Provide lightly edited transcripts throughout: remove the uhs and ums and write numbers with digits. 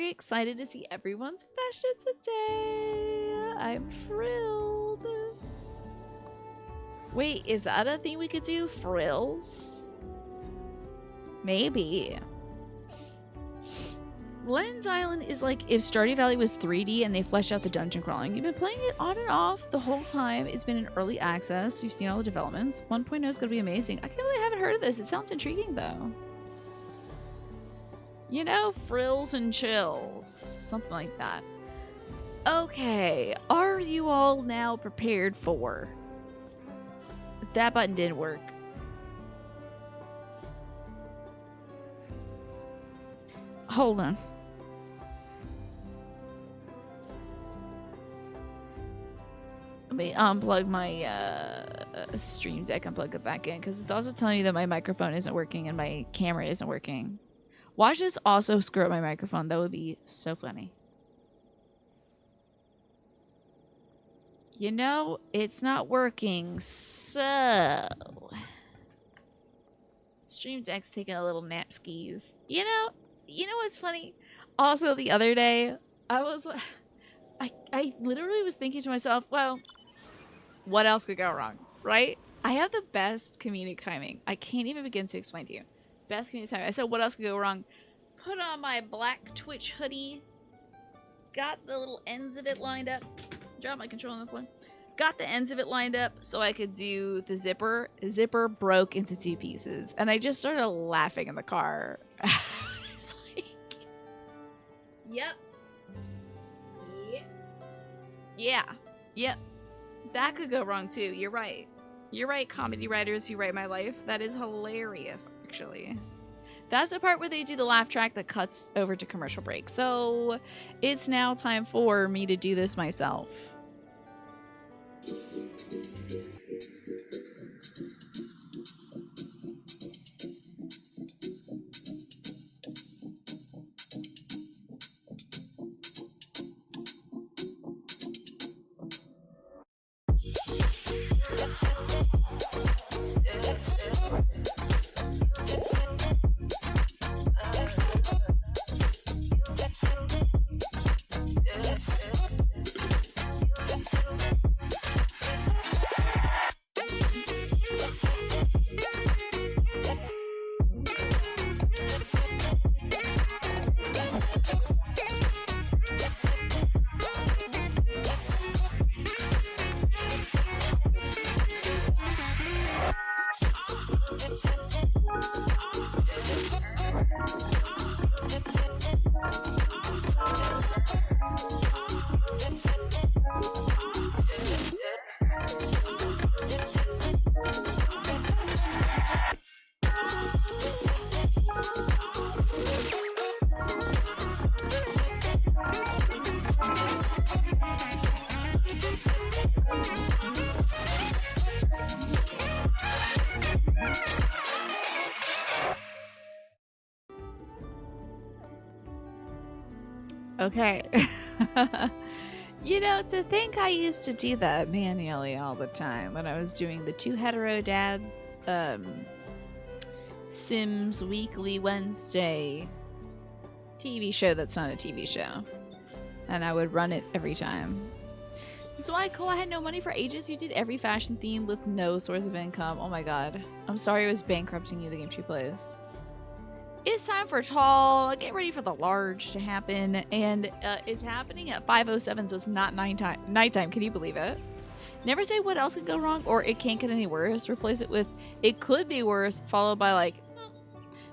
very excited to see everyone's fashion today. I'm thrilled. Wait, is that a thing we could do? Frills? Maybe. Lens Island is like if Stardew Valley was 3D and they fleshed out the dungeon crawling. You've been playing it on and off the whole time. It's been in early access. You've seen all the developments. 1.0 is going to be amazing. I really haven't heard of this. It sounds intriguing though. You know, frills and chills. Something like that. Okay, are you all now prepared for... That button didn't work. Hold on. Let me unplug my stream deck and plug it back in because it's also telling me that my microphone isn't working and my camera isn't working. Watch this also screw up my microphone. That would be so funny. You know, it's not working, so... Stream Deck's taking a little nap skis. You know what's funny? Also, the other day, I was like... I literally was thinking to myself, well, what else could go wrong, right? I have the best comedic timing. I can't even begin to explain to you. Best comedic timing. I said, what else could go wrong? Put on my black Twitch hoodie. Got the little ends of it lined up. Drop my controller on the floor. Got the ends of it lined up so I could do the zipper. Zipper broke into 2 pieces. And I just started laughing in the car. It's like... Yep. Yep. That could go wrong too. You're right. You're right, comedy writers who write my life. That is hilarious, actually. That's the part where they do the laugh track that cuts over to commercial break. So it's now time for me to do this myself. Okay. You know, to think I used to do that manually all the time when I was doing the 2 Hetero Dads Sims Weekly Wednesday TV show that's not a TV show. And I would run it every time. This is why, Cole, I had no money for ages. You did every fashion theme with no source of income. Oh my god. I'm sorry I was bankrupting you, the game she plays. It's time for tall. Get ready for the large to happen. And it's happening at 5:07, so it's not nighttime. Can you believe it? Never say what else could go wrong or it can't get any worse. Replace it with it could be worse, followed by like...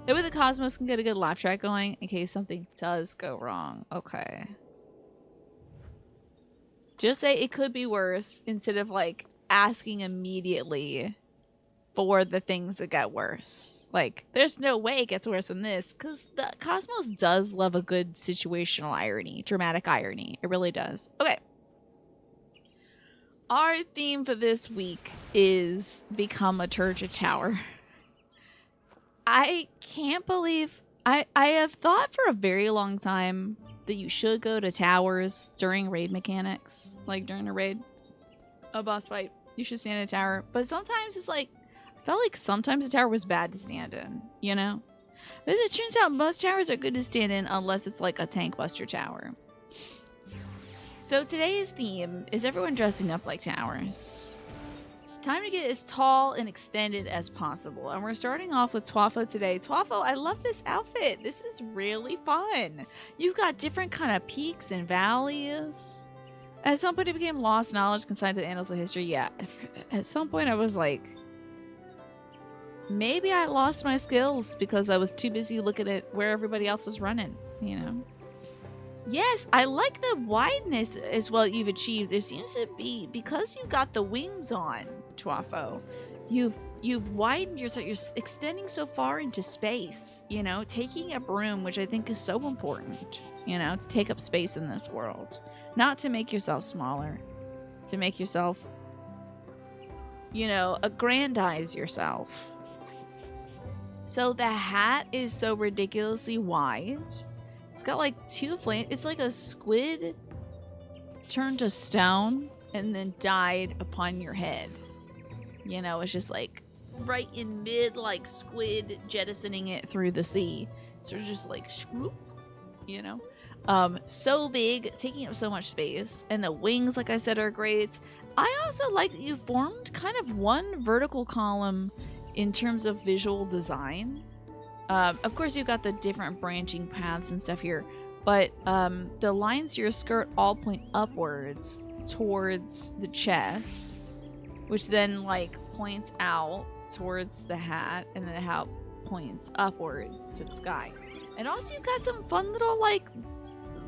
That way the Cosmos can get a good laugh track going in case something does go wrong. Okay. Just say it could be worse instead of like asking immediately for the things that get worse. Like, there's no way it gets worse than this, because the Cosmos does love a good situational irony, dramatic irony. It really does. Okay. Our theme for this week is Become a Turgid Tower. I can't believe... I have thought for a very long time that you should go to towers during raid mechanics. Like, during a raid. A boss fight. You should stand in a tower. But sometimes it's like... I felt like sometimes the tower was bad to stand in, you know? As it turns out, most towers are good to stand in unless it's like a tank buster tower. So today's theme is everyone dressing up like towers. Time to get as tall and extended as possible. And we're starting off with Twafo today. Twafo, I love this outfit. This is really fun. You've got different kind of peaks and valleys. At some point it became lost knowledge consigned to the annals of history. Yeah, at some point I was like, maybe I lost my skills because I was too busy looking at where everybody else was running, you know? Yes, I like the wideness as well you've achieved. There seems to be, because you've got the wings on, Twafo, you've widened yourself. You're extending so far into space, you know, taking a broom, which I think is so important, you know, to take up space in this world. Not to make yourself smaller, to make yourself, you know, aggrandize yourself. So the hat is so ridiculously wide. It's got like two flames. It's like a squid turned to stone and then died upon your head. You know, it's just like right in mid, like squid jettisoning it through the sea. Sort of just like swoop, you know. So big, taking up so much space. And the wings, like I said, are great. I also like that you formed kind of one vertical column in terms of visual design. Of course, you've got the different branching paths and stuff here, but the lines to your skirt all point upwards towards the chest, which then like points out towards the hat, and then the hat points upwards to the sky. And also, you've got some fun little like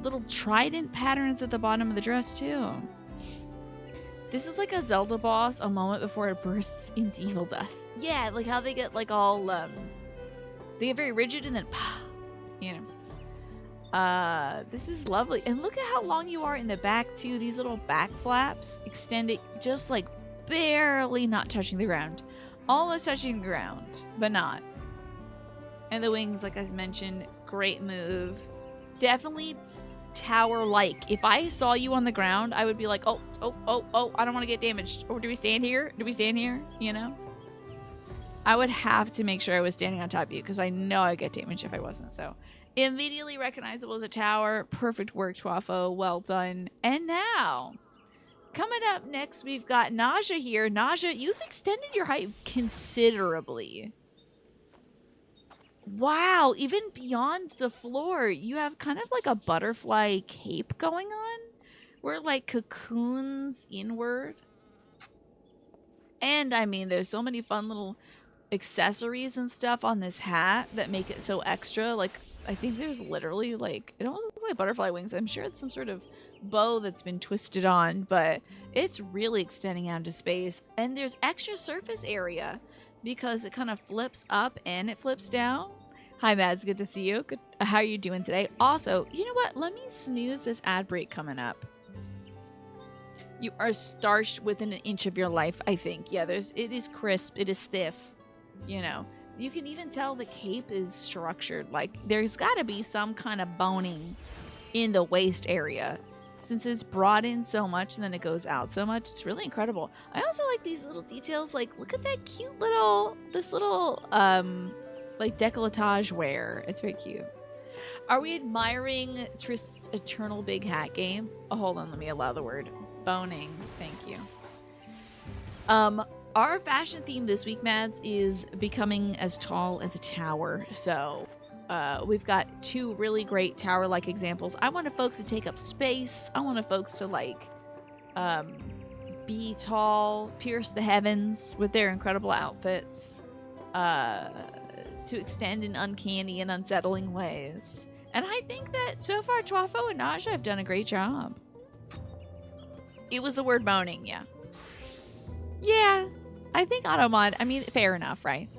little trident patterns at the bottom of the dress too. This is like a Zelda boss a moment before it bursts into evil dust. Yeah, like how they get like all they get very rigid and then, you know. This is lovely. And look at how long you are in the back, too. These little back flaps extended just like barely not touching the ground. Almost touching the ground, but not. And the wings, like I mentioned, great move. Definitely tower-like. If I saw you on the ground, I would be like, oh, I don't want to get damaged. Or do we stand here? Do we stand here? You know? I would have to make sure I was standing on top of you because I know I'd get damaged if I wasn't. So, immediately recognizable as a tower. Perfect work, Twafo. Well done. And now, coming up next, we've got Naja here. Naja, you've extended your height considerably. Wow, even beyond the floor, you have kind of like a butterfly cape going on. Where it like cocoons inward. And I mean, there's so many fun little accessories and stuff on this hat that make it so extra. Like, I think there's literally like, it almost looks like butterfly wings. I'm sure it's some sort of bow that's been twisted on, but it's really extending out into space. And there's extra surface area because it kind of flips up and it flips down. Hi Mads, good to see you. Good. How are you doing today? Also, you know what? Let me snooze this ad break coming up. You are starched within an inch of your life, I think. Yeah, it is crisp, it is stiff. You know, you can even tell the cape is structured. Like, there's got to be some kind of boning in the waist area. Since it's brought in so much and then it goes out so much, it's really incredible. I also like these little details. Like, look at that cute little, like, décolletage wear. It's very cute. Are we admiring Trist's eternal big hat game? Oh, hold on, let me allow the word. Boning. Thank you. Our fashion theme this week, Mads, is becoming as tall as a tower. So, we've got two really great tower-like examples. I wanted folks to take up space. I wanted folks to, like, be tall, pierce the heavens with their incredible outfits, to extend in uncanny and unsettling ways. And I think that so far, Twafo and Naja have done a great job. It was the word boning, yeah. Yeah, I think Automod, I mean, fair enough, right?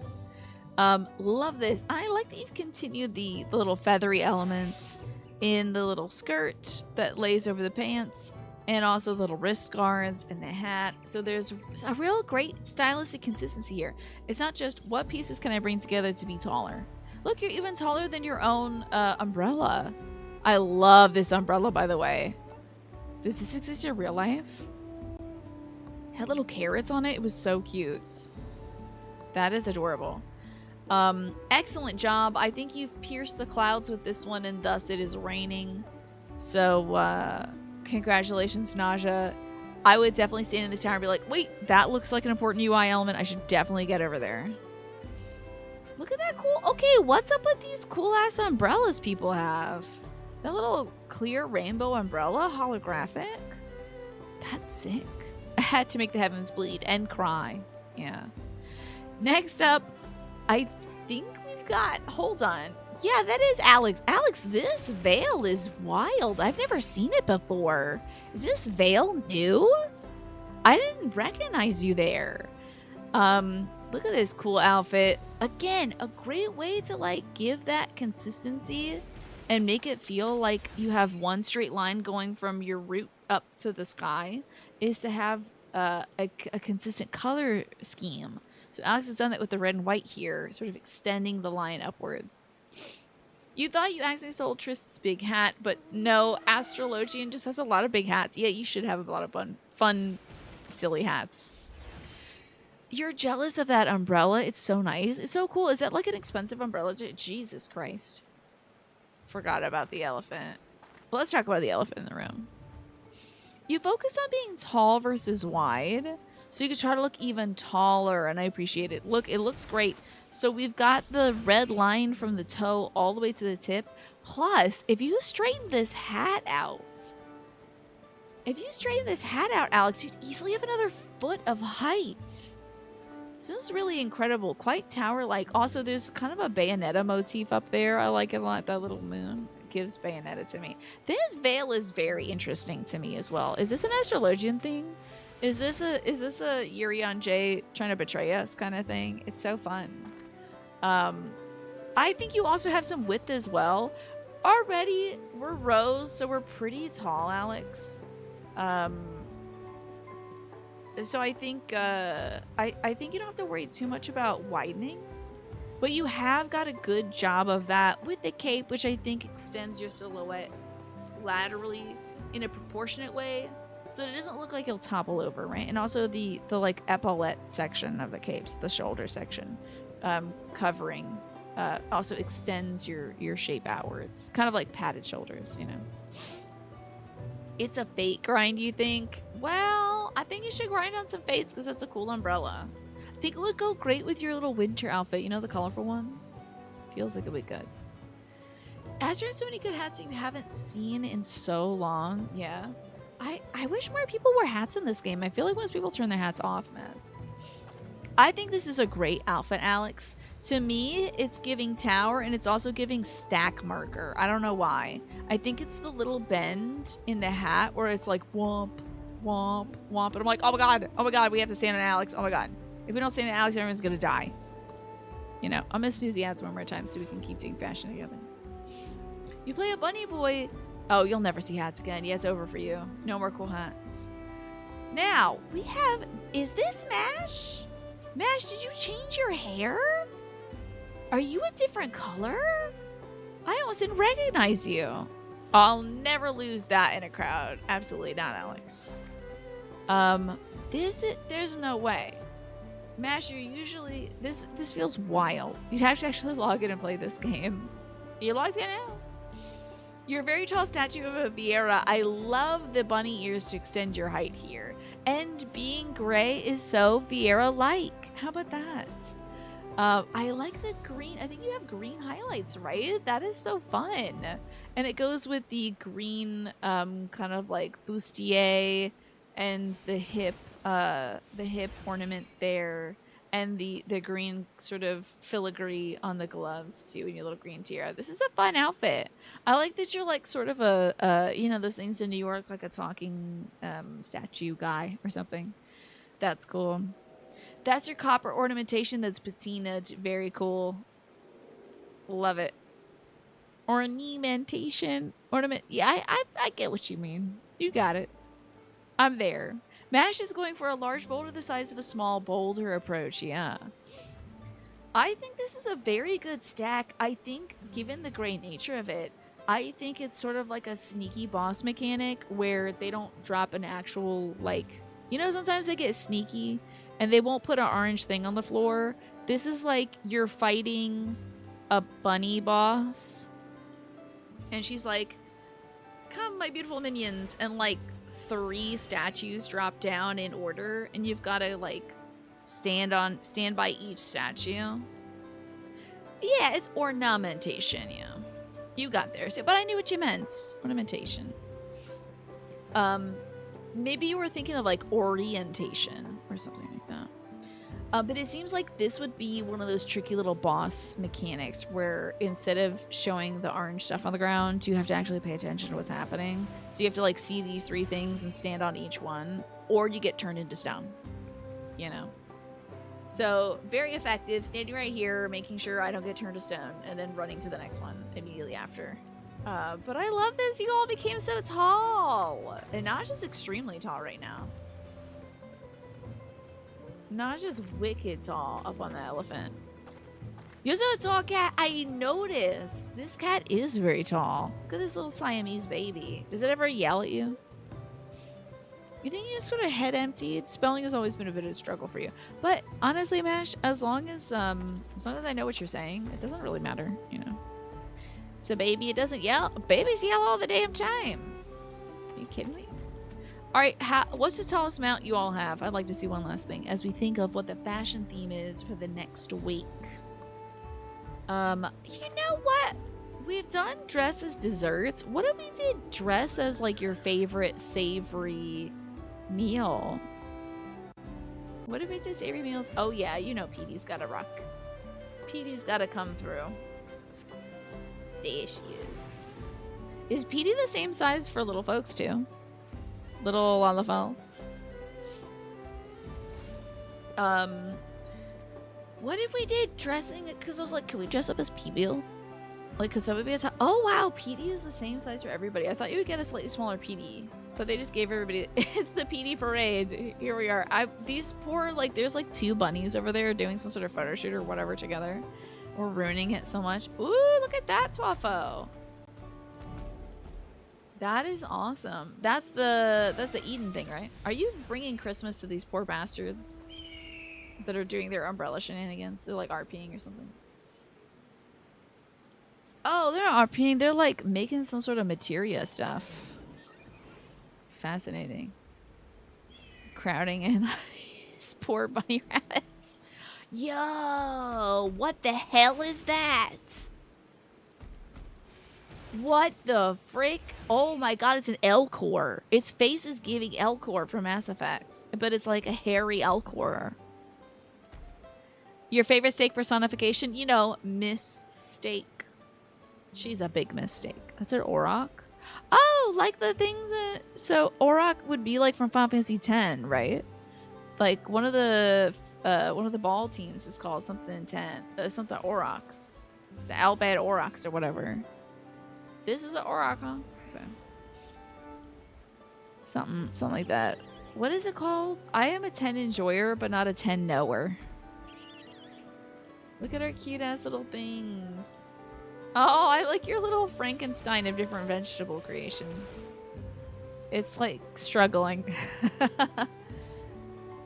Love this. I like that you've continued the little feathery elements in the little skirt that lays over the pants, and also little wrist guards and the hat. So there's a real great stylistic consistency here. It's not just what pieces can I bring together to be taller. Look, you're even taller than your own umbrella. I love this umbrella, by the way. Does this exist in real life? It had little carrots on it. It was so cute. That is adorable. Excellent job. I think you've pierced the clouds with this one, and thus it is raining. So, congratulations, Naja. I would definitely stand in this tower and be like, wait, that looks like an important UI element. I should definitely get over there. Look at that cool. Okay, what's up with these cool-ass umbrellas people have? That little clear rainbow umbrella, holographic. That's sick. I had to make the heavens bleed and cry. Yeah. Next up, I think we've got... Hold on. Yeah, that is Alex. Alex, this veil is wild. I've never seen it before. Is this veil new? I didn't recognize you there. Look at this cool outfit. Again, a great way to like give that consistency and make it feel like you have one straight line going from your root up to the sky is to have a consistent color scheme. So Alex has done that with the red and white here, sort of extending the line upwards. You thought you accidentally stole Trist's big hat, but no, Astrologian just has a lot of big hats. Yeah, you should have a lot of fun silly hats. You're jealous of that umbrella. It's so nice. It's so cool. Is that like an expensive umbrella? Jesus Christ. Forgot about the elephant. Well, let's talk about the elephant in the room. You focus on being tall versus wide, so you can try to look even taller, and I appreciate it. Look, it looks great. So we've got the red line from the toe all the way to the tip. Plus, if you straighten this hat out, Alex, you'd easily have another foot of height. So this is really incredible. Quite tower-like. Also, there's kind of a Bayonetta motif up there. I like it a lot. That little moon gives Bayonetta to me. This veil is very interesting to me as well. Is this an Astrologian thing? Is this a Yuri on Jay trying to betray us kind of thing? It's so fun. I think you also have some width as well. Already, we're Rose, so we're pretty tall, Alex. So I think I think you don't have to worry too much about widening, but you have got a good job of that with the cape, which I think extends your silhouette laterally in a proportionate way, so it doesn't look like you'll topple over, right? And also the like epaulette section of the capes, the shoulder section, covering, also extends your shape outwards, kind of like padded shoulders, you know. It's a fate grind, you think? Well, I think you should grind on some fates because that's a cool umbrella. I think it would go great with your little winter outfit. You know, the colorful one? Feels like it would be good. As there are so many good hats that you haven't seen in so long, yeah. I wish more people wore hats in this game. I feel like most people turn their hats off, man. I think this is a great outfit, Alex. To me, it's giving tower, and it's also giving stack marker. I don't know why. I think it's the little bend in the hat where it's like womp, womp, womp. And I'm like, oh my god, we have to stand on Alex. Oh my god. If we don't stand on Alex, everyone's gonna die. You know, I'm gonna snooze the ads one more time so we can keep doing fashion together. You play a bunny boy. Oh, you'll never see hats again. Yeah, it's over for you. No more cool hats. Now, we have... Is this Mash? Mash, did you change your hair? Are you a different color? I almost didn't recognize you. I'll never lose that in a crowd. Absolutely not, Alex. There's no way. Mash, you're usually... This feels wild. You'd have to actually log in and play this game. You logged in now? You're a very tall statue of a Vieira. I love the bunny ears to extend your height here. And being gray is so Vieira-like. How about that? I like the green. I think you have green highlights, right? That is so fun. And it goes with the green kind of like bustier and the hip ornament there. And the green sort of filigree on the gloves too, and your little green tiara. This is a fun outfit. I like that you're like sort of a you know, those things in New York, like a talking statue guy or something. That's cool. That's your copper ornamentation that's patinaed. Very cool. Love it. Ornamentation. Ornament. Yeah, I get what you mean. You got it. I'm there. Mash is going for a large boulder the size of a small boulder approach, yeah. I think this is a very good stack. I think, given the gray nature of it, I think it's sort of like a sneaky boss mechanic where they don't drop an actual, like... You know, sometimes they get sneaky and they won't put an orange thing on the floor This is like you're fighting a bunny boss. And she's like, come, my beautiful minions. And like 3 statues drop down in order. And you've got to like stand by each statue. Yeah, it's ornamentation, yeah. You got there. So, but I knew what you meant. Ornamentation. Maybe you were thinking of like orientation or something like that. But it seems like this would be one of those tricky little boss mechanics where instead of showing the orange stuff on the ground, you have to actually pay attention to what's happening. So you have to like see these 3 things and stand on each one, or you get turned into stone, you know? So very effective, standing right here, making sure I don't get turned to stone, and then running to the next one immediately after. But I love this. You all became so tall. And not just extremely tall right now. Not just wicked tall up on the elephant. You're so a tall cat. I noticed. This cat is very tall. Look at this little Siamese baby. Does it ever yell at you? You think you just sort of head emptied? Spelling has always been a bit of a struggle for you. But honestly, Mash, as long as I know what you're saying, it doesn't really matter, you know. It's a baby. It doesn't yell. Babies yell all the damn time. Are you kidding me? All right, what's the tallest mount you all have? I'd like to see one last thing as we think of what the fashion theme is for the next week. You know what? We've done dress as desserts. What if we did dress as like your favorite savory meal? What if we did savory meals? Oh yeah, you know Petey's gotta rock. Petey's gotta come through. There she is. Is Petey the same size for little folks too? Little Lalafels. What if we did dressing? Because I was like, can we dress up as Peebiel? Like, could somebody be a oh wow, Petey is the same size for everybody. I thought you would get a slightly smaller Petey, but they just gave everybody. It's the Petey parade. Here we are. These poor, like, there's like 2 bunnies over there doing some sort of photo shoot or whatever together. We're ruining it so much. Ooh, look at that Twaffo. That is awesome. That's the Eden thing, right? Are you bringing Christmas to these poor bastards that are doing their umbrella shenanigans? They're like RPing or something. Oh, they're not RPing. They're like making some sort of materia stuff. Fascinating. Crowding in these poor bunny rabbits. Yo, what the hell is that? What the frick? Oh my god, it's an Elcor. Its face is giving Elcor from Mass Effect, but it's like a hairy Elcor. Your favorite steak personification? You know, Miss Steak. She's a big mistake. That's her Auroch. Oh, like the things that... So, Auroch would be like from Final Fantasy X, right? Like, one of the ball teams is called something 10. Something Aurochs. The Albad Aurochs or whatever. This is an Auroch, huh? Okay. Something like that. What is it called? I am a 10 enjoyer, but not a 10 knower. Look at our cute ass little things. Oh, I like your little Frankenstein of different vegetable creations. It's like struggling.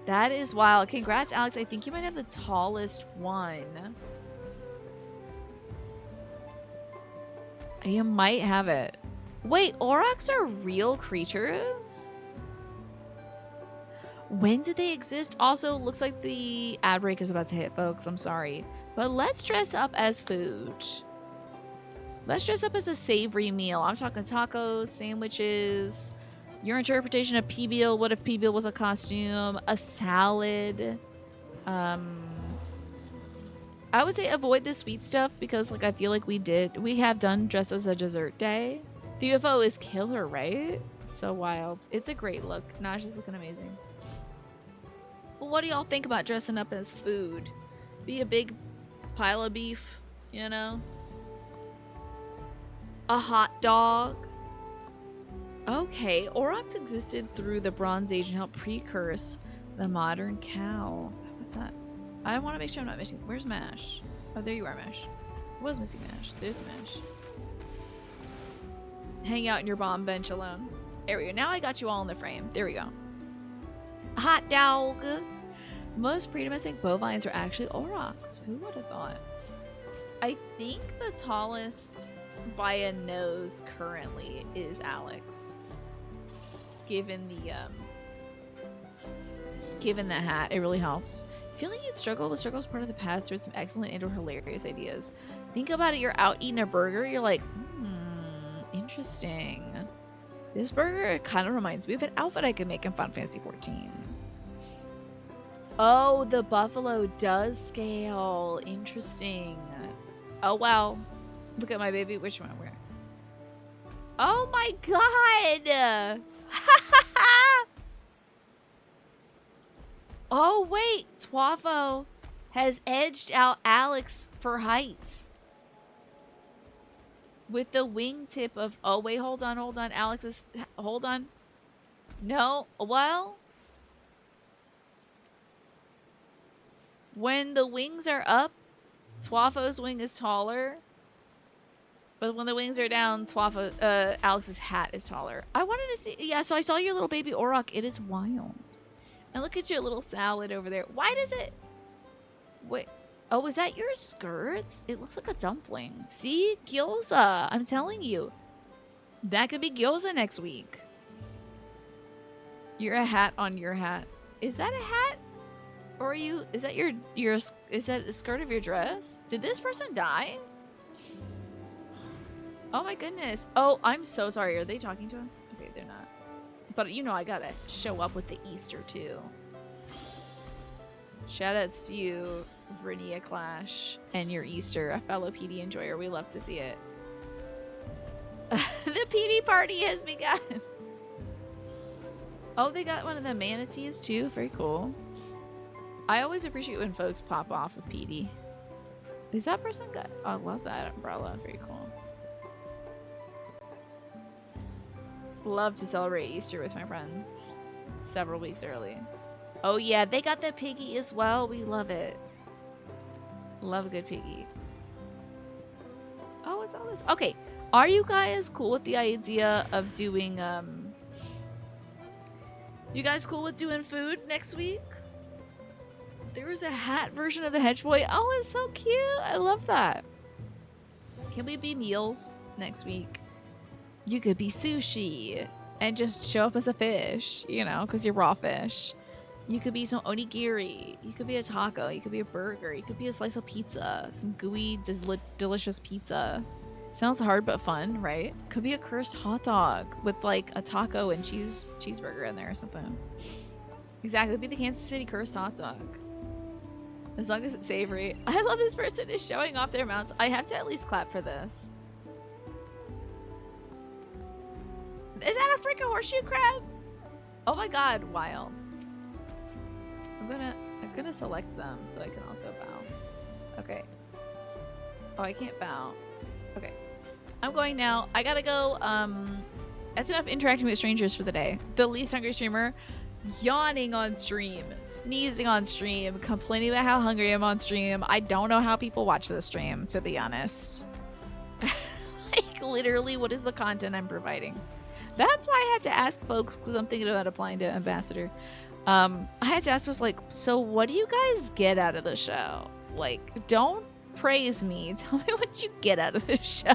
That is wild. Congrats, Alex. I think you might have the tallest one. You might have it. Wait, Aurochs are real creatures? When did they exist? Also, looks like the ad break is about to hit, folks. I'm sorry. But let's dress up as food. Let's dress up as a savory meal. I'm talking tacos, sandwiches. Your interpretation of Peebiel. What if Peebiel was a costume? A salad. I would say avoid the sweet stuff because, like, I feel like we have done dress as a dessert day. The UFO is killer, right? So wild. It's a great look. Nash is looking amazing. Well, what do y'all think about dressing up as food? Be a big pile of beef, you know? A hot dog. Okay, Aurochs existed through the Bronze Age and helped precurse the modern cow. How about that? I want to make sure I'm not missing. Where's Mash? Oh, there you are, Mash. I was missing Mash. There's Mash. Hang out in your bomb bench alone. There we go. Now I got you all in the frame. There we go. Hot dog. Most predomestic bovines are actually aurochs. Who would have thought? I think the tallest by a nose currently is Alex. Given the hat, it really helps. Feeling you'd struggle, the struggle is part of the path towards some excellent and or hilarious ideas. Think about it, you're out eating a burger, you're like, interesting. This burger kind of reminds me of an outfit I could make in Final Fantasy XIV. Oh, the buffalo does scale. Interesting. Oh, wow. Look at my baby. Which one? Where? Oh, my God. Oh, wait. Twafo has edged out Alex for height. With the wingtip of... Oh, wait. Hold on. Alex is... Hold on. No. Well... When the wings are up, Twafo's wing is taller. But when the wings are down, Alex's hat is taller. I wanted to see... Yeah, so I saw your little baby Auroch. It is wild. And look at your little salad over there. Why does it... Wait. Oh, is that your skirt? It looks like a dumpling. See? Gyoza. I'm telling you. That could be gyoza next week. You're a hat on your hat. Is that a hat? Or are you... Is that your... Is that the skirt of your dress? Did this person die? Oh my goodness. Oh, I'm so sorry. Are they talking to us? Okay, they're not. But you know I gotta show up with the Easter too. Shoutouts to you, Vernia Clash, and your Easter, a fellow PD enjoyer. We love to see it. The PD party has begun. Oh, they got one of the manatees too. Very cool. I always appreciate when folks pop off with PD. Is that person good? Oh, I love that umbrella. Very cool. Love to celebrate Easter with my friends. Several weeks early. Oh yeah, they got the piggy as well. We love it. Love a good piggy. Oh, it's all this. Okay, are you guys cool with the idea of doing you guys cool with doing food next week? There was a hat version of the Hedge Boy. Oh, it's so cute. I love that. Can we be meals next week? You could be sushi and just show up as a fish, you know, because you're raw fish. You could be some onigiri. You could be a taco. You could be a burger. You could be a slice of pizza. Some gooey, delicious pizza. Sounds hard but fun, right? Could be a cursed hot dog with like a taco and cheeseburger in there or something. Exactly. It'd be the Kansas City cursed hot dog. As long as it's savory. I love this person is showing off their mounts. I have to at least clap for this. Is that a freaking horseshoe crab? Oh my god, wild. I'm gonna select them so I can also bow. Okay. Oh, I can't bow. Okay. I'm going now. I gotta go. That's enough interacting with strangers for the day. The least hungry streamer yawning on stream, sneezing on stream, complaining about how hungry I'm on stream. I don't know how people watch this stream, to be honest. Like, literally, what is the content I'm providing? That's why I had to ask folks, because I'm thinking about applying to ambassador. I had to ask folks, like, so what do you guys get out of the show? Like, don't praise me. Tell me what you get out of the show.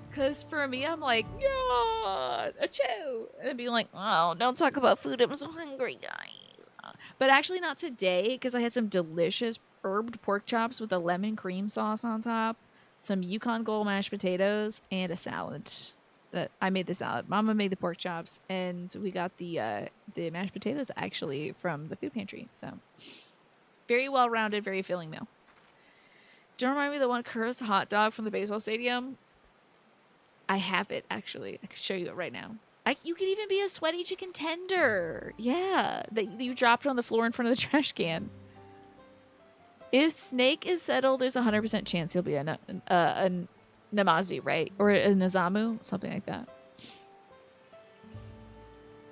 Because for me, I'm like, yeah, achoo. And being like, oh, don't talk about food. I'm so hungry, guys. But actually not today, because I had some delicious herbed pork chops with a lemon cream sauce on top, some Yukon Gold mashed potatoes, and a salad. That I made the salad. Mama made the pork chops, and we got the mashed potatoes actually from the food pantry. So very well-rounded, very filling meal. Don't remind me of the one cursed hot dog from the baseball stadium. I have it actually. I could show you it right now. You could even be a sweaty chicken tender. Yeah, that you dropped on the floor in front of the trash can. If Snake is settled, there's a 100% chance he'll be a Namazi, right? Or a Nazamu, something like that.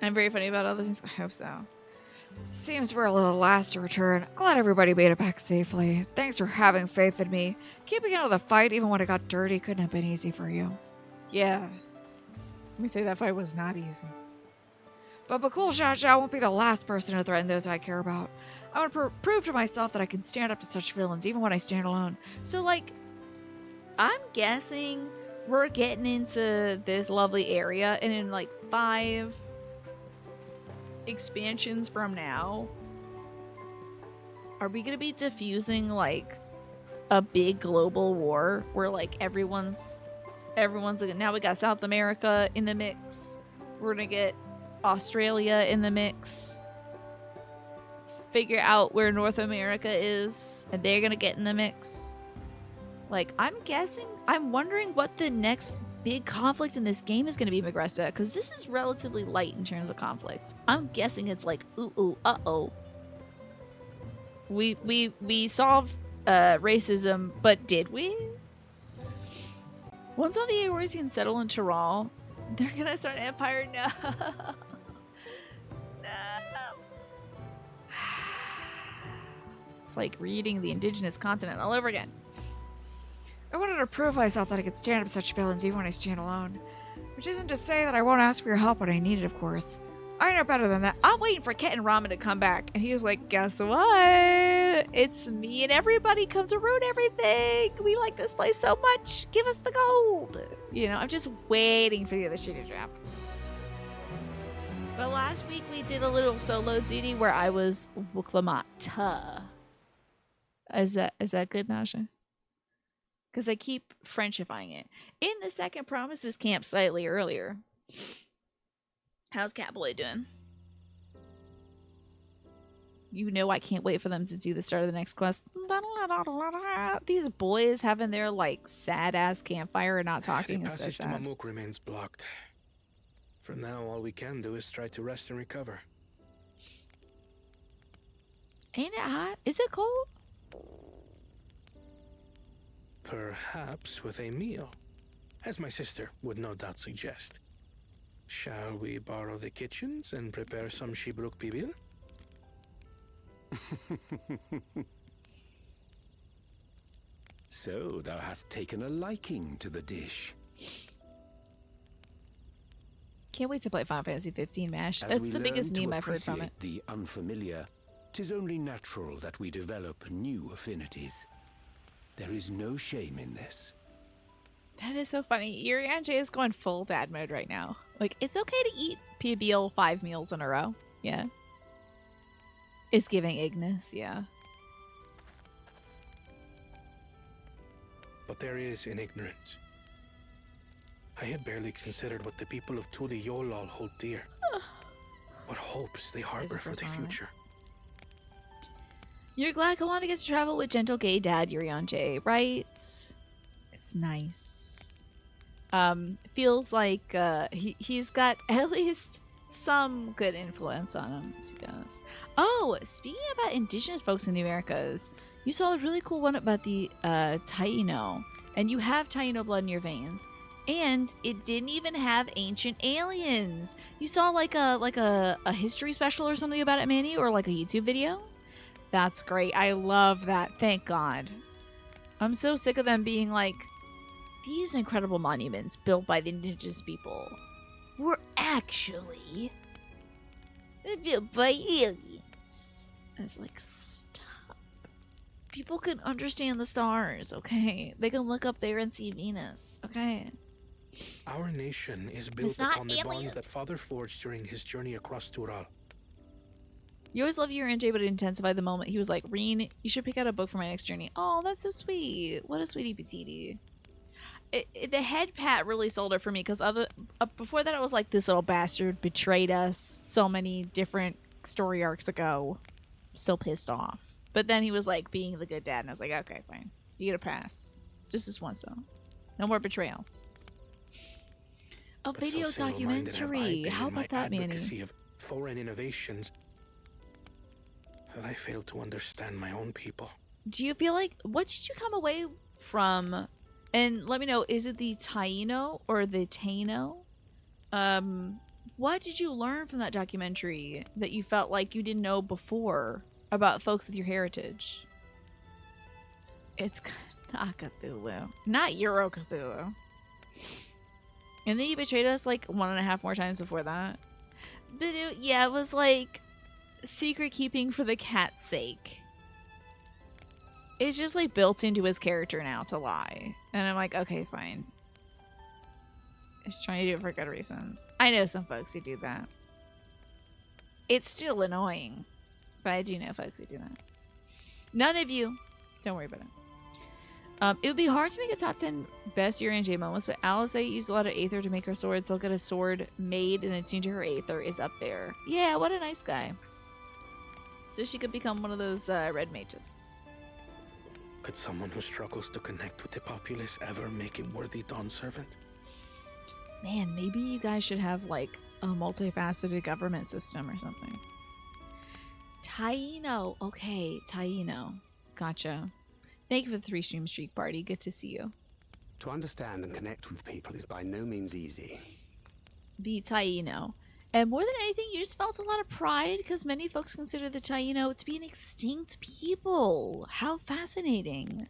I'm very funny about all those things. I hope so. Seems we're a little last to return. Glad everybody made it back safely. Thanks for having faith in me. Keeping out of the fight even when it got dirty couldn't have been easy for you. Yeah. Let me say that fight was not easy. But Bakool Shasha won't be the last person to threaten those I care about. I want to prove to myself that I can stand up to such villains even when I stand alone. So, like, I'm guessing we're getting into this lovely area, and in like 5 expansions from now, are we gonna be diffusing like a big global war where like everyone's like, now we got South America in the mix, we're gonna get Australia in the mix, figure out where North America is, and they're gonna get in the mix. Like, I'm wondering what the next big conflict in this game is going to be, Magresta, because this is relatively light in terms of conflicts. I'm guessing it's like, uh-oh. We solved racism, but did we? Once all the Eorzeans settle in Tyrol, they're going to start an empire? No. No. It's like reading the indigenous continent all over again. I wanted to prove myself that I could stand up to such villains even when I stand alone. Which isn't to say that I won't ask for your help when I need it, of course. I know better than that. I'm waiting for Ket and Ramen to come back. And he was like, guess what? It's me and everybody come to ruin everything. We like this place so much. Give us the gold. You know, I'm just waiting for the other shit to drop. But last week we did a little solo duty where I was Wuklamata. Is that good, Nasha? Because I keep Frenchifying it. In the second Promises camp slightly earlier. How's Catboy doing? You know I can't wait for them to do the start of the next quest. These boys having their, like, sad-ass campfire and not talking The is so passage to sad. Mamook remains blocked. For now, all we can do is try to rest and recover. Ain't it hot? Is it cold? Perhaps with a meal, as my sister would no doubt suggest. Shall we borrow the kitchens and prepare some Shibruk pibil? So thou hast taken a liking to the dish. Can't wait to play Final Fantasy 15 MASH. As That's we the learn biggest to meme I've heard from it. appreciate the unfamiliar, 'tis only natural that we develop new affinities. There is no shame in this. That is so funny. Yuri is going full dad mode right now. Like, it's okay to eat PBL 5 meals in a row. Yeah. It's giving Ignis, yeah. But there is in ignorance. I had barely considered what the people of Tuli Yolal hold dear. What hopes they harbor for the future. You're glad Kawana gets to travel with gentle gay dad Yuri, right? It's nice. Feels like he's got at least some good influence on him as he goes. Oh, speaking about indigenous folks in the Americas, you saw a really cool one about the Taino, and you have Taino blood in your veins. And it didn't even have ancient aliens. You saw like a history special or something about it, Manny, or like a YouTube video? That's great. I love that. Thank God. I'm so sick of them being like, these incredible monuments built by the indigenous people were actually built by aliens. It's like, stop. People can understand the stars, okay? They can look up there and see Venus, okay? Our nation is built not upon the bonds aliens. that Father forged during his journey across Tural. You always love your NJ, but it intensified the moment he was like, Reen, you should pick out a book for my next journey. Oh, that's so sweet. What a sweetie patootie. The head pat really sold it for me because before that, I was like, this little bastard betrayed us so many different story arcs ago. So pissed off. But then he was like being the good dad, and I was like, okay, fine. You get a pass. Just this once, though. No more betrayals. A But video so single-minded have I documentary. been How in my about that, Manny? advocacy of foreign innovations that I failed to understand my own people. Do you feel like, what did you come away from? And let me know, is it the Taino or the Taino? What did you learn from that documentary that you felt like you didn't know before about folks with your heritage? It's not Cthulhu. Not Euro Cthulhu. And then you betrayed us like 1.5 more times before that. But it was like secret keeping for the cat's sake. It's just like built into his character now to lie. And I'm like, okay, fine. He's trying to do it for good reasons. I know some folks who do that. It's still annoying. But I do know folks who do that. None of you. Don't worry about it. It would be hard to make a top 10 best URNJ moments, but Alizé used a lot of Aether to make her sword, so I'll get a sword made and attuned to her Aether is up there. Yeah, what a nice guy. So she could become one of those red mages. Could someone who struggles to connect with the populace ever make a worthy Dawn servant? Man, maybe you guys should have like a multifaceted government system or something. Taino. Okay, Taino. Gotcha. Thank you for the 3-stream streak party. Good to see you. To understand and connect with people is by no means easy. The Taino. And more than anything, you just felt a lot of pride because many folks consider the Taino to be an extinct people. How fascinating.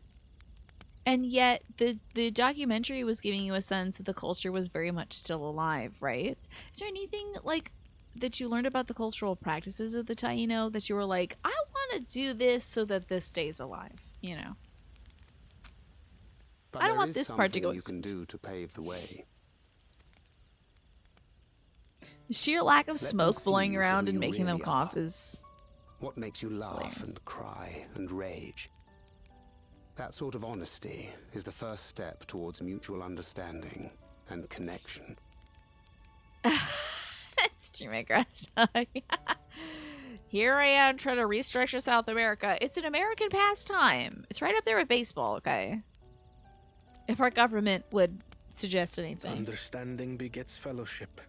And yet, the documentary was giving you a sense that the culture was very much still alive, right? Is there anything, like, that you learned about the cultural practices of the Taino that you were like, I want to do this so that this stays alive, you know? But I don't there want is this part to go something you can do to pave the way. The sheer lack of Let them smoke see blowing you for around who and you making them really cough are. is... What makes you laugh Hilarious. and cry and rage? That sort of honesty is the first step towards mutual understanding and connection. Stream Crest. Here I am trying to restructure South America. It's an American pastime. It's right up there with baseball, okay? If our government would suggest anything. Understanding begets fellowship.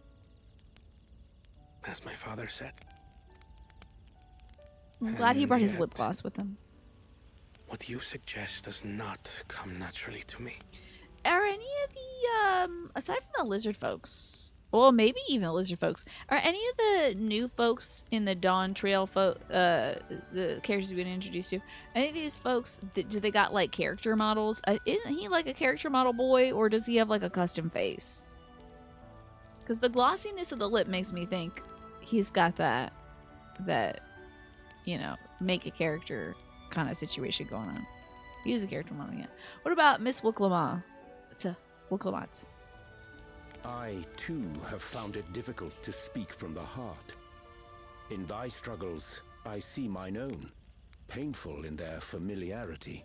As my father said. I'm glad he brought his And lip yet- gloss with him. What you suggest does not come naturally to me. Are any of the, aside from the lizard folks, well, maybe even the lizard folks, are any of the new folks in the Dawn Trail, the characters we've been introduced to, any of these folks, do they got, like, character models? Isn't he, like, a character model boy, or does he have, like, a custom face? Because the glossiness of the lip makes me think he's got that, you know, make a character kind of situation going on. He's a character model, yeah. What about Miss Wuklama? It's a Wuklamat. I, too, have found it difficult to speak from the heart. In thy struggles, I see mine own, painful in their familiarity.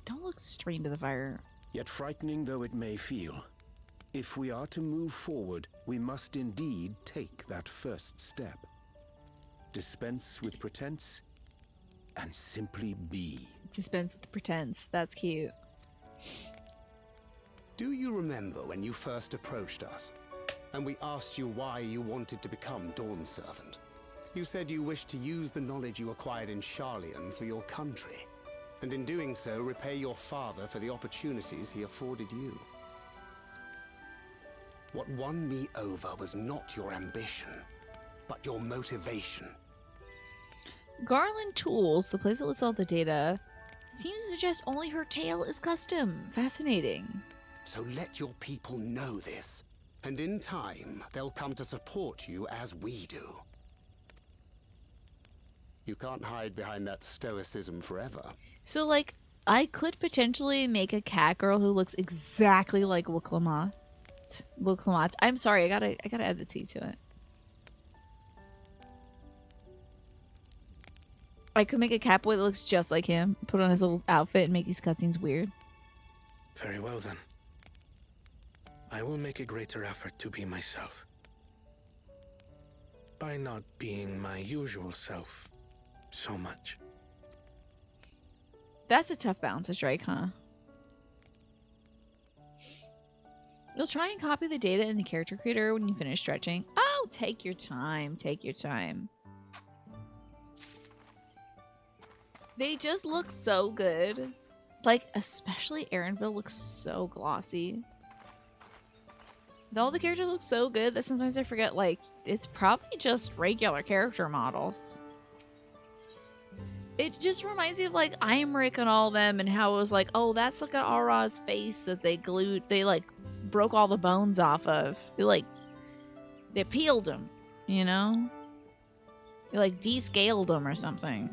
Don't look straight into the fire. Yet frightening though it may feel, if we are to move forward, we must indeed take that first step. Dispense with pretense, and simply be. Dispense with the pretense. That's cute. Do you remember when you first approached us, and we asked you why you wanted to become Dawn Servant? You said you wished to use the knowledge you acquired in Sharlayan for your country, and in doing so repay your father for the opportunities he afforded you. What won me over was not your ambition, but your motivation. Garland Tools, the place that lists all the data, seems to suggest only her tail is custom. Fascinating. So let your people know this, and in time, they'll come to support you as we do. You can't hide behind that stoicism forever. So, like, I could potentially make a cat girl who looks exactly like Wuklamat. I'm sorry, I gotta add the T to it. I could make a cat boy that looks just like him, put on his little outfit, and make these cutscenes weird. Very well then. I will make a greater effort to be myself. By not being my usual self so much. That's a tough balance to strike, huh? You'll try and copy the data in the character creator when you finish stretching. Oh, take your time. Take your time. They just look so good. Like, especially Erinville looks so glossy. All the characters look so good that sometimes I forget, like, it's probably just regular character models. It just reminds me of, like, Imric and all them and how it was like, oh, that's like an Aura's face that they glued, they, like, broke all the bones off of. They peeled him. You know? You like descaled him or something.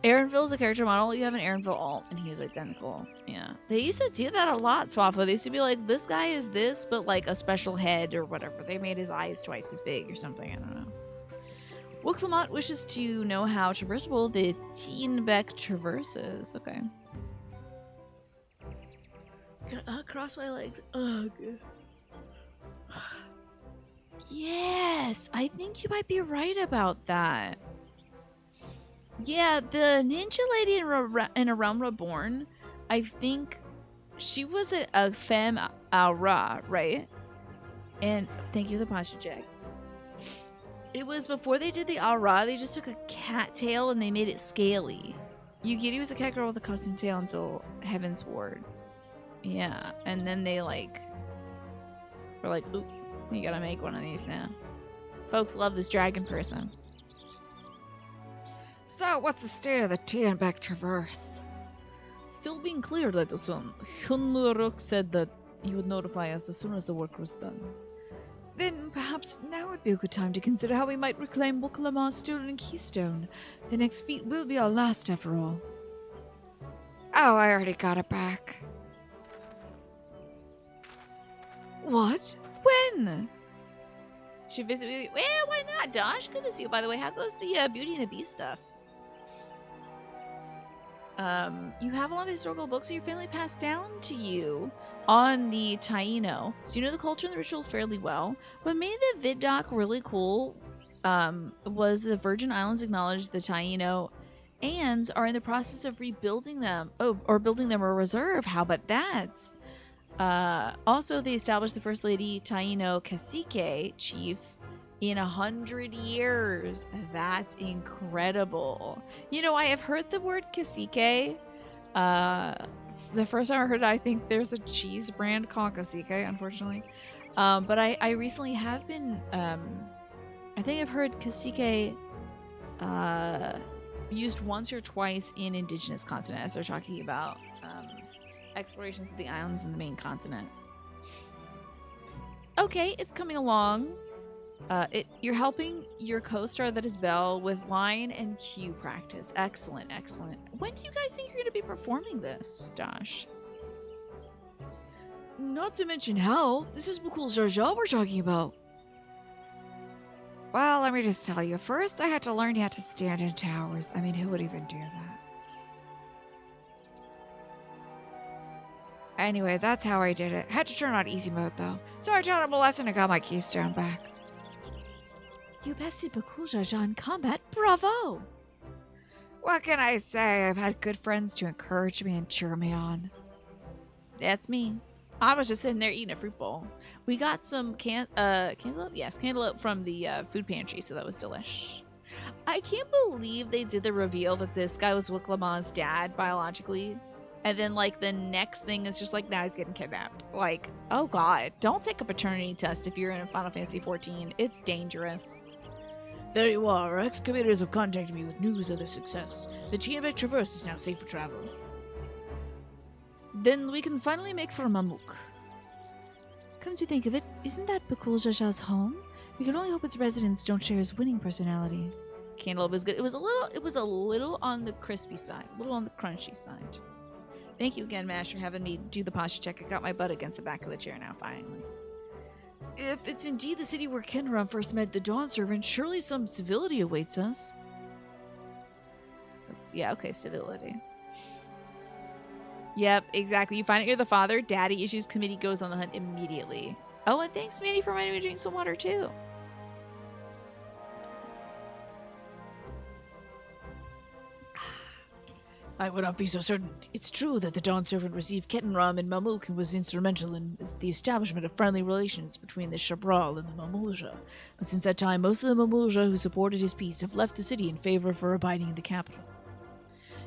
Aaronville's a character model. You have an Aaronville alt, and he is identical. Yeah. They used to do that a lot, Swaffo. They used to be like, this guy is this, but like a special head or whatever. They made his eyes twice as big or something. I don't know. Wooklamont wishes to know how traversable the Teenbeck traverses. Okay. Cross my legs. Ugh. Yes, I think you might be right about that. Yeah, the ninja lady in A Realm Reborn, I think she was a femme aura, right? And thank you for the posture check. It was before they did the aura, they just took a cat tail and they made it scaly. Yugiri was a cat girl with a custom tail until Heaven's Ward. Yeah, and then they like were like, oop, you gotta make one of these now. Folks love this dragon person. So, what's the state of the Tianbeck Traverse? Still being cleared, let us on. Hunluruk said that he would notify us as soon as the work was done. Then perhaps now would be a good time to consider how we might reclaim Wookalamar's stolen keystone. The next feat will be our last, after all. Oh, I already got it back. What? When? Should visit with you. Well, why not, Dosh? Good to see you, by the way. How goes the Beauty and the Beast stuff? You have a lot of historical books that your family passed down to you on the Taino. So you know the culture and the rituals fairly well. What made the vid doc really cool was the Virgin Islands acknowledged the Taino and are in the process of rebuilding them. Oh, or building them a reserve. How about that? Also, they established the First Lady Taino Cacique chief in 100 years. That's incredible. You know, I have heard the word cacique. The first time I heard it, I think there's a cheese brand called Cacique, unfortunately. But I recently have been, I think I've heard Cacique used once or twice in Indigenous continent as they're talking about explorations of the islands in the main continent. Okay, it's coming along. You're helping your co-star that is Belle with line and cue practice. Excellent, excellent. When do you guys think you're going to be performing this, Dosh? Not to mention how. This is Bakool Jar Jar we're talking about. Well, let me just tell you. First, I had to learn how to stand in towers. I mean, who would even do that? Anyway, that's how I did it. Had to turn on easy mode, though. So I taught him a lesson and got my keystone back. You bested Bakool Jar Jar in combat. Bravo! What can I say? I've had good friends to encourage me and cheer me on. That's me. I was just sitting there eating a fruit bowl. We got some cantaloupe? Yes, cantaloupe from the food pantry, so that was delish. I can't believe they did the reveal that this guy was Wooklamar's dad biologically. And then, like, the next thing is just like, now he's getting kidnapped. Like, oh god. Don't take a paternity test if you're in Final Fantasy XIV. It's dangerous. There you are. Our excavators have contacted me with news of their success. The Tianbeck Traverse is now safe for travel. Then we can finally make for Mamook. Come to think of it, isn't that Bakool Jar Jar's home? We can only hope its residents don't share his winning personality. Cantaloupe was good. It was a little on the crispy side. A little on the crunchy side. Thank you again, Mash, for having me do the posture check. I got my butt against the back of the chair now, finally. If it's indeed the city where Kenram first met the Dawn Servant, surely some civility awaits us. Yeah, okay, civility. Yep, exactly. You find out you're the father, Daddy Issues Committee goes on the hunt immediately. Oh, and thanks, Manny, for reminding me to drink some water, too. I would not be so certain. It's true that the Dawn Servant received Ketenram and Mamook and was instrumental in the establishment of friendly relations between the Shabral and the Mamulja. But since that time, most of the Mamulja who supported his peace have left the city in favor for abiding in the capital.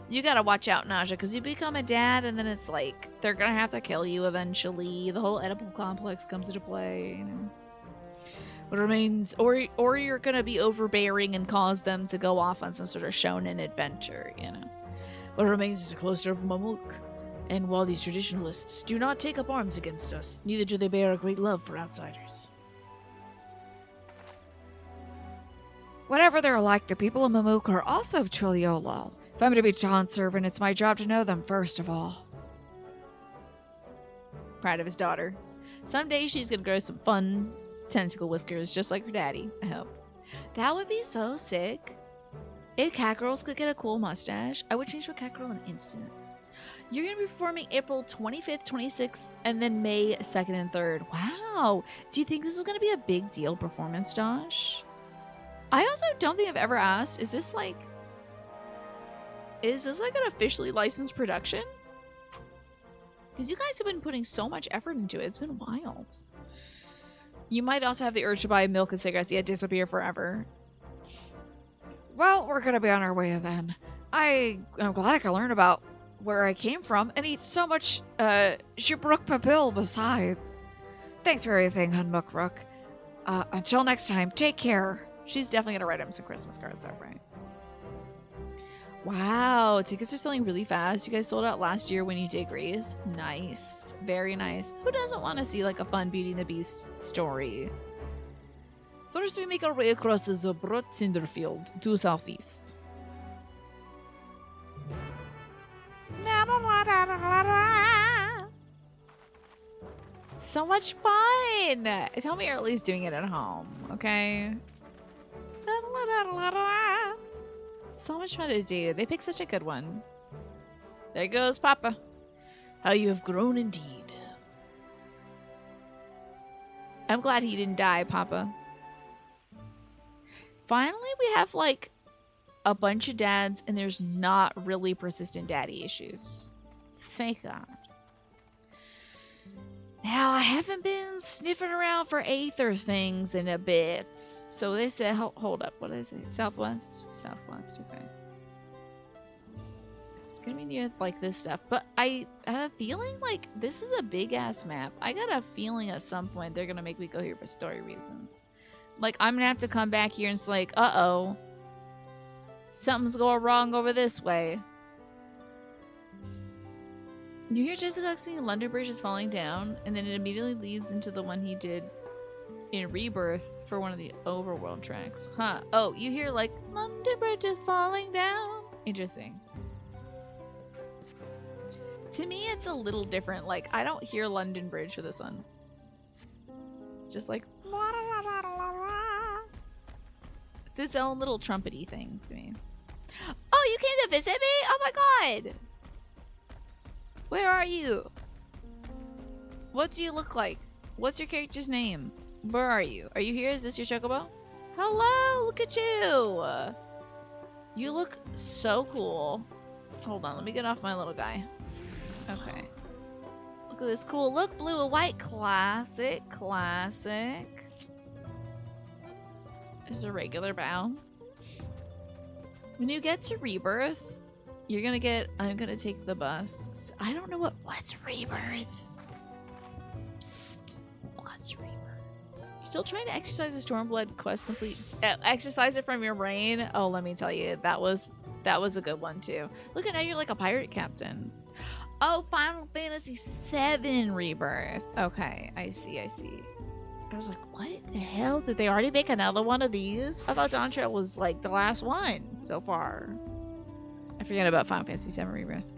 You gotta watch out, Naja, because you become a dad and then it's like, they're gonna have to kill you eventually. The whole Oedipal complex comes into play, you know. What remains, Or you're gonna be overbearing and cause them to go off on some sort of shonen adventure, you know. what remains is a cluster of Mamook. And while these traditionalists do not take up arms against us, neither do they bear a great love for outsiders. Whatever they're like, the people of Mamook are also Triliolal. If I'm to be Dawn Servant, it's my job to know them first of all. Proud of his daughter. Someday she's gonna grow some fun tentacle whiskers just like her daddy, I hope. That would be so sick. If cat girls could get a cool mustache, I would change to a cat girl in an instant. You're going to be performing April 25th, 26th, and then May 2nd and 3rd. Wow. Do you think this is going to be a big deal performance, Dosh? I also don't think I've ever asked, is this like an officially licensed production? Because you guys have been putting so much effort into it. It's been wild. You might also have the urge to buy milk and cigarettes yet disappear forever. Well, we're gonna be on our way then. I'm glad I can learn about where I came from and eat so much Shibruk Pabil besides. Thanks for everything, Hunmook. Until next time, take care. She's definitely gonna write him some Christmas cards, though, right? Wow, tickets are selling really fast. You guys sold out last year when you did Grease. Nice. Very nice. Who doesn't want to see like a fun Beauty and the Beast story? First, we make our way across the Zobrot Cinderfield to southeast. So much fun! Tell me Early's doing it at home, okay? So much fun to do. They picked such a good one. There goes Papa. How you have grown indeed. I'm glad he didn't die, Papa. Finally, we have, like, a bunch of dads, and there's not really persistent daddy issues. Thank God. Now, I haven't been sniffing around for Aether things in a bit. So they said, hold up, what is it? Southwest? Southwest, okay. It's gonna be near, like, this stuff. But I have a feeling, like, this is a big-ass map. I got a feeling at some point they're gonna make me go here for story reasons. Like, I'm gonna have to come back here and it's like, uh-oh. Something's going wrong over this way. You hear Jessica saying London Bridge is falling down, and then it immediately leads into the one he did in Rebirth for one of the Overworld tracks. Huh. Oh, you hear, like, London Bridge is falling down. Interesting. To me, it's a little different. Like, I don't hear London Bridge for this one. It's just like... It's its own little trumpety thing to me. Oh, you came to visit me? Oh my god! Where are you? What do you look like? What's your character's name? Where are you? Are you here? Is this your chocobo? Hello! Look at you! You look so cool. Hold on, let me get off my little guy. Okay. Look at this cool look. Blue and white. Classic. Classic. There's a regular bow. When you get to Rebirth, you're gonna get... I'm gonna take the bus. I don't know what's Rebirth? Psst. What's Rebirth? You're still trying to exercise the Stormblood quest complete. Exercise it from your brain. Oh, let me tell you, that was a good one too. Look at now, you're like a pirate captain. Oh, Final Fantasy VII Rebirth. Okay, I see. I was like, what the hell? Did they already make another one of these? I thought Dawn Trail was like the last one so far. I forget about Final Fantasy VII Rebirth.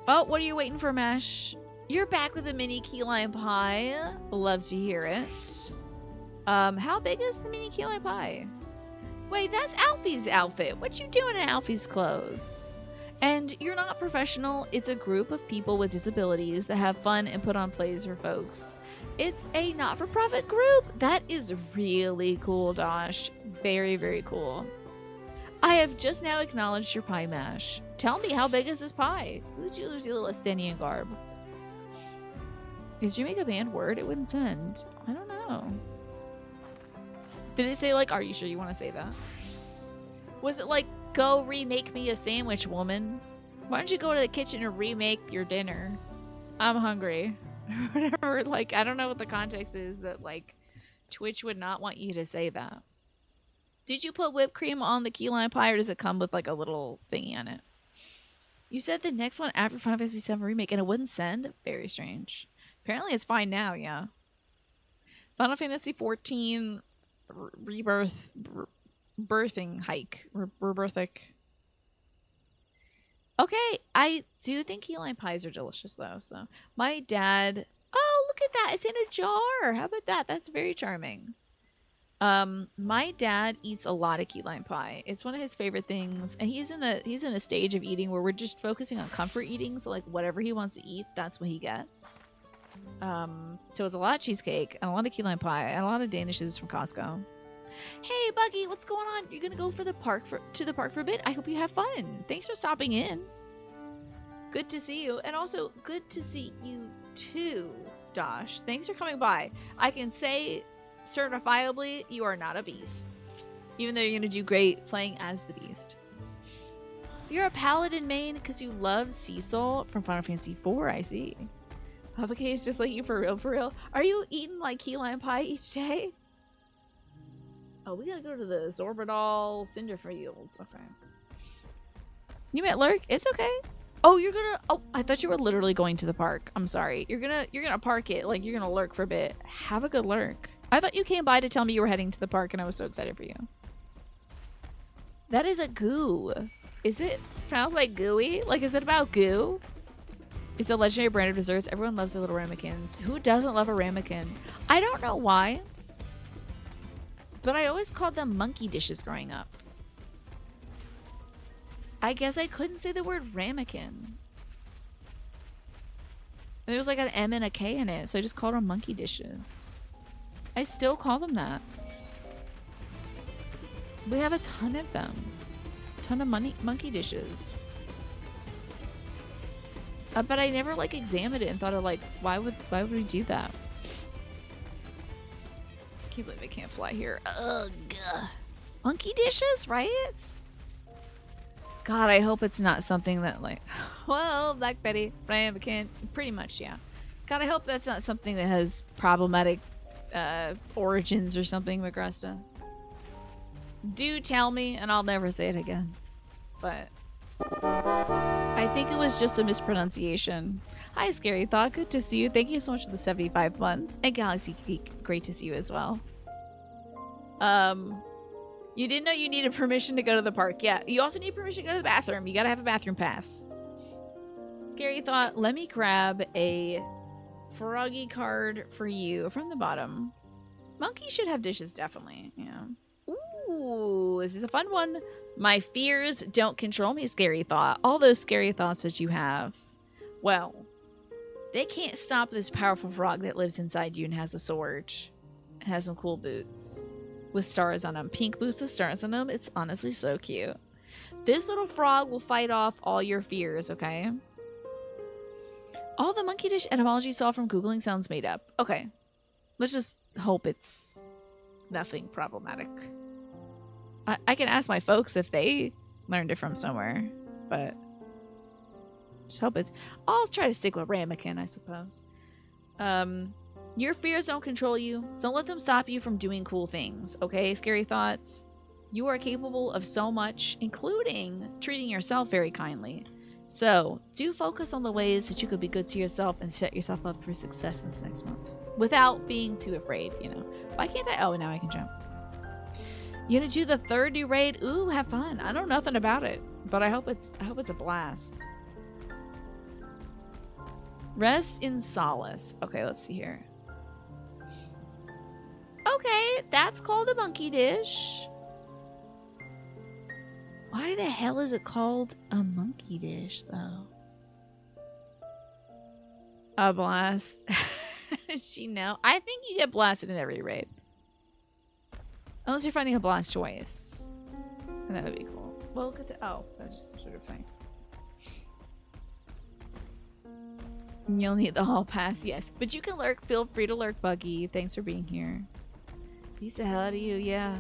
Oh, what are you waiting for, Mesh? You're back with a mini key lime pie. Love to hear it. How big is the mini key lime pie? Wait, that's Alfie's outfit. What you doing in Alfie's clothes? And you're not professional. It's a group of people with disabilities that have fun and put on plays for folks. It's a not-for-profit group. That is really cool, Dosh. Very, very cool. I have just now acknowledged your pie mash. Tell me, how big is this pie? Who's your little Estenian garb? Is remake a banned word? It wouldn't send. I don't know. Did it say, like, are you sure you want to say that? Was it like, go remake me a sandwich, woman? Why don't you go to the kitchen and remake your dinner? I'm hungry. Whatever, like, I don't know what the context is that, like, Twitch would not want you to say that. Did you put whipped cream on the key lime pie, or does it come with, like, a little thingy on it? You said the next one after Final Fantasy VII Remake, and it wouldn't send? Very strange. Apparently it's fine now, yeah. Final Fantasy XIV birthing hike. Rebirthic. Okay, I do think key lime pies are delicious though. So my dad. Oh, look at that! It's in a jar. How about that? That's very charming. My dad eats a lot of key lime pie. It's one of his favorite things, and he's in a stage of eating where we're just focusing on comfort eating. So like whatever he wants to eat, that's what he gets. So it's a lot of cheesecake and a lot of key lime pie and a lot of Danishes from Costco. Hey, Buggy, what's going on? You're gonna go to the park for a bit? I hope you have fun. Thanks for stopping in. Good to see you, and also good to see you too, Dosh. Thanks for coming by. I can say certifiably you are not a beast, even though you're gonna do great playing as the beast. You're a paladin main because you love Cecil from Final Fantasy IV. I see. Papa K is just like you for real, for real. Are you eating like key lime pie each day? Oh, we gotta go to the Zorbital Cinder Fields. Okay. You met Lurk? It's okay. Oh, you're gonna. Oh, I thought you were literally going to the park. I'm sorry. You're gonna park it. Like you're gonna lurk for a bit. Have a good lurk. I thought you came by to tell me you were heading to the park, and I was so excited for you. That is a goo. Is it? Sounds like gooey. Like, is it about goo? It's a legendary brand of desserts. Everyone loves their little ramekins. Who doesn't love a ramekin? I don't know why, but I always called them monkey dishes growing up. I guess I couldn't say the word ramekin. And there was like an M and a K in it, so I just called them monkey dishes. I still call them that. We have a ton of them. A ton of monkey dishes. But I never like examined it and thought of like, why would we do that? Can't believe I can't fly here. Ugh. Monkey dishes, right? God, I hope it's not something that like, well, Black Betty, Ramekin, pretty much, yeah. God, I hope that's not something that has problematic origins or something, Magresta. Do tell me, and I'll never say it again. But I think it was just a mispronunciation. Hi, Scary Thought. Good to see you. Thank you so much for the 75 months. And Galaxy Geek, great to see you as well. You didn't know you needed permission to go to the park. Yeah, you also need permission to go to the bathroom. You gotta have a bathroom pass. Scary Thought, let me grab a froggy card for you from the bottom. Monkey should have dishes, definitely. Yeah. Ooh, this is a fun one. My fears don't control me, Scary Thought. All those scary thoughts that you have, well, they can't stop this powerful frog that lives inside you and has a sword. It has some cool boots with stars on them. Pink boots with stars on them. It's honestly so cute. This little frog will fight off all your fears, okay? All the monkey dish etymology saw from Googling sounds made up. Okay. Let's just hope it's nothing problematic. I can ask my folks if they learned it from somewhere, but just hope it's... I'll try to stick with ramekin, I suppose. Your fears don't control you. Don't let them stop you from doing cool things, okay, Scary Thoughts? You are capable of so much, including treating yourself very kindly. So, do focus on the ways that you could be good to yourself and set yourself up for success this next month. Without being too afraid, you know. Why can't I? Oh, now I can jump. You gonna do the third new raid? Ooh, have fun. I know nothing about it, but I hope it's a blast. Rest in solace. Okay, let's see here. Okay, that's called a monkey dish. Why the hell is it called a monkey dish, though? A blast. She know. I think you get blasted in every raid. Unless you're finding a blast choice. And that would be cool. Well, look at the... Oh, that's just some sort of thing. You'll need the hall pass, yes. But you can lurk. Feel free to lurk, Buggy. Thanks for being here. Peace the hell out of you, yeah.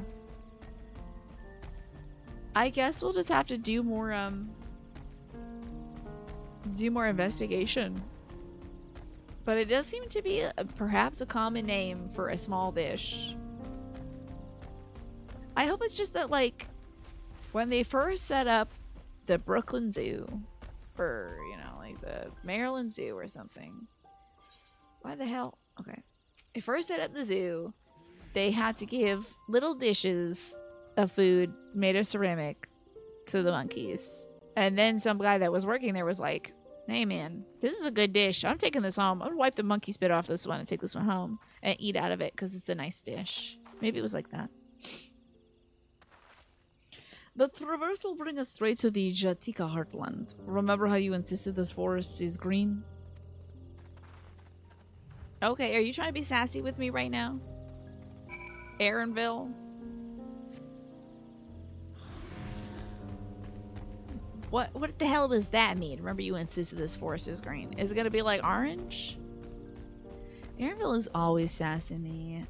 I guess we'll just have to do more investigation. But it does seem to be perhaps a common name for a small dish. I hope it's just that, like, when they first set up the Brooklyn Zoo, or, you know, like the Maryland Zoo or something. Why the hell? Okay. They first set up the zoo, they had to give little dishes of food made of ceramic to the monkeys. And then some guy that was working there was like, hey man, this is a good dish. I'm taking this home. I'm gonna wipe the monkey spit off this one and take this one home and eat out of it because it's a nice dish. Maybe it was like that. The traverse will bring us straight to the Jatika heartland. Remember how you insisted this forest is green? Okay, are you trying to be sassy with me right now? Aaronville? What the hell does that mean? Remember you insisted this forest is green. Is it gonna be like orange? Aaronville is always sassing me.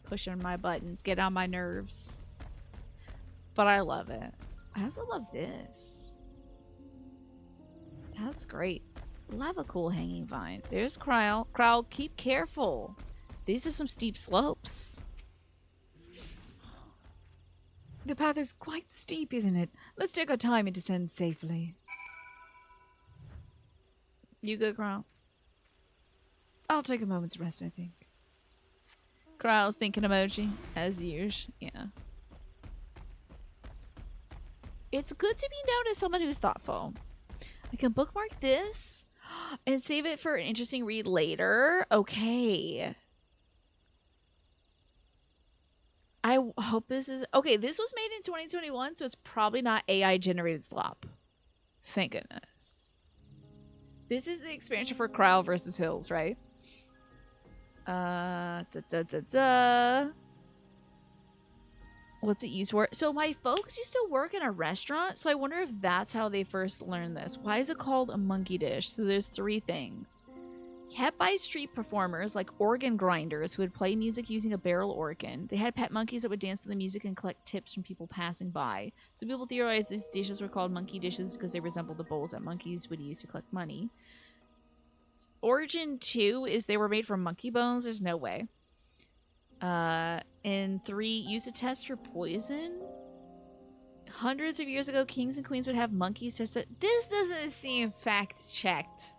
Pushing my buttons, get on my nerves. But I love it. I also love this. That's great. Love a cool hanging vine. There's Kryle. Kryle, keep careful. These are some steep slopes. The path is quite steep, isn't it? Let's take our time and descend safely. You good, Kryle? I'll take a moment's rest, I think. Kryle's thinking emoji, as usual. Yeah. It's good to be known as someone who's thoughtful. I can bookmark this and save it for an interesting read later. Okay. I hope this is... Okay, this was made in 2021, so it's probably not AI-generated slop. Thank goodness. This is the expansion for Kryle versus Hills, right? What's it used for? So my folks used to work in a restaurant, so I wonder if that's how they first learned this. Why is it called a monkey dish? So there's 3 things. Kept by street performers like organ grinders who would play music using a barrel organ. They had pet monkeys that would dance to the music and collect tips from people passing by. So people theorized these dishes were called monkey dishes because they resembled the bowls that monkeys would use to collect money. Origin 2 is they were made from monkey bones. There's no way. And 3, use a test for poison. Hundreds of years ago, kings and queens would have monkeys tested. This doesn't seem fact-checked.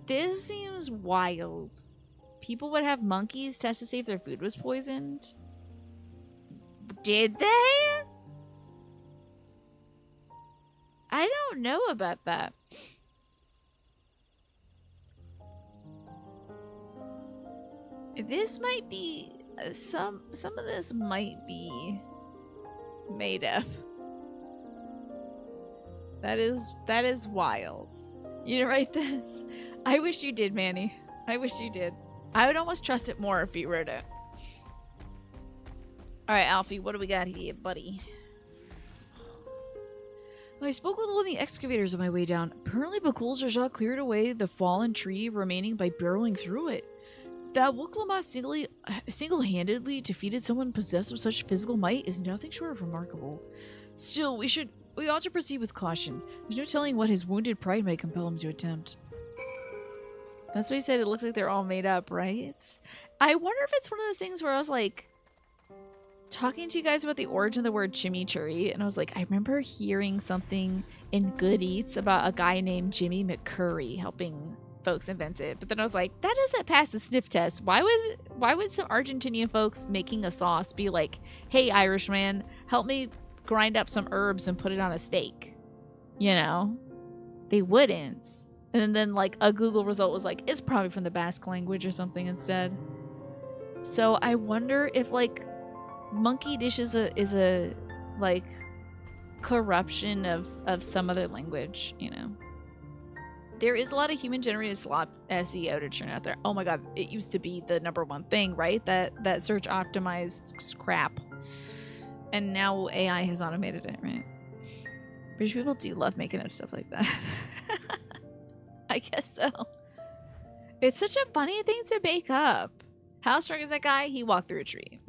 This seems wild. People would have monkeys test to see if their food was poisoned. Did they? I don't know about that. This might be some of this might be made up. That is wild. You didn't write this? I wish you did, Manny. I wish you did. I would almost trust it more if you wrote it. Alright, Alfie, what do we got here, buddy? I spoke with one of the excavators on my way down. Apparently Bakool's Jaja cleared away the fallen tree remaining by barreling through it. That Wuklama single-handedly defeated someone possessed of such physical might is nothing short of remarkable. Still, we ought to proceed with caution. There's no telling what his wounded pride might compel him to attempt. That's what he said. It looks like they're all made up, right? I wonder if it's one of those things where I was like talking to you guys about the origin of the word chimichurri, and I was like, I remember hearing something in Good Eats about a guy named Jimmy McCurry helping folks invent it. But then I was like, that doesn't pass the sniff test. Why would some Argentinian folks making a sauce be like, hey, Irishman, help me grind up some herbs and put it on a steak? You know? They wouldn't. And then like a Google result was like, it's probably from the Basque language or something instead. So I wonder if like monkey dish is a like corruption of some other language, you know. There is a lot of human-generated slop SEO to churn out there. Oh my god, it used to be the #1 thing, right? That search optimized crap. And now AI has automated it, right? British people do love making up stuff like that. I guess so. It's such a funny thing to make up. How strong is that guy? He walked through a tree.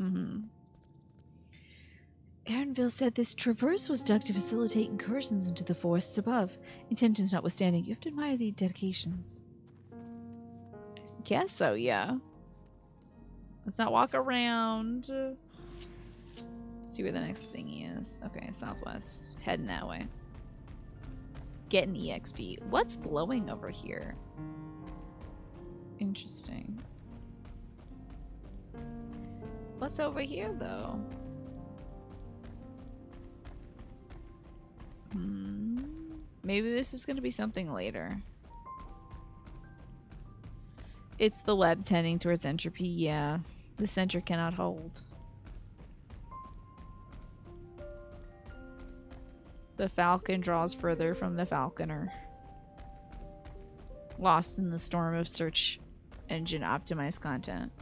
Aaronville said this traverse was dug to facilitate incursions into the forests above. Intentions notwithstanding, you have to admire the dedications. I guess so, yeah. Let's not walk around. Let's see where the next thingy is. Okay, southwest. Heading that way. Getting EXP. What's glowing over here? Interesting. What's over here, though? Maybe this is going to be something later. It's the web tending towards entropy, yeah. The center cannot hold. The falcon draws further from the falconer. Lost in the storm of search engine optimized content.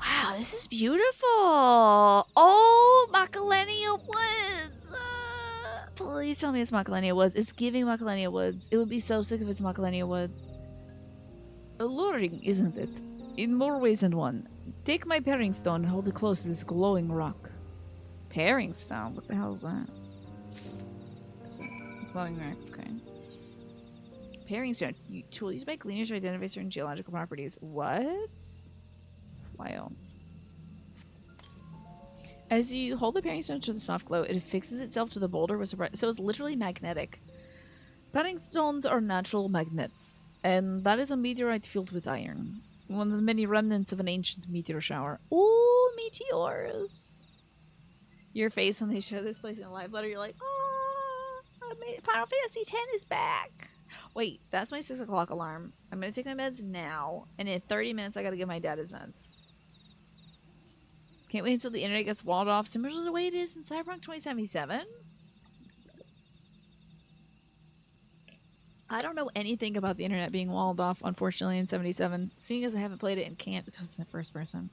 Wow, this is beautiful. Oh, Macalenia Woods. Please tell me it's Macalenia Woods. It's giving Macalenia Woods. It would be so sick if it's Macalenia Woods. Alluring, isn't it? In more ways than one. Take my paring stone and hold it close to this glowing rock. Paring stone? What the hell is that? Glowing rock, okay. Paring stone. Tool used by cleaners to identify certain geological properties. What? Wild. As you hold the paring stone to the soft glow, it affixes itself to the boulder with surprise. So it's literally magnetic. Paring stones are natural magnets, and that is a meteorite filled with iron. One of the many remnants of an ancient meteor shower. Ooh, meteors! Your face when they show this place in a live letter, you're like, oh, Final Fantasy X is back. Wait, that's my 6 o'clock alarm. I'm gonna take my meds now, and in 30 minutes I gotta give my dad his meds. Can't wait until the internet gets walled off, similar to the way it is in Cyberpunk 2077. I don't know anything about the internet being walled off, unfortunately, in 77, seeing as I haven't played it and can't because it's in first person.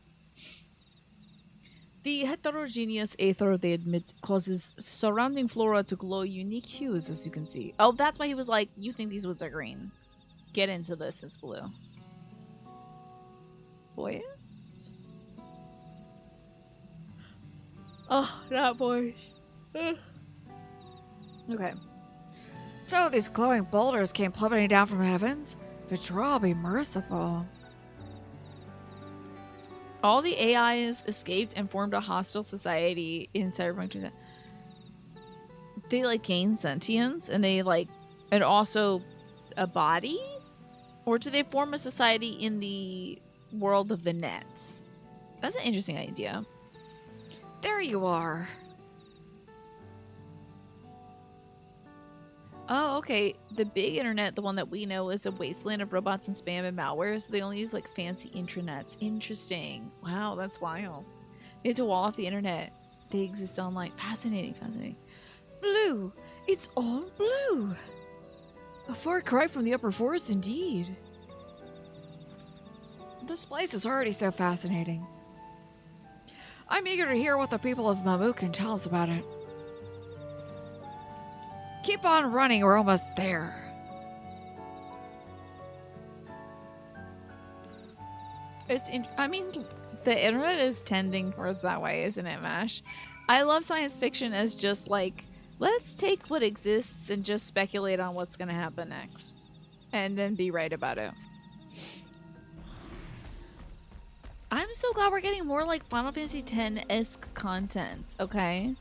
The heterogeneous aether, they admit, causes surrounding flora to glow unique hues, as you can see. Oh, that's why he was like, you think these woods are green. Get into this, it's blue. Voiced? Oh, not voiced. Okay. So these glowing boulders came plummeting down from heavens? Vitra, be merciful. All the AIs escaped and formed a hostile society in Cyberpunk 2000. They like gain sentience and they like, and also a body? Or do they form a society in the world of the net? That's an interesting idea. There you are. Oh, okay. The big internet, the one that we know, is a wasteland of robots and spam and malware, so they only use like fancy intranets. Interesting. Wow, that's wild. They had to wall off the internet. They exist online. Fascinating, fascinating. Blue. It's all blue. A far cry from the upper forest indeed. This place is already so fascinating. I'm eager to hear what the people of Mamook can tell us about it. Keep on running, we're almost there. I mean, the internet is tending towards that way, isn't it, Mash? I love science fiction as just like, let's take what exists and just speculate on what's going to happen next. And then be right about it. I'm so glad we're getting more like Final Fantasy X-esque content, okay?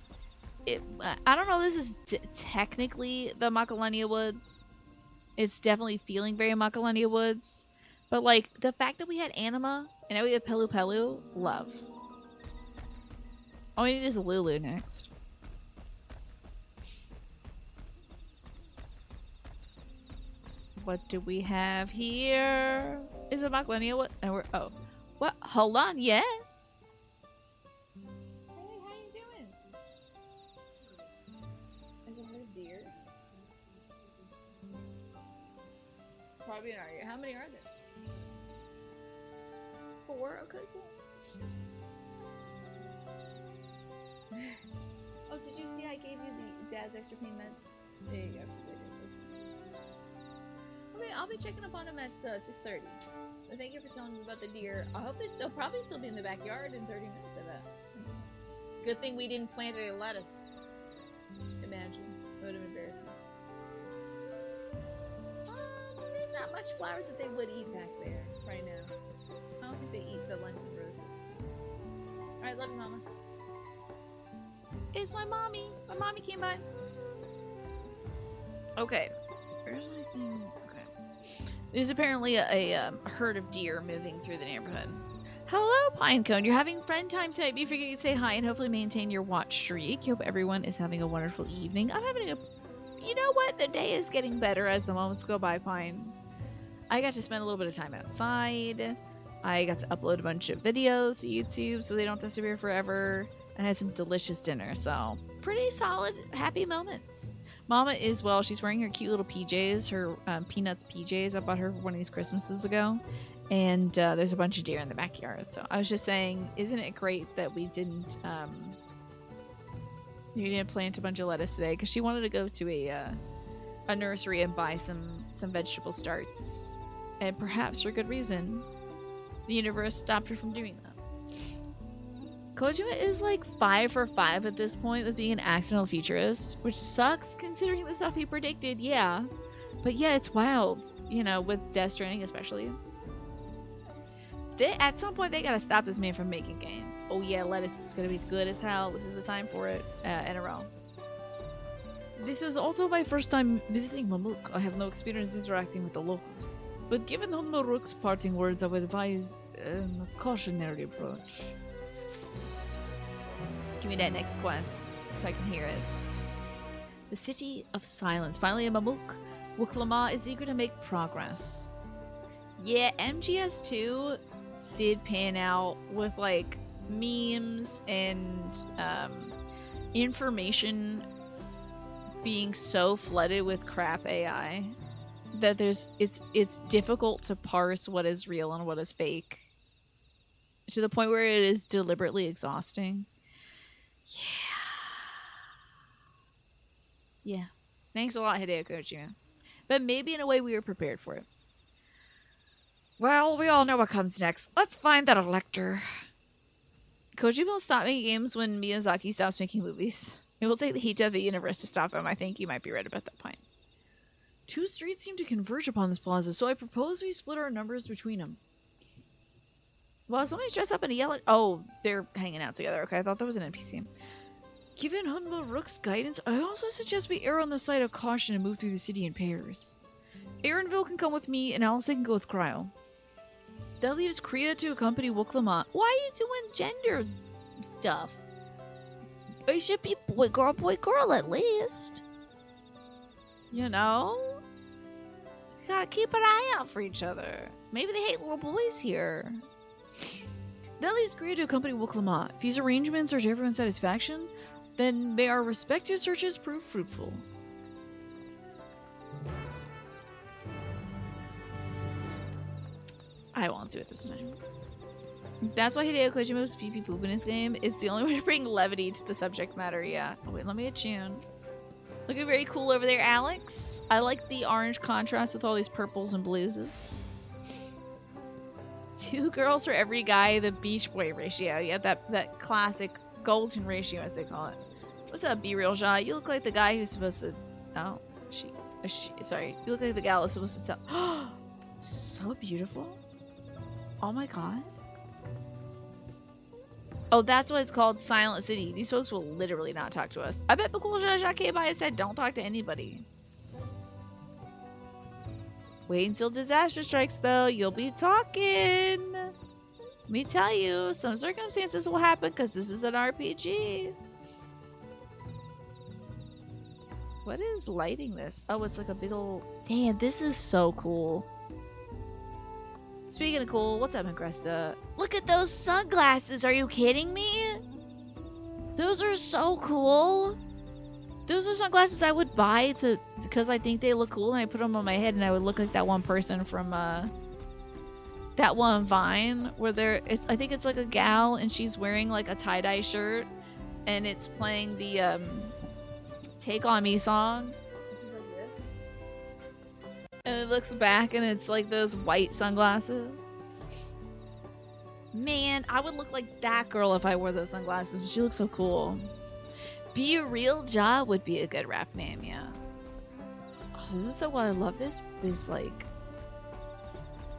I don't know if this is technically the Macalenia Woods. It's definitely feeling very Macalenia Woods. But like, the fact that we had Anima and now we have Pelu Pelu, love. All we need is Lulu next. What do we have here? Is it Macalenia Woods? Oh. What? Hold on, yes. Hey, how you doing? Is it a deer? Probably an argument. How many are there? 4? Okay, cool. Oh, did you see I gave you the dad's extra payments? There you go. Okay, I'll be checking up on him at 6:30. So thank you for telling me about the deer. I hope they'll probably still be in the backyard in 30 minutes of that. Good thing we didn't plant any lettuce. Imagine. It would have been embarrassing. There's not much flowers that they would eat back there right now. I don't think they eat the London roses. Alright, love you, Mama. It's my mommy. My mommy came by. Okay. Where's my thing? Okay. There's apparently a herd of deer moving through the neighborhood. Hello, Pinecone. You're having friend time tonight. Be forget to say hi and hopefully maintain your watch streak. Hope everyone is having a wonderful evening. I'm having a... You know what? The day is getting better as the moments go by, Pine. I got to spend a little bit of time outside. I got to upload a bunch of videos to YouTube so they don't disappear forever. And I had some delicious dinner, so pretty solid, happy moments. Mama is, well, she's wearing her cute little PJs, her Peanuts PJs. I bought her one of these Christmases ago. And there's a bunch of deer in the backyard. So I was just saying, isn't it great that we didn't plant a bunch of lettuce today? Because she wanted to go to a nursery and buy some vegetable starts. And perhaps for good reason, the universe stopped her from doing that. Kojima is like 5 for 5 at this point with being an accidental futurist, which sucks considering the stuff he predicted, yeah. But yeah, it's wild, you know, with Death Stranding especially. At some point, they gotta stop this man from making games. Oh yeah, lettuce is gonna be good as hell. This is the time for it, in a row. This is also my first time visiting Mamook. I have no experience interacting with the locals. But given Honmaruk's parting words, I would advise a cautionary approach. Give me that next quest so I can hear it. The City of Silence. Finally, in Mamook, Wuklama is eager to make progress. Yeah, MGS2 did pan out with like memes and information being so flooded with crap AI that it's difficult to parse what is real and what is fake to the point where it is deliberately exhausting. Yeah. Thanks a lot, Hideo Kojima. But maybe in a way we were prepared for it. Well, we all know what comes next. Let's find that elector. Kojima will stop making games when Miyazaki stops making movies. It will take the heat of the universe to stop him. I think you might be right about that point. 2 streets seem to converge upon this plaza, so I propose we split our numbers between them. Well, somebody's dressed up in a yellow... Oh, they're hanging out together. Okay, I thought that was an NPC. Given Hunma-Rook's guidance, I also suggest we err on the side of caution and move through the city in pairs. Aaronville can come with me, and Allison can go with Cryo. That leaves Kriya to accompany Wuklama. Why are you doing gender stuff? It should be boy, girl at least. You know? You gotta keep an eye out for each other. Maybe they hate little boys here. That leaves Kriya to accompany Wuklama. If these arrangements are to everyone's satisfaction, then may our respective searches prove fruitful. I won't do it this time. That's why Hideo Kojima's pee-pee poop in his game. It's the only way to bring levity to the subject matter, yeah. Oh wait, let me attune. Looking very cool over there, Alex. I like the orange contrast with all these purples and blues. 2 girls for every guy, the Beach Boy ratio. Yeah, that classic golden ratio, as they call it. What's up, Be Real Ja? You look like the guy who's supposed to... Oh, sorry. You look like the gal who's supposed to tell... So beautiful. Oh my god. Oh, that's what it's called, Silent City. These folks will literally not talk to us. I bet Bakool came by and said, don't talk to anybody. Wait until disaster strikes, though. You'll be talking. Let me tell you, some circumstances will happen because this is an RPG. What is lighting this? Oh, it's like a big old... Damn, this is so cool. Speaking of cool, what's up, Incresta? Look at those sunglasses. Are you kidding me? Those are so cool. Those are sunglasses I would buy because I think they look cool, and I put them on my head, and I would look like that one person from that one Vine where I think it's like a gal, and she's wearing like a tie-dye shirt, and it's playing the Take On Me song. And it looks back and it's like those white sunglasses. Man, I would look like that girl if I wore those sunglasses, but she looks so cool. Be a Real Ja would be a good rap name, yeah. Oh, this is so what I love this is like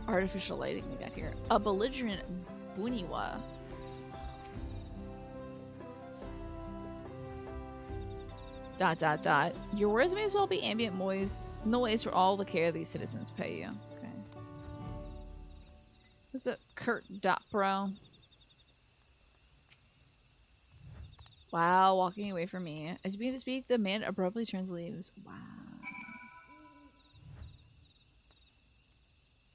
artificial lighting we got here. A belligerent Buniwa. Dot. Your words may as well be ambient noise for all the care these citizens pay you. Okay. What's up, Kurt.pro? Wow, walking away from me. As you begin to speak, the man abruptly turns leaves. Wow.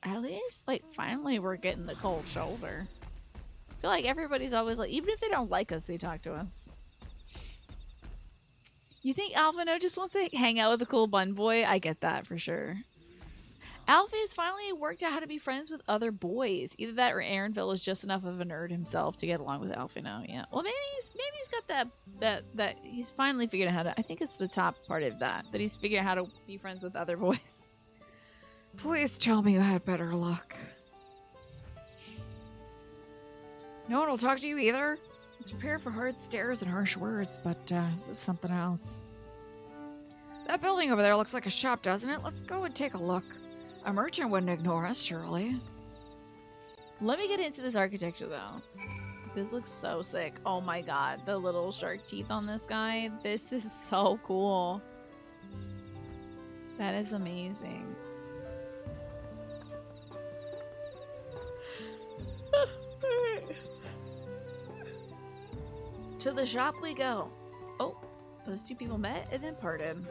At least, like, finally we're getting the cold shoulder. I feel like everybody's always like, even if they don't like us, they talk to us. You think Alphino just wants to hang out with a cool bun boy? I get that for sure. Alfie has finally worked out how to be friends with other boys. Either that or Aaronville is just enough of a nerd himself to get along with Alphino. Yeah. Well, maybe he's got that he's finally figured out how to. I think it's the top part of that he's figured out how to be friends with other boys. Please tell me you had better luck. No one will talk to you either? Let's prepare for hard stares and harsh words, but this is something else. That building over there looks like a shop, doesn't it? Let's go and take a look. A merchant wouldn't ignore us, surely. Let me get into this architecture, though. This looks so sick. Oh my god, the little shark teeth on this guy. This is so cool. That is amazing. To the shop we go. Oh, those two people met and then parted.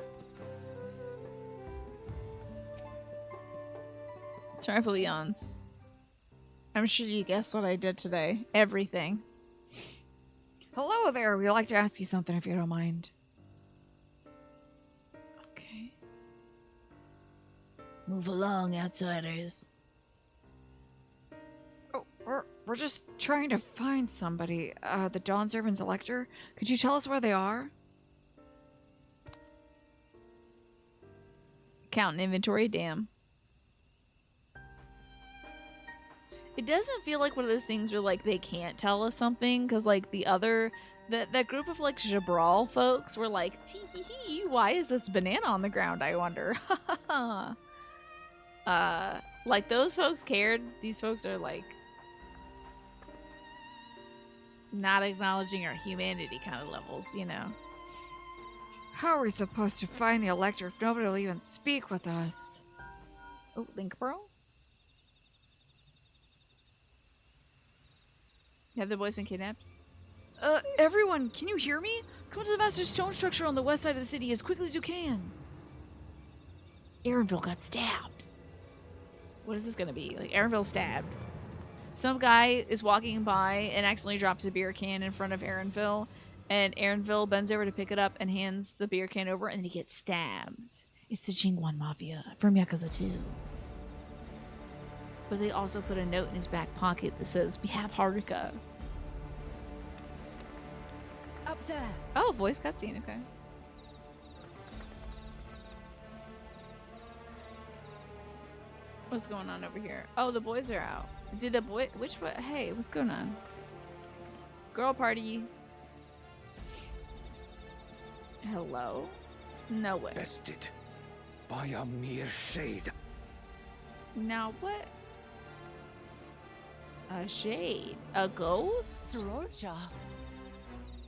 Sorry for Leon's. I'm sure you guessed what I did today. Everything. Hello there. We'd like to ask you something if you don't mind. Okay. Move along, outsiders. Oh, we're just trying to find somebody. The Dawn Servant's Elector. Could you tell us where they are? Counting inventory, damn. It doesn't feel like one of those things where, like, they can't tell us something, because, like, that group of, like, Jabral folks were like, tee-hee-hee, why is this banana on the ground, I wonder? Like, those folks cared. These folks are, like, not acknowledging our humanity kind of levels, you know? How are we supposed to find the Elector if nobody will even speak with us? Oh, Link Bro? Have the boys been kidnapped? Everyone, can you hear me? Come to the Master Stone structure on the west side of the city as quickly as you can. Aaronville got stabbed. What is this gonna be? Like, Aaronville stabbed. Some guy is walking by and accidentally drops a beer can in front of Aaronville, and Aaronville bends over to pick it up and hands the beer can over, and he gets stabbed. It's the Jingwan Mafia from Yakuza 2. But they also put a note in his back pocket that says, "We have Haruka." Up there. Oh, voice cutscene, okay. What's going on over here? Oh, the boys are out. Did the boy... Which one? Hey, what's going on? Girl party. Hello? No way. Bested by a mere shade. Now what? A shade? A ghost? Sororja.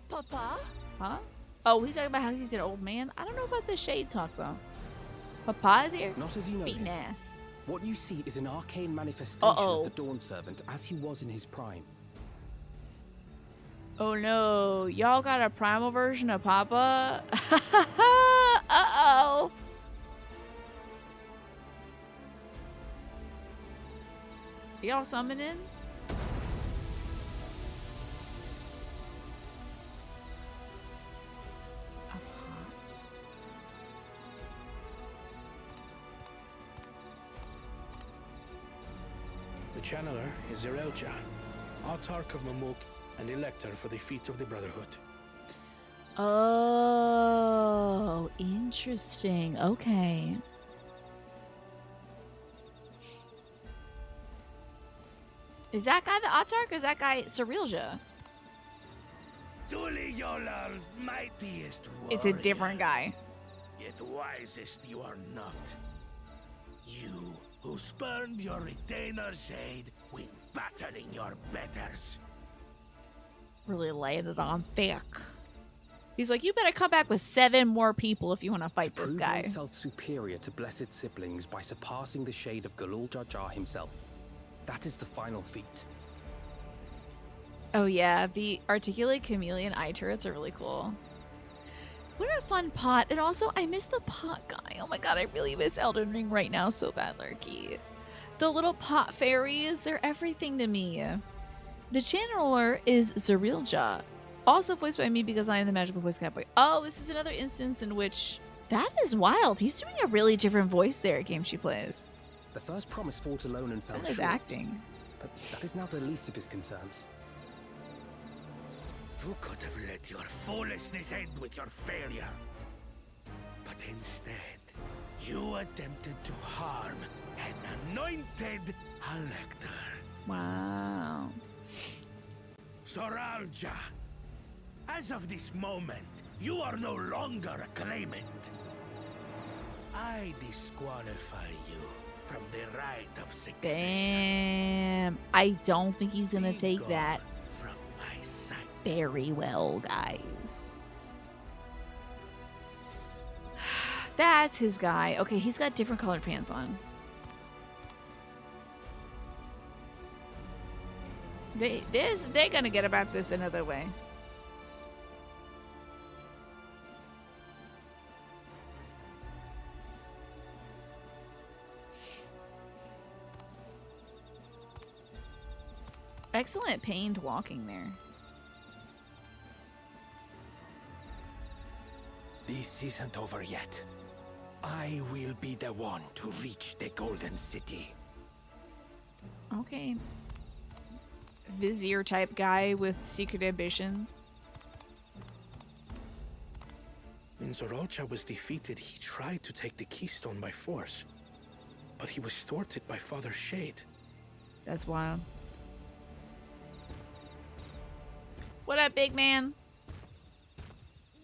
Papa? Huh? Oh, he's talking about how he's an old man? I don't know about the shade talk, though. Papa's here? Not as you know Beating him. ass. What you see is an arcane manifestation of the Dawn Servant as he was in his prime. Oh no, y'all got a primal version of Papa? Uh-oh. Y'all summoning? The channeler is Zerelja, Autarch of Mamook and Elector for the feet of the Brotherhood. Oh, interesting. Okay. Is that guy the Autarch or is that guy Cyrilja? Tuli Yolal's mightiest warrior. It's a different guy. Yet wisest you are not. You who spurned your retainer's aid when battling your betters. Really laid it on thick. He's like, you better come back with 7 more people if you want to fight to this prove guy. oneself superior to blessed siblings by surpassing the shade of Galul Jar Jar himself. That is the final feat. Oh yeah, the articulate chameleon eye turrets are really cool. What a fun pot. And also, I miss the pot guy. Oh my god, I really miss Elden Ring right now so bad, Lurky. The little pot fairies, they're everything to me. The channeler is Zerilja, also voiced by me because I am the magical voice cowboy. Oh, this is another instance in which... That is wild. He's doing a really different voice there at game she plays. The first promise fought alone and fell That is short. acting. But that is now the least of his concerns. You could have let your foolishness end with your failure. But instead, you attempted to harm an anointed elector. Wow. Soralja, as of this moment, you are no longer a claimant. I disqualify you from the right of succession. Damn. I don't think he's gonna Be take gone that from my sight. very well, guys. That's his guy. Okay, he's got different colored pants on. They're gonna get about this another way. Excellent pained walking there. This isn't over yet. I will be the one to reach the Golden City. Okay. Vizier type guy with secret ambitions. When Zoralcha was defeated, he tried to take the keystone by force. But he was thwarted by Father Shade. That's wild. What up, big man?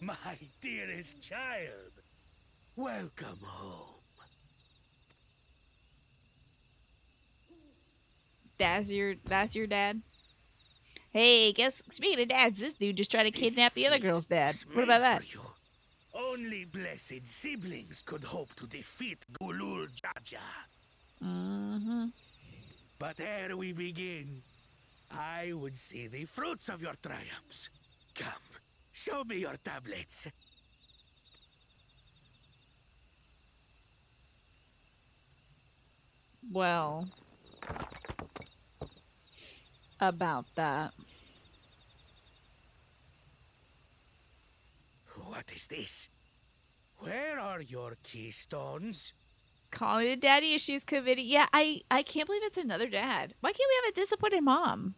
My dearest child, welcome home. That's your dad? Hey, guess speaking of dads, this dude just tried to kidnap the other girl's dad. What about that? For you. Only blessed siblings could hope to defeat Gulul Jaja. Mm-hmm. But ere we begin, I would see the fruits of your triumphs. Come, show me your tablets. Well, about that. What is this? Where are your keystones? Calling it daddy issues committee. Yeah, I can't believe it's another dad. Why can't we have a disappointed mom?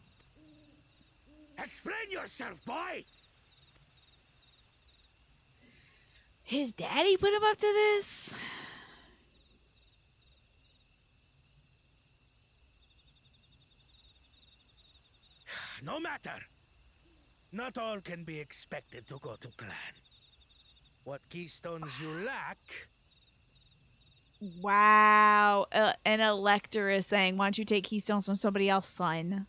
Explain yourself, boy! His daddy put him up to this? No matter. Not all can be expected to go to plan. What keystones you lack... Wow. An elector is saying, why don't you take keystones from somebody else, son?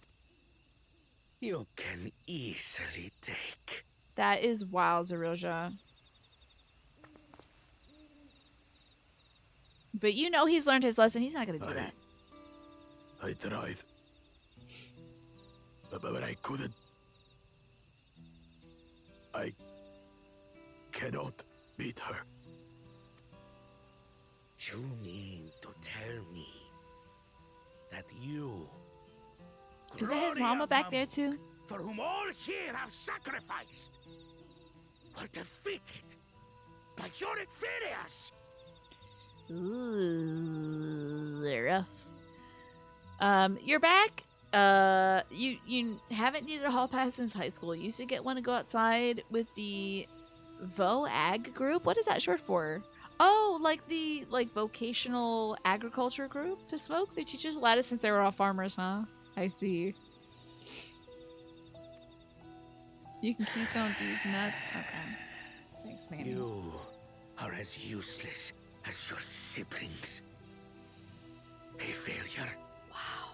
You can easily take. That is wild, Zerilja. But you know he's learned his lesson. He's not going to do that. I tried. But I couldn't. I cannot beat her. You mean to tell me that you... Is that his Glory mama of back there Mamook, too? for whom all here have sacrificed, were defeated by your inferiors? Ooh, rough. You're back. You haven't needed a hall pass since high school. You used to get one to go outside with the VOAG group. What is that short for? Oh, like the vocational agriculture group to smoke. They teach us Lattice since they were all farmers, huh? I see. You can keystone these nuts. Okay. Thanks, man. You are as useless as your siblings. A failure. Wow.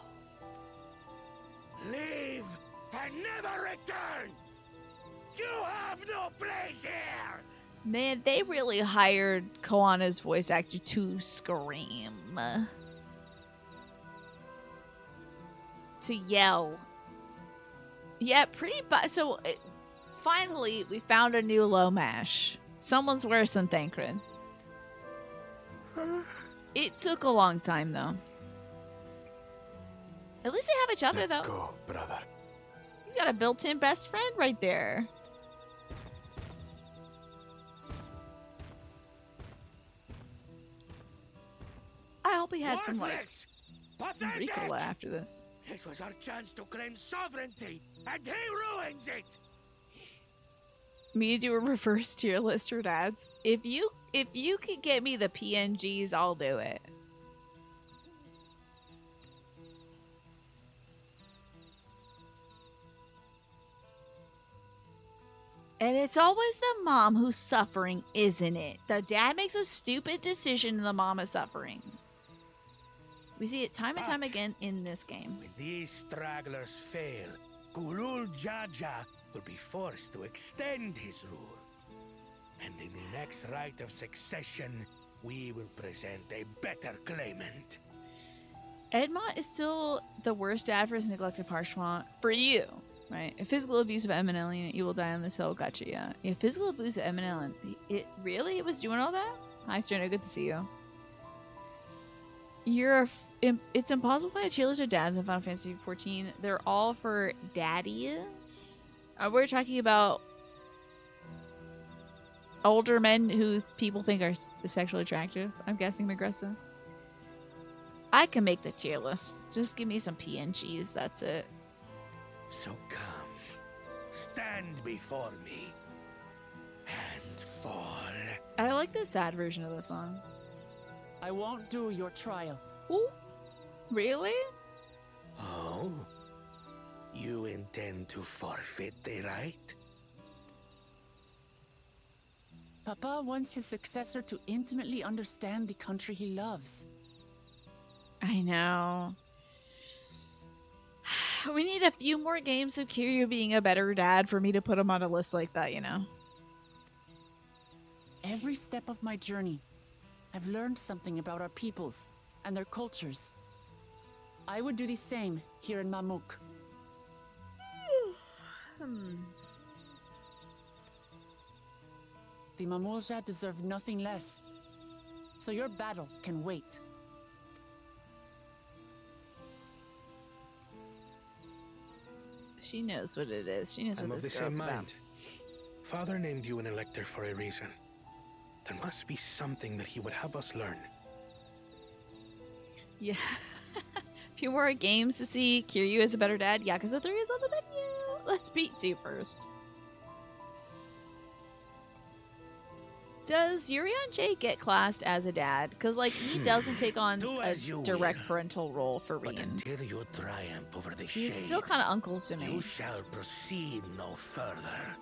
Leave and never return! You have no place here! Man, they really hired Koana's voice actor to scream. to yell. Yeah, pretty much. So, finally, we found a new low mash. Someone's worse than Thancred. It took a long time, though. At least they have each other, Let's though. go, brother. You got a built-in best friend right there. I hope he had some, like, Worthless! Pathetic! Ricola after this. This was our chance to claim sovereignty, and he ruins it! Me do a reverse tier list for dads. If you could get me the PNGs, I'll do it. And it's always the mom who's suffering, isn't it? The dad makes a stupid decision and the mom is suffering. We see it time and time again in this game. When these stragglers fail, Gulul Jaja will be forced to extend his rule. And in the next rite of succession, we will present a better claimant. Edmont is still the worst dad for his neglect of Harshmont. For you, right? If physical abuse of Eminellian, you will die on this hill. Gotcha, yeah. If physical abuse of Eminellian, it was doing all that? Hi, Sterno, good to see you. It's impossible to find a tier list of dads in Final Fantasy XIV. They're all for daddies. We're talking about older men who people think are sexually attractive. I'm guessing, Magressa. I can make the tier list. Just give me some PNGs, that's it. So come, stand before me, and fall. I like the sad version of the song. I won't do your trial. Ooh, really? Oh? You intend to forfeit the right? Papa wants his successor to intimately understand the country he loves. I know. We need a few more games of Kiryu being a better dad for me to put him on a list like that, you know? Every step of my journey, I've learned something about our peoples and their cultures. I would do the same here in Mamook. The Mamulja deserve nothing less, so your battle can wait. She knows what it is. She knows I'm what of the this girl's same about. mind. Father named you an elector for a reason. There must be something that he would have us learn. Yeah. A few more games to see Kiryu as a better dad. Yakuza 3 is on the menu. Let's beat 2 first. Does Urion J get classed as a dad? Because, like, he doesn't take on Do a as you direct will. parental role for But Rian. until you triumph over the He's shade, still kind of uncle to me. you shall proceed no further.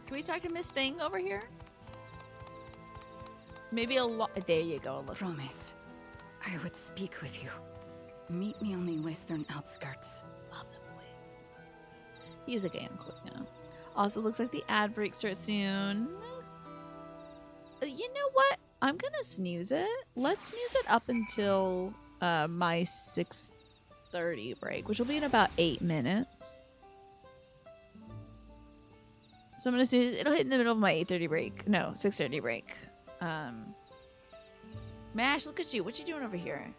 Can we talk to Miss Thing over here? Maybe a lot. There you go. Look. Promise, I would speak with you. Meet me on the western outskirts. Love the voice. He's a gay uncle, you know. Also, looks like the ad break starts soon. You know what? I'm gonna snooze it. Let's snooze it up until my 6:30 break, which will be in about 8 minutes. So I'm gonna snooze. It'll hit in the middle of my 8:30 break. No, 6:30 break. Mash, look at you. What you doing over here?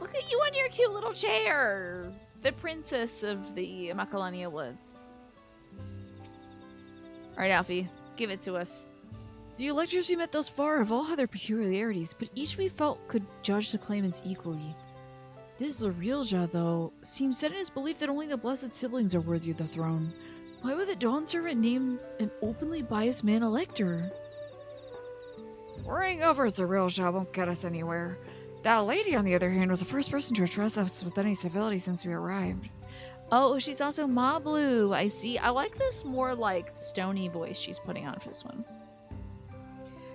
Look at you on your cute little chair. The princess of the Macalania Woods. Alright, Alfie. Give it to us. The electors we met thus far have all had their peculiarities, but each we felt could judge the claimants equally. This Larilja, though, seems set in his belief that only the blessed siblings are worthy of the throne. Why would the Dawn Servant name an openly biased man elector? Worrying over Zarilja won't get us anywhere. That lady, on the other hand, was the first person to address us with any civility since we arrived. Oh, she's also Mablu. I see. I like this more, like, stony voice she's putting on for this one.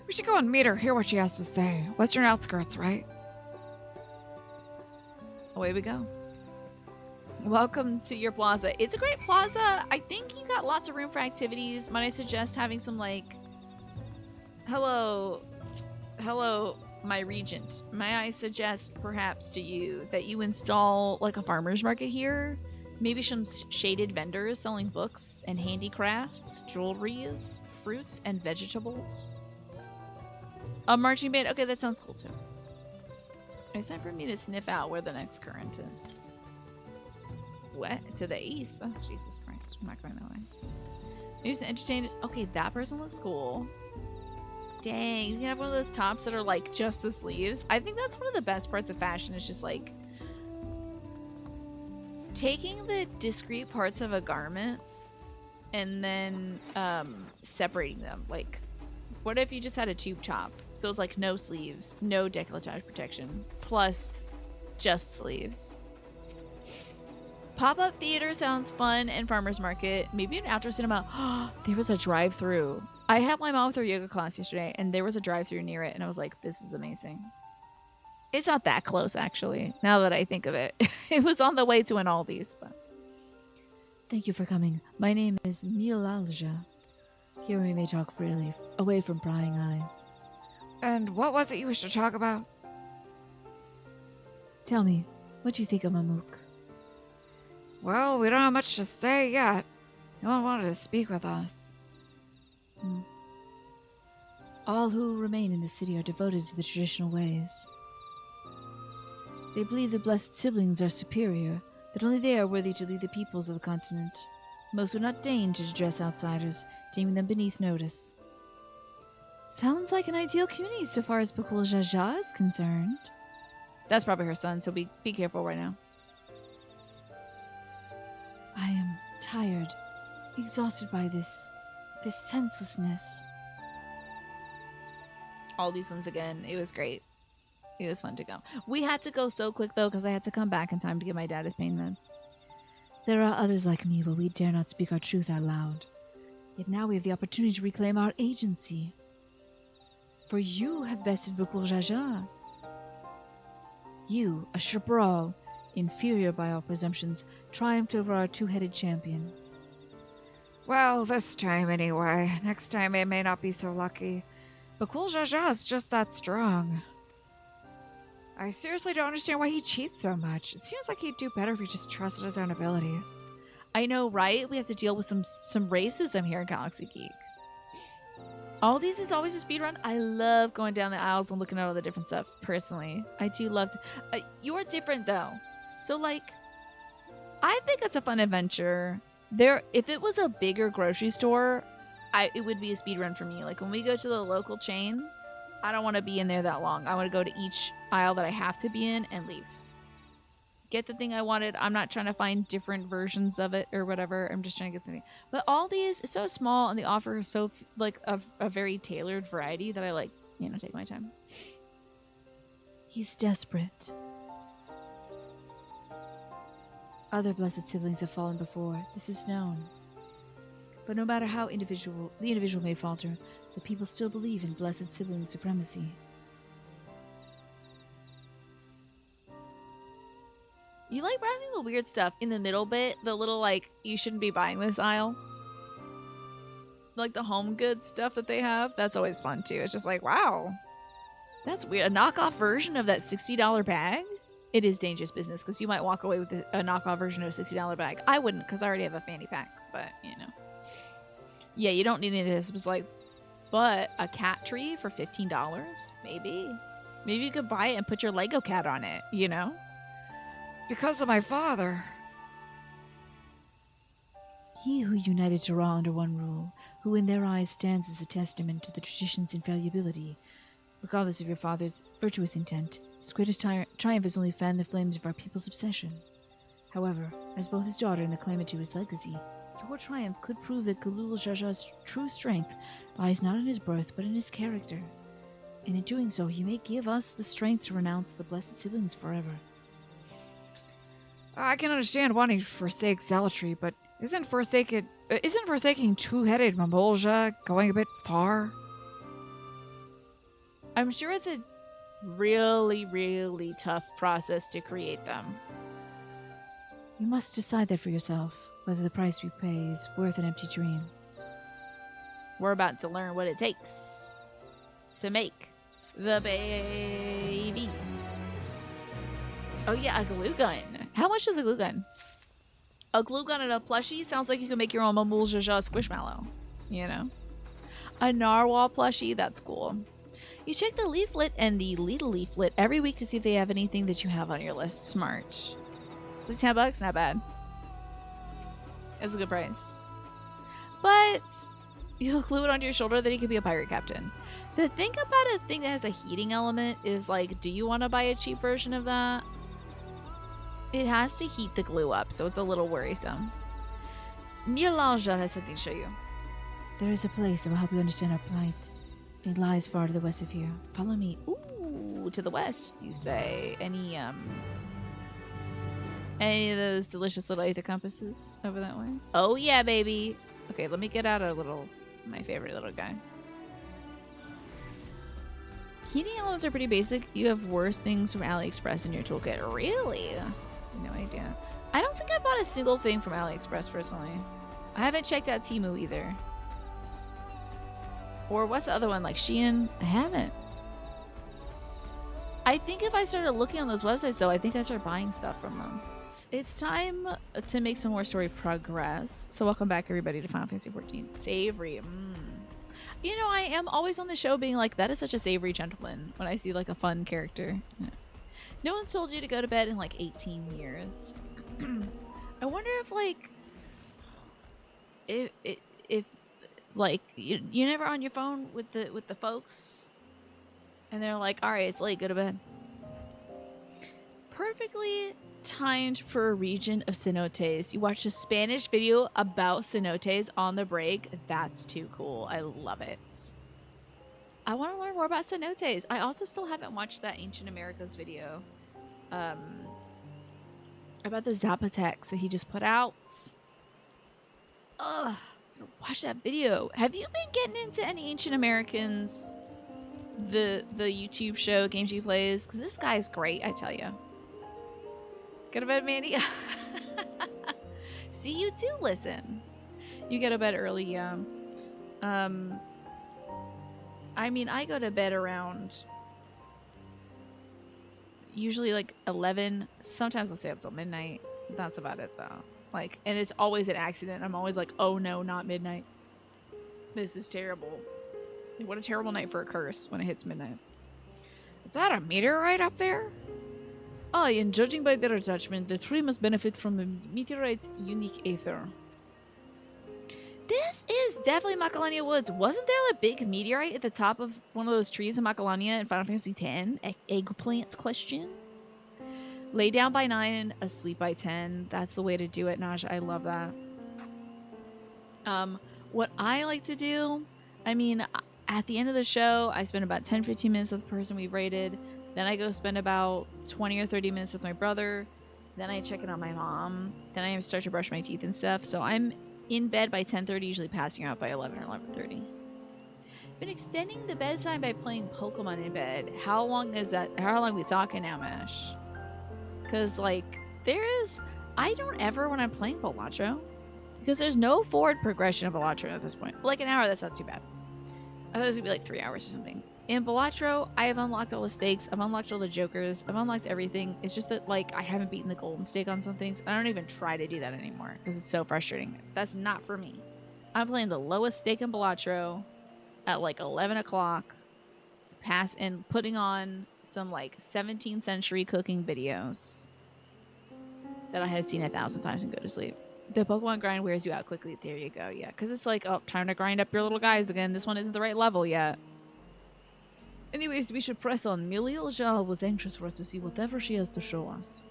We should go and meet her, hear what she has to say. Western outskirts, right? Away we go. Welcome to your plaza. It's a great plaza. I think you got lots of room for activities. Might I suggest having some, like... Hello, my regent, may I suggest perhaps to you that you install like a farmer's market here? Maybe some shaded vendors selling books and handicrafts, jewelries, fruits, and vegetables. A marching band? Okay, that sounds cool too. It's time for me to sniff out where the next current is. What? To the east? Oh, Jesus Christ. I'm not going that way. Maybe some entertainers. Okay, that person looks cool. Dang, you can have one of those tops that are like just the sleeves. I think that's one of the best parts of fashion is just like taking the discrete parts of a garment and then separating them. Like, what if you just had a tube top? So it's like no sleeves, no décolletage protection, plus just sleeves. Pop-up theater sounds fun, and farmer's market. Maybe an outdoor cinema. There was a drive-through. I had my mom through yoga class yesterday, and there was a drive-through near it, and I was like, this is amazing. It's not that close, actually, now that I think of it. It was on the way to an Aldi's. But... Thank you for coming. My name is Milalja. Here we may talk freely, away from prying eyes. And what was it you wished to talk about? Tell me, what do you think of Mamook? Well, we don't have much to say yet. No one wanted to speak with us. All who remain in the city are devoted to the traditional ways. They believe the blessed siblings are superior, that only they are worthy to lead the peoples of the continent. Most would not deign to address outsiders, deeming them beneath notice. Sounds like an ideal community so far as Bakool Jaja is concerned. That's probably her son, so be careful right now. I am tired, exhausted by this senselessness. All these ones again. It was great. It was fun to go. We had to go so quick, though, because I had to come back in time to get my dad his pain meds. There are others like me, but we dare not speak our truth out loud. Yet now we have the opportunity to reclaim our agency. For you have bested Bakool Jaja. You, a Shabral, inferior by all presumptions, triumphed over our two-headed champion. Well, this time anyway. Next time it may not be so lucky. Bakool Jaja is just that strong. I seriously don't understand why he cheats so much. It seems like he'd do better if he just trusted his own abilities. I know, right? We have to deal with some racism here in Galaxy Geek. All these is always a speedrun. I love going down the aisles and looking at all the different stuff, personally. I do love to... you're different, though. So, like, I think it's a fun adventure. If it was a bigger grocery store, it would be a speedrun for me. Like, when we go to the local chain, I don't want to be in there that long. I want to go to each aisle that I have to be in and leave. Get the thing I wanted. I'm not trying to find different versions of it or whatever. I'm just trying to get the thing. But all these is so small, and they offer so like a very tailored variety that I like, take my time. He's desperate. Other blessed siblings have fallen before. This is known. But no matter how the individual may falter, the people still believe in blessed sibling supremacy. You like browsing the weird stuff in the middle bit? The little, like, you shouldn't be buying this aisle? Like the home goods stuff that they have? That's always fun, too. It's just like, wow. That's weird. A knockoff version of that $60 bag? It is dangerous business, because you might walk away with a knockoff version of a $60 bag. I wouldn't, because I already have a fanny pack, but, Yeah, you don't need any of this. It was like, but a cat tree for $15? Maybe. Maybe you could buy it and put your Lego cat on it, Because of my father. He who united Terra under one rule, who in their eyes stands as a testament to the tradition's infallibility, regardless of your father's virtuous intent, his greatest triumph has only fanned the flames of our people's obsession. However, as both his daughter and the claimant to his legacy, your triumph could prove that Bakool Jaja's true strength lies not in his birth, but in his character. And in doing so, he may give us the strength to renounce the blessed siblings forever. I can understand wanting to forsake zealotry, but isn't forsaking two-headed Mamolja going a bit far? I'm sure it's a really, really tough process to create them. You must decide that for yourself, whether the price we pay is worth an empty dream. We're about to learn what it takes to make the babies. Oh yeah, a glue gun. How much was a glue gun? A glue gun and a plushie sounds like you can make your own Mamook Squishmallow. You know? A narwhal plushie, that's cool. You check the leaflet and the little leaflet every week to see if they have anything that you have on your list. Smart. It's like $10, not bad. It's a good price. But you'll glue it onto your shoulder, then you could be a pirate captain. The thing about a thing that has a heating element is like, do you want to buy a cheap version of that? It has to heat the glue up, so it's a little worrisome. Milange has something to show you. There is a place that will help you understand our plight. It lies far to the west of here. Follow me. Ooh, to the west, you say. Any of those delicious little aether compasses over that way? Oh yeah, baby. Okay, let me get out my favorite little guy. Heating elements are pretty basic. You have worse things from AliExpress in your toolkit. Really? No idea. I don't think I bought a single thing from AliExpress personally. I haven't checked out Temu either. Or what's the other one? Like Shein? I haven't. I think if I started looking on those websites though, I think I start buying stuff from them. It's time to make some more story progress. So welcome back everybody to Final Fantasy XIV. Savory. You know, I am always on the show being like, that is such a savory gentleman when I see like a fun character. Yeah. No one's told you to go to bed in like 18 years. I wonder if like, if like you're never on your phone with the folks and they're like, all right, it's late, go to bed. Perfectly timed for a region of cenotes. You watch a Spanish video about cenotes on the break. That's too cool. I love it. I want to learn more about cenotes. I also still haven't watched that Ancient Americas video about the Zapotecs that he just put out. Ugh, watch that video. Have you been getting into any Ancient Americans? The YouTube show Games She Plays? Because this guy's great, I tell you. Go to bed, Mandy. See, you too listen. You go to bed early, yeah. I mean, I go to bed around usually like 11. Sometimes I'll stay up till midnight. That's about it though. Like, and it's always an accident. I'm always like, oh no, not midnight. This is terrible. What a terrible night for a curse when it hits midnight. Is that a meteorite up there? Aye, and judging by their attachment, the tree must benefit from the meteorite's unique aether. This is definitely Macalania Woods. Wasn't there a big meteorite at the top of one of those trees in Macalania in Final Fantasy X? Eggplant question? Lay down by 9, asleep by 10. That's the way to do it, Naja. I love that. What I like to do, I mean, at the end of the show, I spend about 10-15 minutes with the person we rated. Then I go spend about 20 or 30 minutes with my brother. Then I check in on my mom. Then I start to brush my teeth and stuff. So I'm in bed by 10:30, usually passing out by 11 or 11:30. Been extending the bedtime by playing Pokemon in bed. How long is that? How long are we talking now, Mash? Because, like, I don't ever when I'm playing Balatro. Because there's no forward progression of Balatro at this point. But like an hour, that's not too bad. I thought it was going to be like 3 hours or something. In Balatro, I have unlocked all the stakes. I've unlocked all the jokers. I've unlocked everything. It's just that, like, I haven't beaten the golden stake on some things. I don't even try to do that anymore because it's so frustrating. That's not for me. I'm playing the lowest stake in Balatro at, like, 11 o'clock. And putting on some, like, 17th century cooking videos that I have seen 1,000 times and go to sleep. The Pokemon grind wears you out quickly. There you go, yeah. Because it's like, oh, time to grind up your little guys again. This one isn't the right level yet. Anyways, we should press on. Muriel Jal was anxious for us to see whatever she has to show us.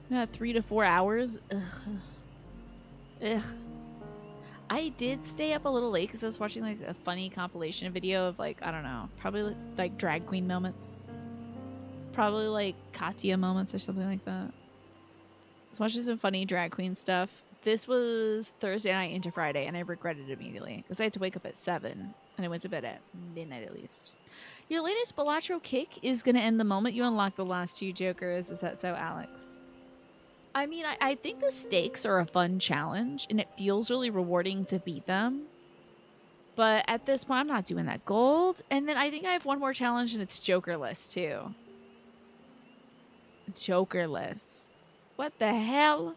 Yeah, 3 to 4 hours? Ugh. I did stay up a little late because I was watching like a funny compilation video of like, I don't know, probably like drag queen moments. Probably like Katya moments or something like that. I was watching some funny drag queen stuff. This was Thursday night into Friday, and I regretted it immediately because I had to wake up at 7, and I went to bed at midnight at least. Your latest Balatro kick is going to end the moment you unlock the last 2 jokers. Is that so, Alex? I mean, I think the stakes are a fun challenge, and it feels really rewarding to beat them. But at this point, I'm not doing that. Gold. And then I think I have one more challenge, and it's Jokerless, too. Jokerless. What the hell?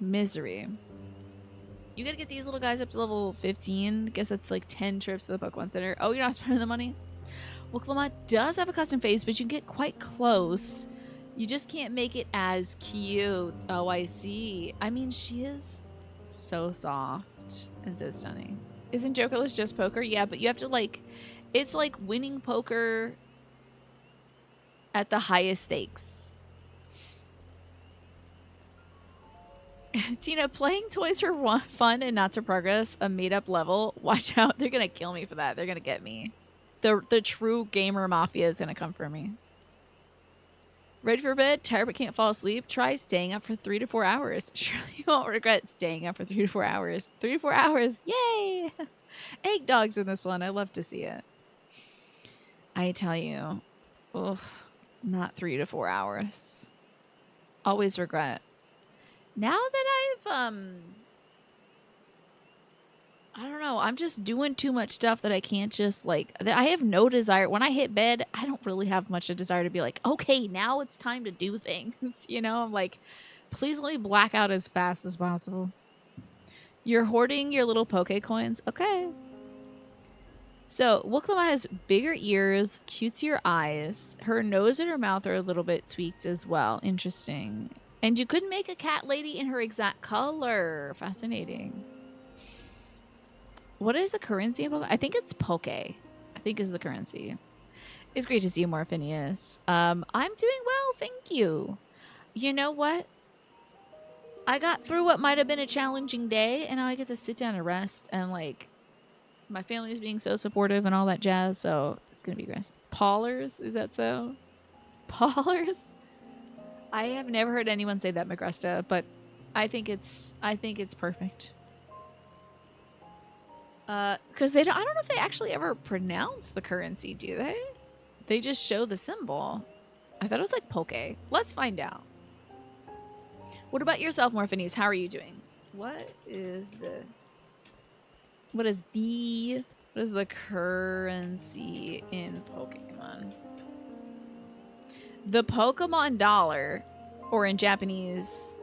Misery. You gotta get these little guys up to level 15. I guess that's like 10 trips to the Pokemon Center. Oh, you're not spending the money? Well, Clemont does have a custom face, but you can get quite close. You just can't make it as cute. Oh, I see. I mean, she is so soft and so stunning. Isn't Jokerless just poker? Yeah, but you have to like... It's like winning poker at the highest stakes. Tina, playing toys for fun and not to progress a made-up level. Watch out. They're going to kill me for that. They're going to get me. The true gamer mafia is going to come for me. Ready for bed? Tired but can't fall asleep? Try staying up for 3 to 4 hours. Surely you won't regret staying up for 3 to 4 hours. 3 to 4 hours. Yay! Egg dogs in this one. I love to see it. I tell you. Ugh, not 3 to 4 hours. Always regret. Now that I've, I don't know. I'm just doing too much stuff that I can't just, like... I have no desire. When I hit bed, I don't really have much of a desire to be like, okay, now it's time to do things. You know? I'm like, please let me black out as fast as possible. You're hoarding your little Poke coins? Okay. So, Wooklama has bigger ears, cutesier eyes. Her nose and her mouth are a little bit tweaked as well. Interesting. And you could make a cat lady in her exact color. Fascinating. What is the currency of Poke? I think it's Poke. I think is the currency. It's great to see you more, Phineas. I'm doing well, thank you. You know what? I got through what might have been a challenging day, and now I get to sit down and rest. And, like, my family is being so supportive and all that jazz, so it's going to be great. Paulers? Is that so? Paulers? I have never heard anyone say that, Magresta, but I think it's perfect. Because I don't know if they actually ever pronounce the currency, do they? They just show the symbol. I thought it was like Poke. Let's find out. What about yourself, Morphinies? How are you doing? What is the currency in Pokemon? The Pokemon dollar, or in Japanese,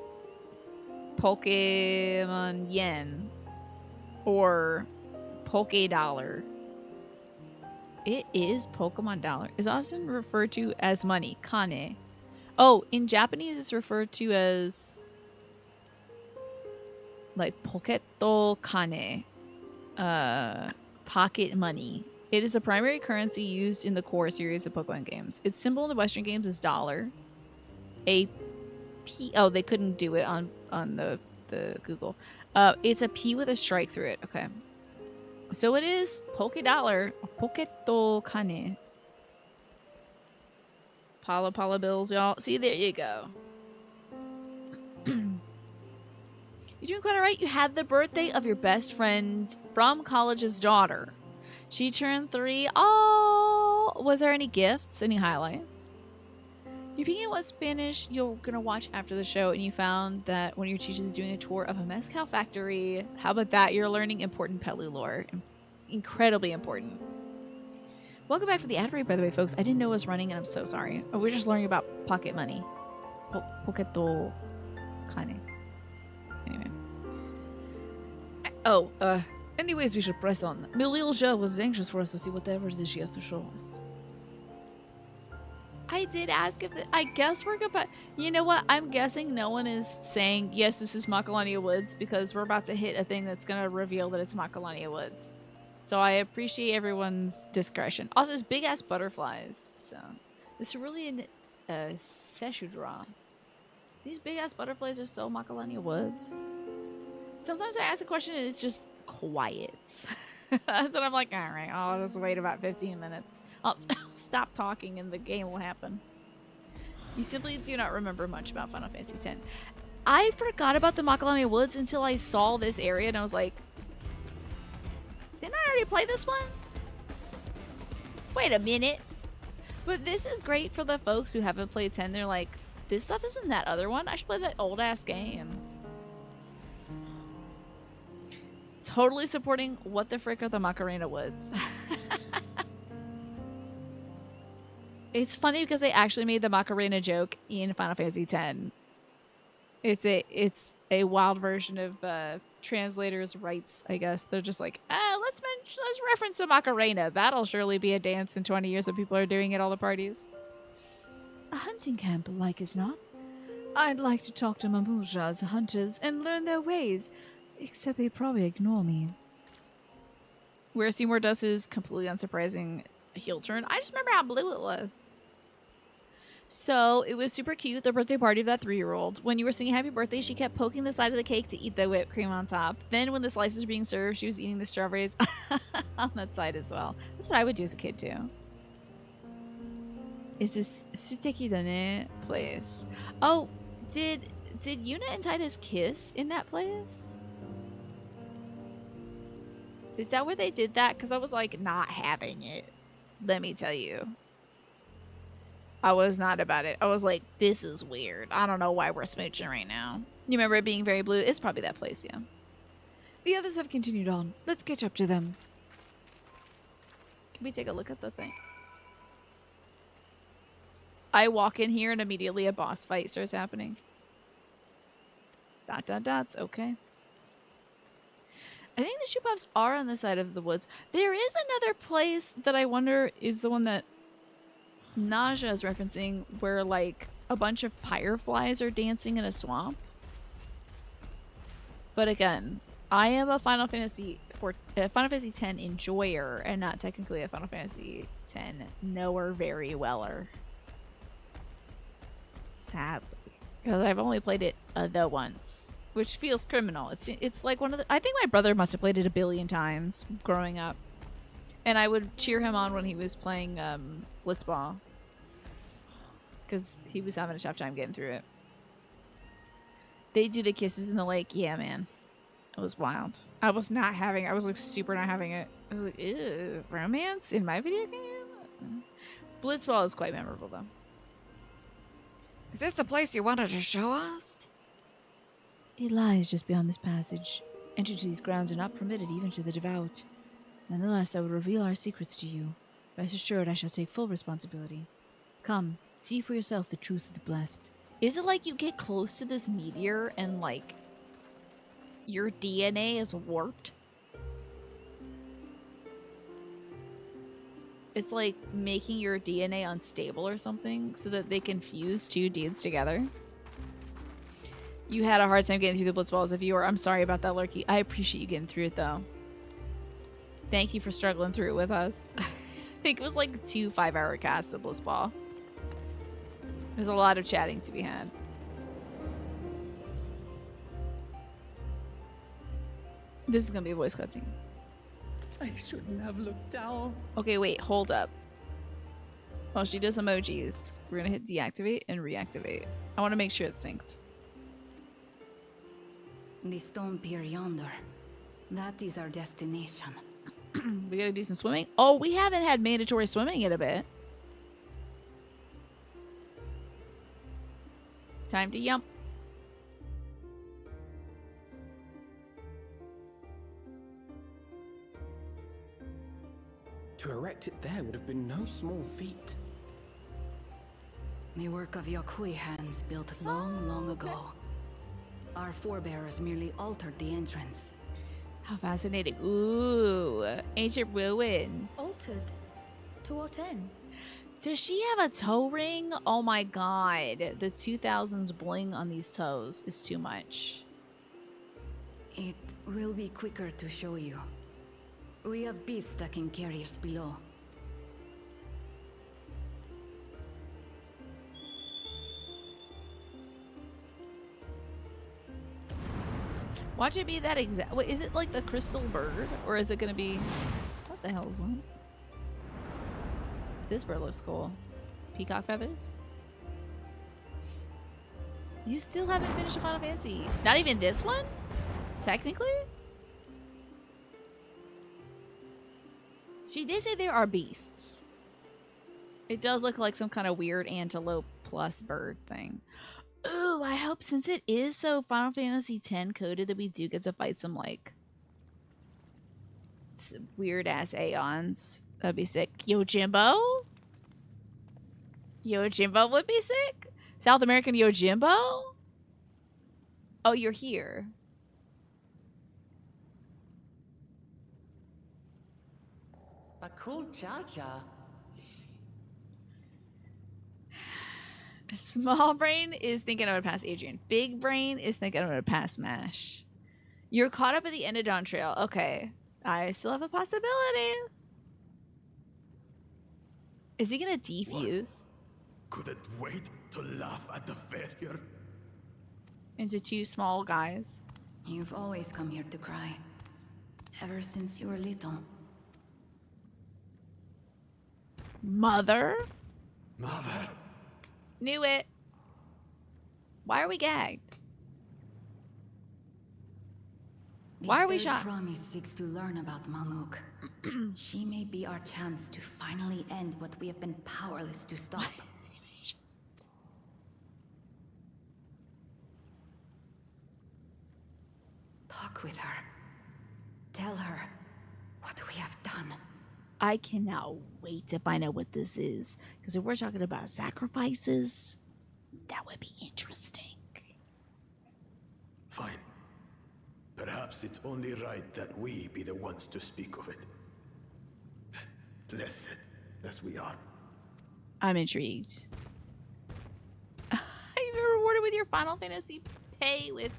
Pokemon yen, or Poke dollar. It is Pokemon dollar. Is often referred to as money, kane. Oh, in Japanese it's referred to as like poketo kane, pocket money. It is a primary currency used in the core series of Pokemon games. Its symbol in the Western games is dollar. A P. Oh, they couldn't do it on the Google. It's a P with a strike through it. Okay. So it is Poke Dollar, Poketo Kane. Pala bills, y'all. See, there you go. You're doing quite alright. You had the birthday of your best friend from college's daughter. She turned 3. Oh, was there any gifts? Any highlights? You're being what Spanish you're gonna watch after the show, and you found that one of your teachers is doing a tour of a mezcal factory. How about that? You're learning important Petlu lore. Incredibly important. Welcome back for the ad break, by the way, folks. I didn't know it was running, and I'm so sorry. We're just learning about pocket money. Poketo kane. Anyway. Oh, anyways, we should press on. Mililja was anxious for us to see whatever it is she has to show us. I did ask if I guess we're gonna. You know what? I'm guessing no one is saying yes. This is Macalania Woods because we're about to hit a thing that's gonna reveal that it's Macalania Woods. So I appreciate everyone's discretion. Also, there's big ass butterflies. So this is really a Seshudras. These big ass butterflies are so Macalania Woods. Sometimes I ask a question and it's just quiet. Then I'm like, all right, I'll just wait about 15 minutes. I'll stop talking and the game will happen. You simply do not remember much about Final Fantasy X. I forgot about the Macalania Woods until I saw this area and I was like, didn't I already play this one? Wait a minute. But this is great for the folks who haven't played 10. They're like, this stuff isn't that other one. I should play that old ass game. totally supporting what the frick are the Macarena Woods. It's funny because they actually made the Macarena joke in Final Fantasy X. It's a wild version of translators' rights, I guess. They're just like, let's reference the Macarena. That'll surely be a dance in 20 years when people are doing it at all the parties. A hunting camp, like as not. I'd like to talk to Mamook's hunters and learn their ways, except they probably ignore me. Where Seymour does his completely unsurprising heel turn. I just remember how blue it was. So it was super cute, the birthday party of that 3-year-old. When you were singing happy birthday, she kept poking the side of the cake to eat the whipped cream on top. Then when the slices were being served, she was eating the strawberries on that side as well. That's what I would do as a kid too. Is this Suteki Dane place? Oh, did Yuna and Titus kiss in that place? Is that where they did that? Because I was like not having it. Let me tell you. I was not about it. I was like, this is weird. I don't know why we're smooching right now. You remember it being very blue? It's probably that place, yeah. The others have continued on. Let's catch up to them. Can we take a look at the thing? I walk in here and immediately a boss fight starts happening. ... Dots. Okay. I think the shoe pops are on the side of the woods. There is another place that I wonder is the one that Naja is referencing, where like a bunch of fireflies are dancing in a swamp. But again, I am a Final Fantasy X enjoyer and not technically a Final Fantasy X knower very weller. Sadly, because I've only played it the once. Which feels criminal. It's like one of the... I think my brother must have played it a billion times growing up. And I would cheer him on when he was playing Blitzball. Because he was having a tough time getting through it. They do the kisses in the lake. Yeah, man. It was wild. I was not having it. I was like super not having it. I was like, ew, romance in my video game? Blitzball is quite memorable though. Is this the place you wanted to show us? It lies just beyond this passage. Entry to these grounds are not permitted even to the devout. Nonetheless, I will reveal our secrets to you. Rest assured I shall take full responsibility. Come, see for yourself the truth of the blessed. Is it like you get close to this meteor and like your DNA is warped? It's like making your DNA unstable or something so that they can fuse two deeds together. You had a hard time getting through the Blitzball as a viewer. I'm sorry about that, Lurky. I appreciate you getting through it, though. Thank you for struggling through it with us. I think it was like 2 5-hour casts of Blitzball. There's a lot of chatting to be had. This is going to be a voice cutscene. I shouldn't have looked down. Okay, wait. Hold up. While she does emojis, we're going to hit deactivate and reactivate. I want to make sure it's synced. The stone pier yonder. That is our destination. We gotta do some swimming. Oh, we haven't had mandatory swimming in a bit. Time to yump. To erect it there would have been no small feat. The work of Yakui hands built long, long ago. Our forebears merely altered the entrance. How fascinating. Ooh, ancient ruins. Altered? To what end? Does she have a toe ring? Oh my god. The 2000s bling on these toes is too much. It will be quicker to show you. We have beasts that can carry us below. Watch it be that exact. Wait, is it like the crystal bird? Or is it gonna be... What the hell is that? This bird looks cool. Peacock feathers? You still haven't finished a Final Fantasy. Not even this one? Technically? She did say there are beasts. It does look like some kind of weird antelope plus bird thing. Ooh, I hope since it is so Final Fantasy X coded that we do get to fight some, like, weird ass Aeons. That'd be sick. Yojimbo? Yojimbo would be sick? South American Yojimbo? Oh, you're here. Bakool Jaja. Small brain is thinking I'm gonna pass Adrian. Big brain is thinking I'm gonna pass Mash. You're caught up at the Enodon Trail. Okay. I still have a possibility. Is he gonna defuse? Couldn't wait to laugh at the failure. Into two small guys. You've always come here to cry. Ever since you were little. Mother? Mother? Knew it. Why are we gagged? Why are we shocked? The promise seeks to learn about Mamook. She may be our chance to finally end what we have been powerless to stop. Talk with her. Tell her what we have done. I cannot wait to find out what this is. Because if we're talking about sacrifices, that would be interesting. Fine. Perhaps it's only right that we be the ones to speak of it. Blessed as we are. I'm intrigued. You've been rewarded with your Final Fantasy pay with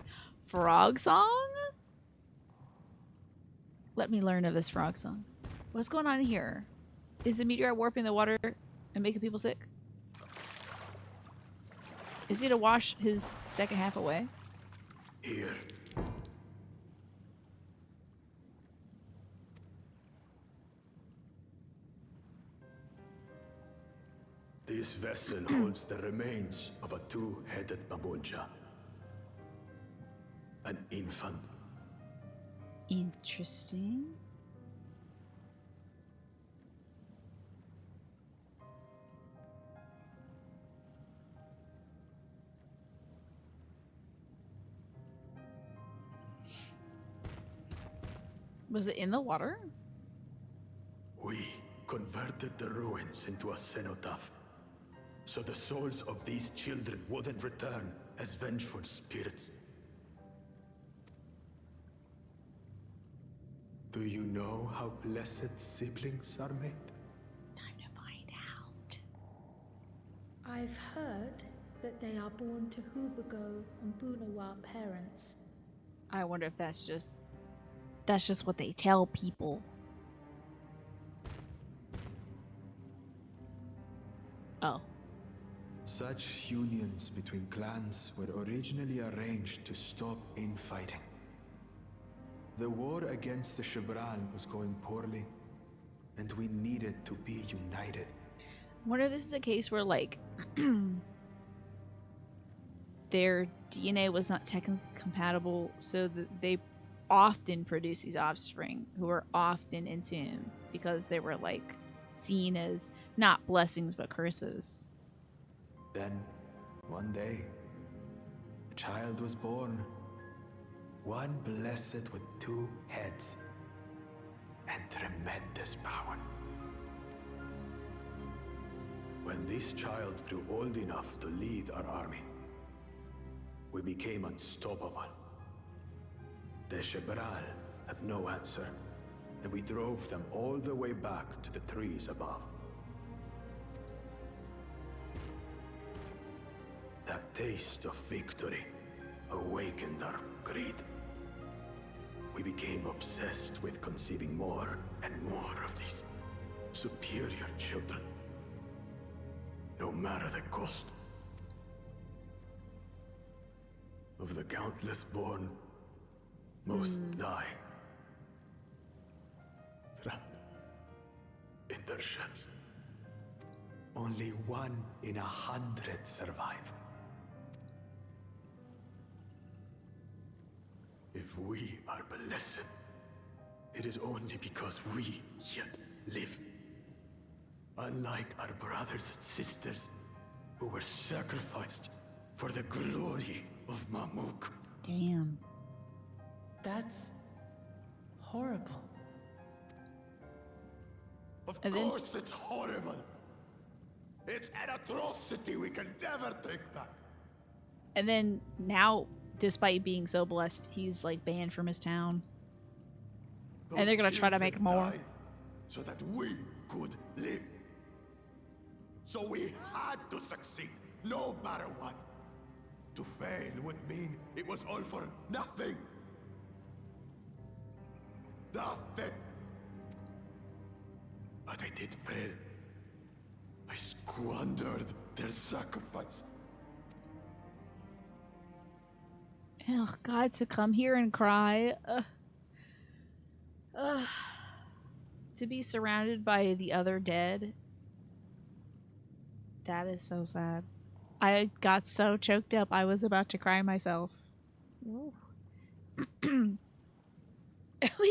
Frog Song? Let me learn of this Frog Song. What's going on here? Is the meteorite warping the water and making people sick? Is he to wash his second half away? Here. This vessel holds the remains of a two-headed Babonja. An infant. Interesting. Was it in the water? We converted the ruins into a cenotaph, so the souls of these children wouldn't return as vengeful spirits. Do you know how blessed siblings are made? Time to find out. I've heard that they are born to Hubago and Bunawa parents. I wonder if that's just what they tell people. Oh. Such unions between clans were originally arranged to stop infighting. The war against the Shibran was going poorly, and we needed to be united. I wonder if this is a case where, like, their DNA was not technically compatible, so that they often produce these offspring who are often entombed because they were, like, seen as not blessings but curses. Then, one day, a child was born. One blessed with two heads and tremendous power. When this child grew old enough to lead our army, we became unstoppable. The Shebral had no answer, and we drove them all the way back to the trees above. That taste of victory awakened our greed. We became obsessed with conceiving more and more of these superior children, no matter the cost. Of the countless born, most die. Trapped in their shells. Only 1 in 100 survive. If we are blessed, it is only because we yet live. Unlike our brothers and sisters, who were sacrificed for the glory of Mamook. Damn. That's horrible. Of And then course it's horrible. It's an atrocity we can never take back. And then now, despite being so blessed, he's like banned from his town. Those And they're gonna try to make children more. died so that we could live. So we had to succeed, no matter what. To fail would mean it was all for nothing. Nothing. But I did fail. I squandered their sacrifice. Oh God, to come here and cry. To be surrounded by the other dead. That is so sad. I got so choked up I was about to cry myself. We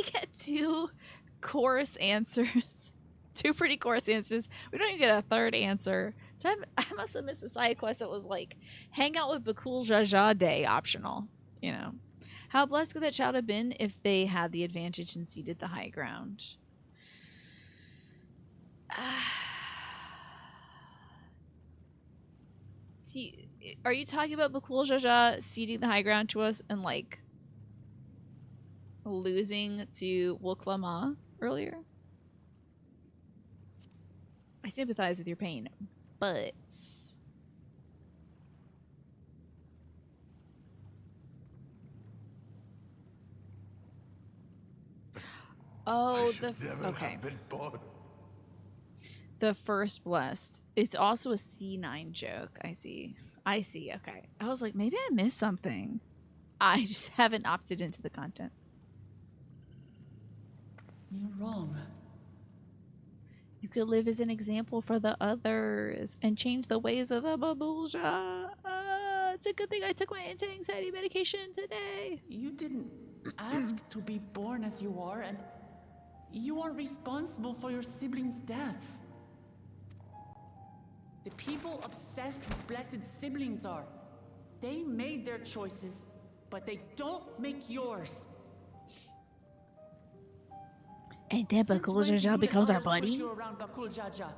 get two coarse answers. Two pretty coarse answers. We don't even get a third answer. So I must have missed a side quest that was like, hang out with Bakool Jaja Day optional. You know. How blessed could that child have been if they had the advantage and ceded the high ground? Are you talking about Bakool Jaja ceding the high ground to us and like losing to Wuklama earlier? I sympathize with your pain, but oh, okay. The first blessed. It's also a C9 joke. I see. Okay. I was like, maybe I missed something. I just haven't opted into the content. You're wrong. You could live as an example for the others and change the ways of the Babulja. It's a good thing I took my anti-anxiety medication today. You didn't ask to be born as you are, and you are responsible for your siblings' deaths. The people obsessed with blessed siblings are. They made their choices, but they don't make yours. And then Bakool Jaja becomes our buddy? You around Bakool Jaja?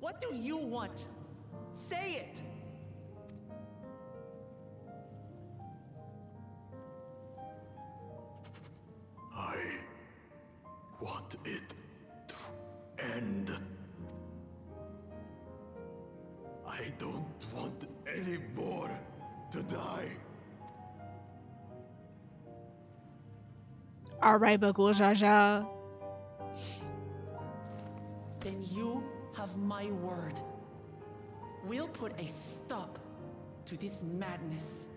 What do you want? Say it! I want it to end. I don't want any more to die. Alright, Bakool Jaja. Then you have my word. We'll put a stop to this madness.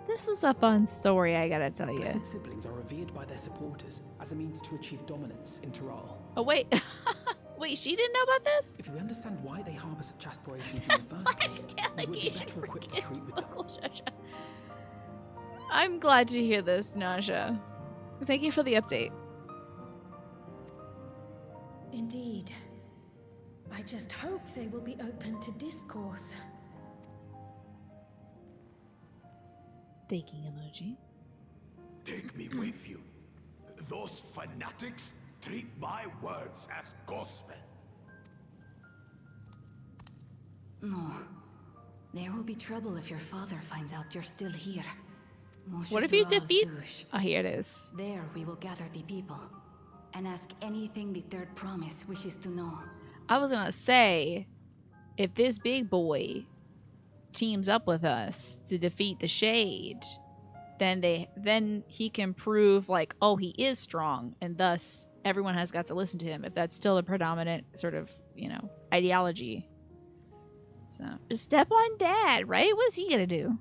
This is a fun story, I gotta tell you. Blessed siblings are revered by their supporters as a means to achieve dominance in Taral. Oh, wait. Wait, she didn't know about this? If we understand why they harbor such aspirations in the first place, we would be better equipped to treat with them. I'm glad to hear this, Naja. Thank you for the update. Indeed. I just hope they will be open to discourse. Thinking emoji. Take me with you. Those fanatics treat my words as gospel. No. There will be trouble if your father finds out you're still here. What if you defeat... Oh, here it is. There we will gather the people and ask anything the Third Promise wishes to know. I was gonna say, if this big boy teams up with us to defeat the Shade, then he can prove like, oh, he is strong, and thus everyone has got to listen to him if that's still a predominant sort of, you know, ideology. So just step on Dad, right? What's he gonna do?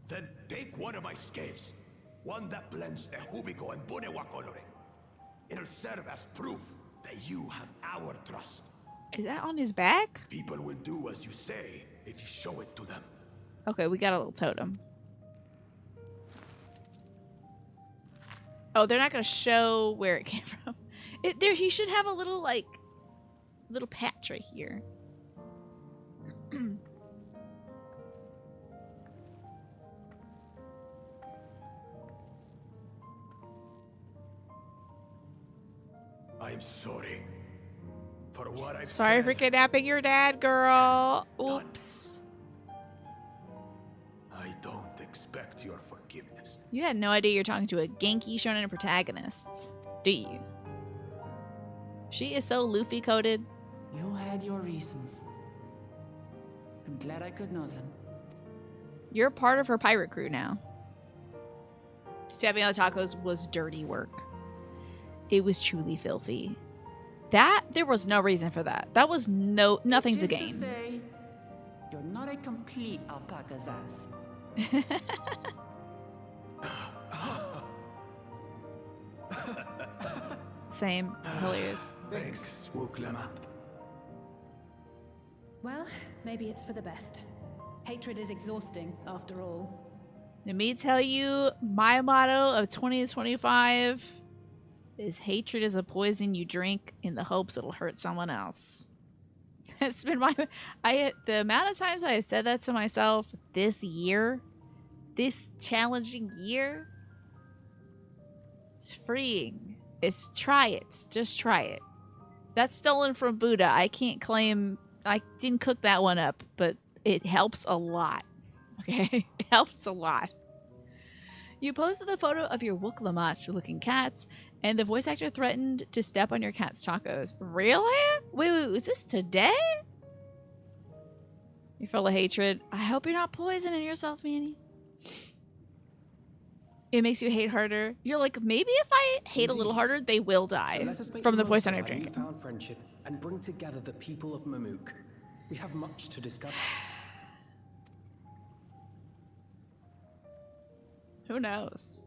Then take one of my scales. One that blends the Hubigo and Bunewa coloring. It'll serve as proof that you have our trust. Is that on his back? People will do as you say if you show it to them. Okay, we got a little totem. Oh, they're not gonna show where it came from. He should have a little, like, little patch right here. I'm sorry. For what I've Sorry said. for kidnapping your dad, girl. Oops. I don't expect your forgiveness. You had no idea you're talking to a Genki Shonen protagonist, do you? She is so Luffy-coded. You had your reasons. I'm glad I could know them. You're part of her pirate crew now. Stepping on tacos was dirty work. It was truly filthy. That, there was no reason for that. That was nothing to Which is gain. To say, you're not a complete alpaca's ass. Same. Hilarious. Thanks, Wuklamat. Well, maybe it's for the best. Hatred is exhausting, after all. Let me tell you, my motto of 2025 is hatred is a poison you drink in the hopes it'll hurt someone else. It's been the amount of times I have said that to myself this year, this challenging year, it's freeing. Just try it. That's stolen from Buddha. I can't claim, I didn't cook that one up, but it helps a lot. Okay? It helps a lot. You posted the photo of your Wuklamat looking cats, and the voice actor threatened to step on your cat's tacos. Really? Wait, was this today? You're full of hatred. I hope you're not poisoning yourself, Manny. It makes you hate harder. You're like, maybe if I hate a little harder, they will die So let us make from the most poison of I'm our drinking. newfound friendship and bring together the people of Mamook. We have much to discover. Who knows?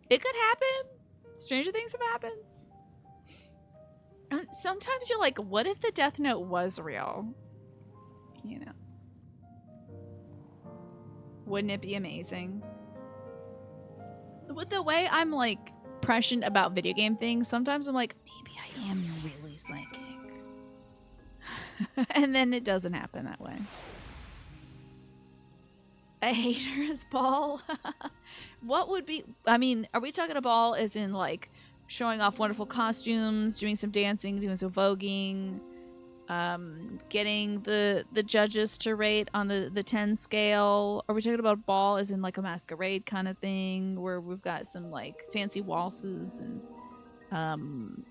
It could happen. Stranger things have happened. And sometimes you're like, what if the Death Note was real? You know. Wouldn't it be amazing? With the way I'm like prescient about video game things, sometimes I'm like, maybe I am really psychic. And then it doesn't happen that way. A hater's ball? What would be... I mean, are we talking a ball as in, like, showing off wonderful costumes, doing some dancing, doing some voguing, getting the judges to rate on the 10 scale? Are we talking about ball as in, like, a masquerade kind of thing, where we've got some, like, fancy waltzes and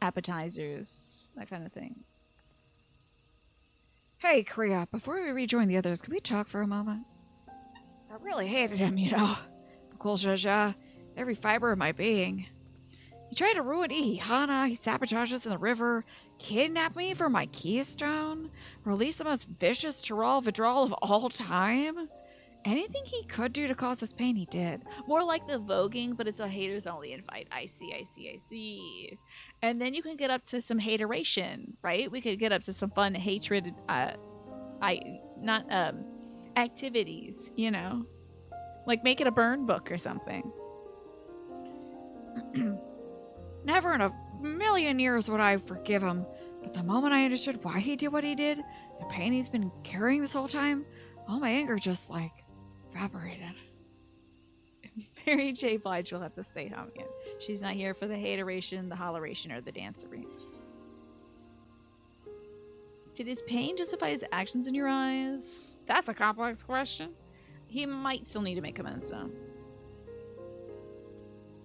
appetizers, that kind of thing? Hey, Kriya, before we rejoin the others, can we talk for a moment? I really hated him, you know. Bakool Jaja, every fiber of my being. He tried to ruin Ihihana, he sabotaged us in the river, kidnapped me for my keystone, released the most vicious Chiral withdrawal of all time. Anything he could do to cause us pain, he did. More like the voguing, but it's a haters only invite. I see. And then you can get up to some hateration, right? We could get up to some fun hatred, activities, you know? Like make it a burn book or something. Never in a million years would I forgive him, but the moment I understood why he did what he did, the pain he's been carrying this whole time, all my anger just, like, evaporated. Mary J. Blige will have to stay home again. She's not here for the hateration, the holleration, or the dancery. Did his pain justify his actions in your eyes? That's a complex question. He might still need to make amends, though.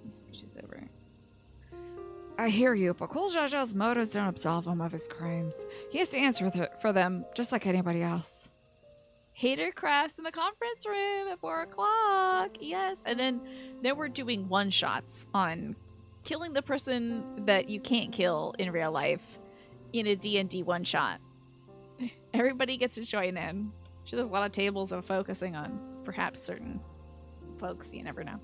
He scooches over. I hear you, but Bakool Jaja's motives don't absolve him of his crimes. He has to answer for them, just like anybody else. Hater crafts in the conference room at 4 o'clock. Yes. And then we're doing one-shots on killing the person that you can't kill in real life in a D&D one-shot. Everybody gets to join in. There's a lot of tables of focusing on perhaps certain folks. You never know.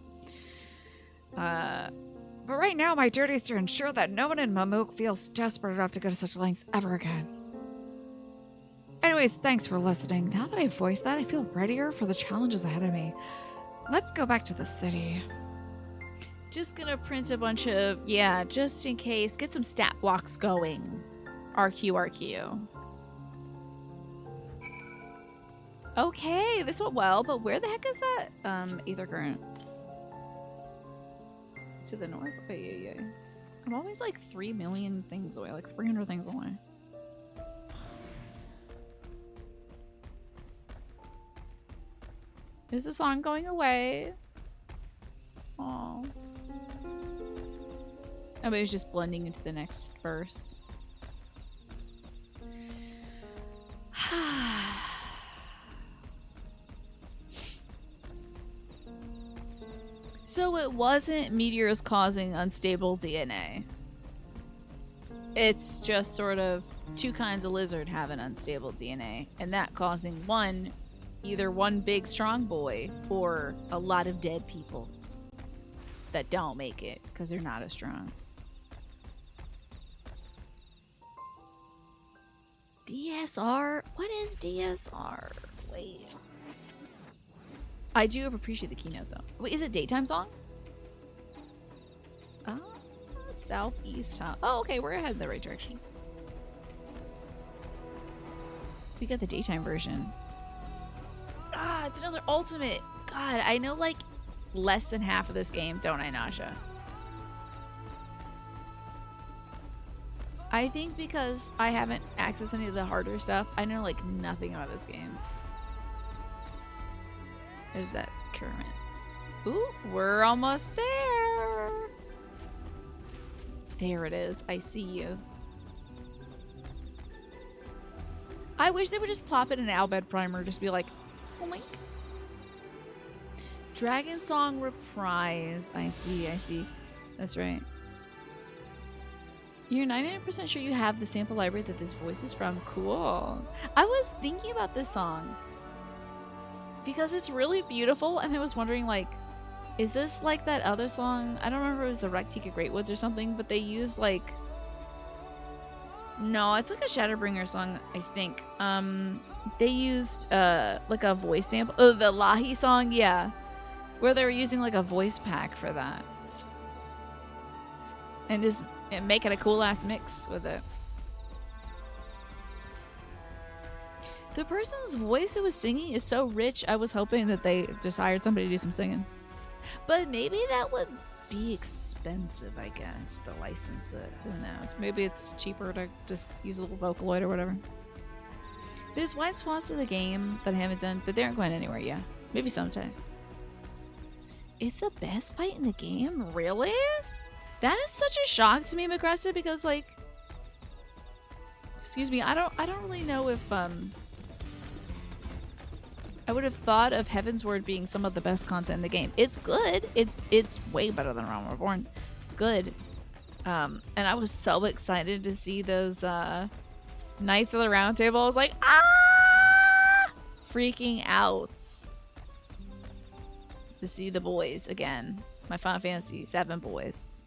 But right now, my duty is to ensure that no one in Mamook feels desperate enough to go to such lengths ever again. Anyways, thanks for listening. Now that I've voiced that, I feel readier for the challenges ahead of me. Let's go back to the city. Just gonna print a bunch of, yeah, just in case. Get some stat blocks going. RQ. Okay, this went well, but where the heck is that? Ether current. To the north? Yeah. I'm always like 3 million things away, like 300 things away. Is the song going away? Oh. Oh, maybe it's just blending into the next verse. So it wasn't meteors causing unstable DNA. It's just sort of two kinds of lizard having unstable DNA, and that causing one, either one big strong boy or a lot of dead people that don't make it because they're not as strong. DSR? What is DSR? Wait. I do appreciate the keynote though. Wait, is it daytime song? Southeast, huh? Oh, okay, we're heading in the right direction. We got the daytime version. Ah, it's another ultimate. God, I know like less than half of this game, don't I, Nasha? I think because I haven't accessed any of the harder stuff, I know like nothing about this game. Is that currents? Ooh, we're almost there. There it is. I see you. I wish they would just plop it in an Albed primer, just be like, oh my. Dragon Song Reprise. I see, I see. That's right. You're 99% sure you have the sample library that this voice is from. Cool. I was thinking about this song because it's really beautiful, and I was wondering, like, is this like that other song? I don't remember if it was a Rectica Great Woods or something, but they use like... No, it's like a Shadowbringer song, I think. They used like a voice sample. Oh, the Lahi song, yeah. Where they were using like a voice pack for that. And just making a cool ass mix with it. The person's voice who was singing is so rich, I was hoping that they just hired somebody to do some singing. But maybe that would be expensive, I guess, to license it. Who knows? Maybe it's cheaper to just use a little Vocaloid or whatever. There's wide swaths of the game that I haven't done, but they aren't going anywhere yet. Maybe sometime. It's the best fight in the game? Really? That is such a shock to me, Magressa, because like... Excuse me, I don't really know if I would have thought of Heaven's Word being some of the best content in the game. It's good. It's way better than Realm Reborn. It's good. And I was so excited to see those Knights of the Round Table. I was like, ah! Freaking out. To see the boys again. My Final Fantasy VII boys.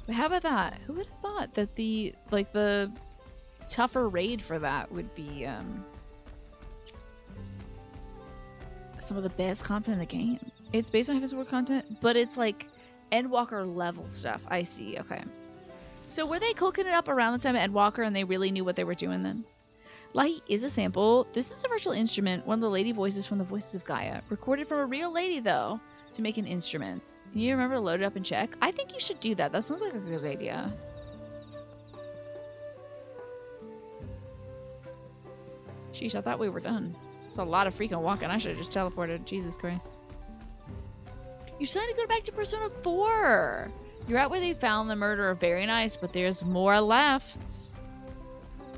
But how about that? Who would have thought that the tougher raid for that would be some of the best content in the game. It's based on Heaven's Word content, but it's like Endwalker level stuff. I see. Okay. So were they cooking it up around the time of Endwalker and they really knew what they were doing then? Lahi is a sample. This is a virtual instrument, one of the lady voices from the Voices of Gaia. Recorded from a real lady, though, to make an instrument. You remember to load it up and check? I think you should do that. That sounds like a good idea. Sheesh, I thought we were done. It's a lot of freaking walking. I should have just teleported. Jesus Christ. You still need to go back to Persona 4. You're at where they found the murderer. Very nice, but there's more left.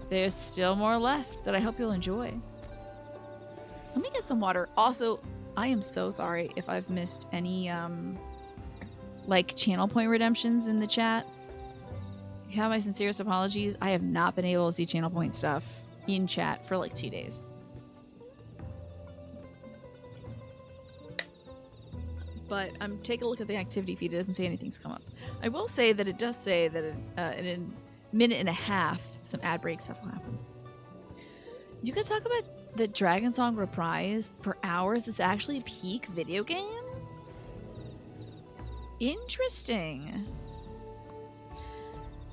There's still more left that I hope you'll enjoy. Let me get some water. Also, I am so sorry if I've missed any, like, channel point redemptions in the chat. You have my sincerest apologies. I have not been able to see channel point stuff in chat for, like, 2 days. But I'm taking a look at the activity feed. It doesn't say anything's come up. I will say that it does say that in a minute and a half, some ad break stuff will happen. You could talk about the Dragon Song Reprise for hours. It's actually peak video games? Interesting.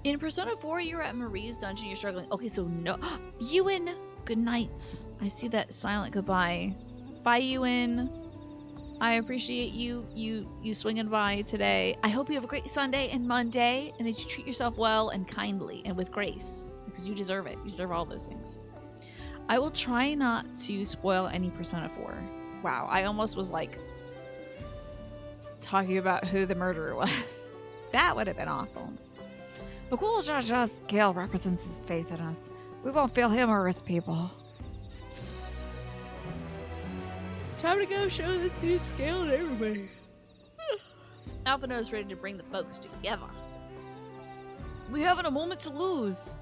In Persona 4, you're at Marie's dungeon. You're struggling. Okay, so no. Ewan! Good night. I see that silent goodbye. Bye, Ewan. I appreciate you swinging by today. I hope you have a great Sunday and Monday, and that you treat yourself well and kindly and with grace, because you deserve it. You deserve all those things. I will try not to spoil any Persona 4. Wow, I almost was like talking about who the murderer was. That would have been awful. Bakool Jaja's scale represents his faith in us. We won't fail him or his people. Time to go show this dude scale to everybody. Alphino's ready to bring the folks together. We haven't a moment to lose.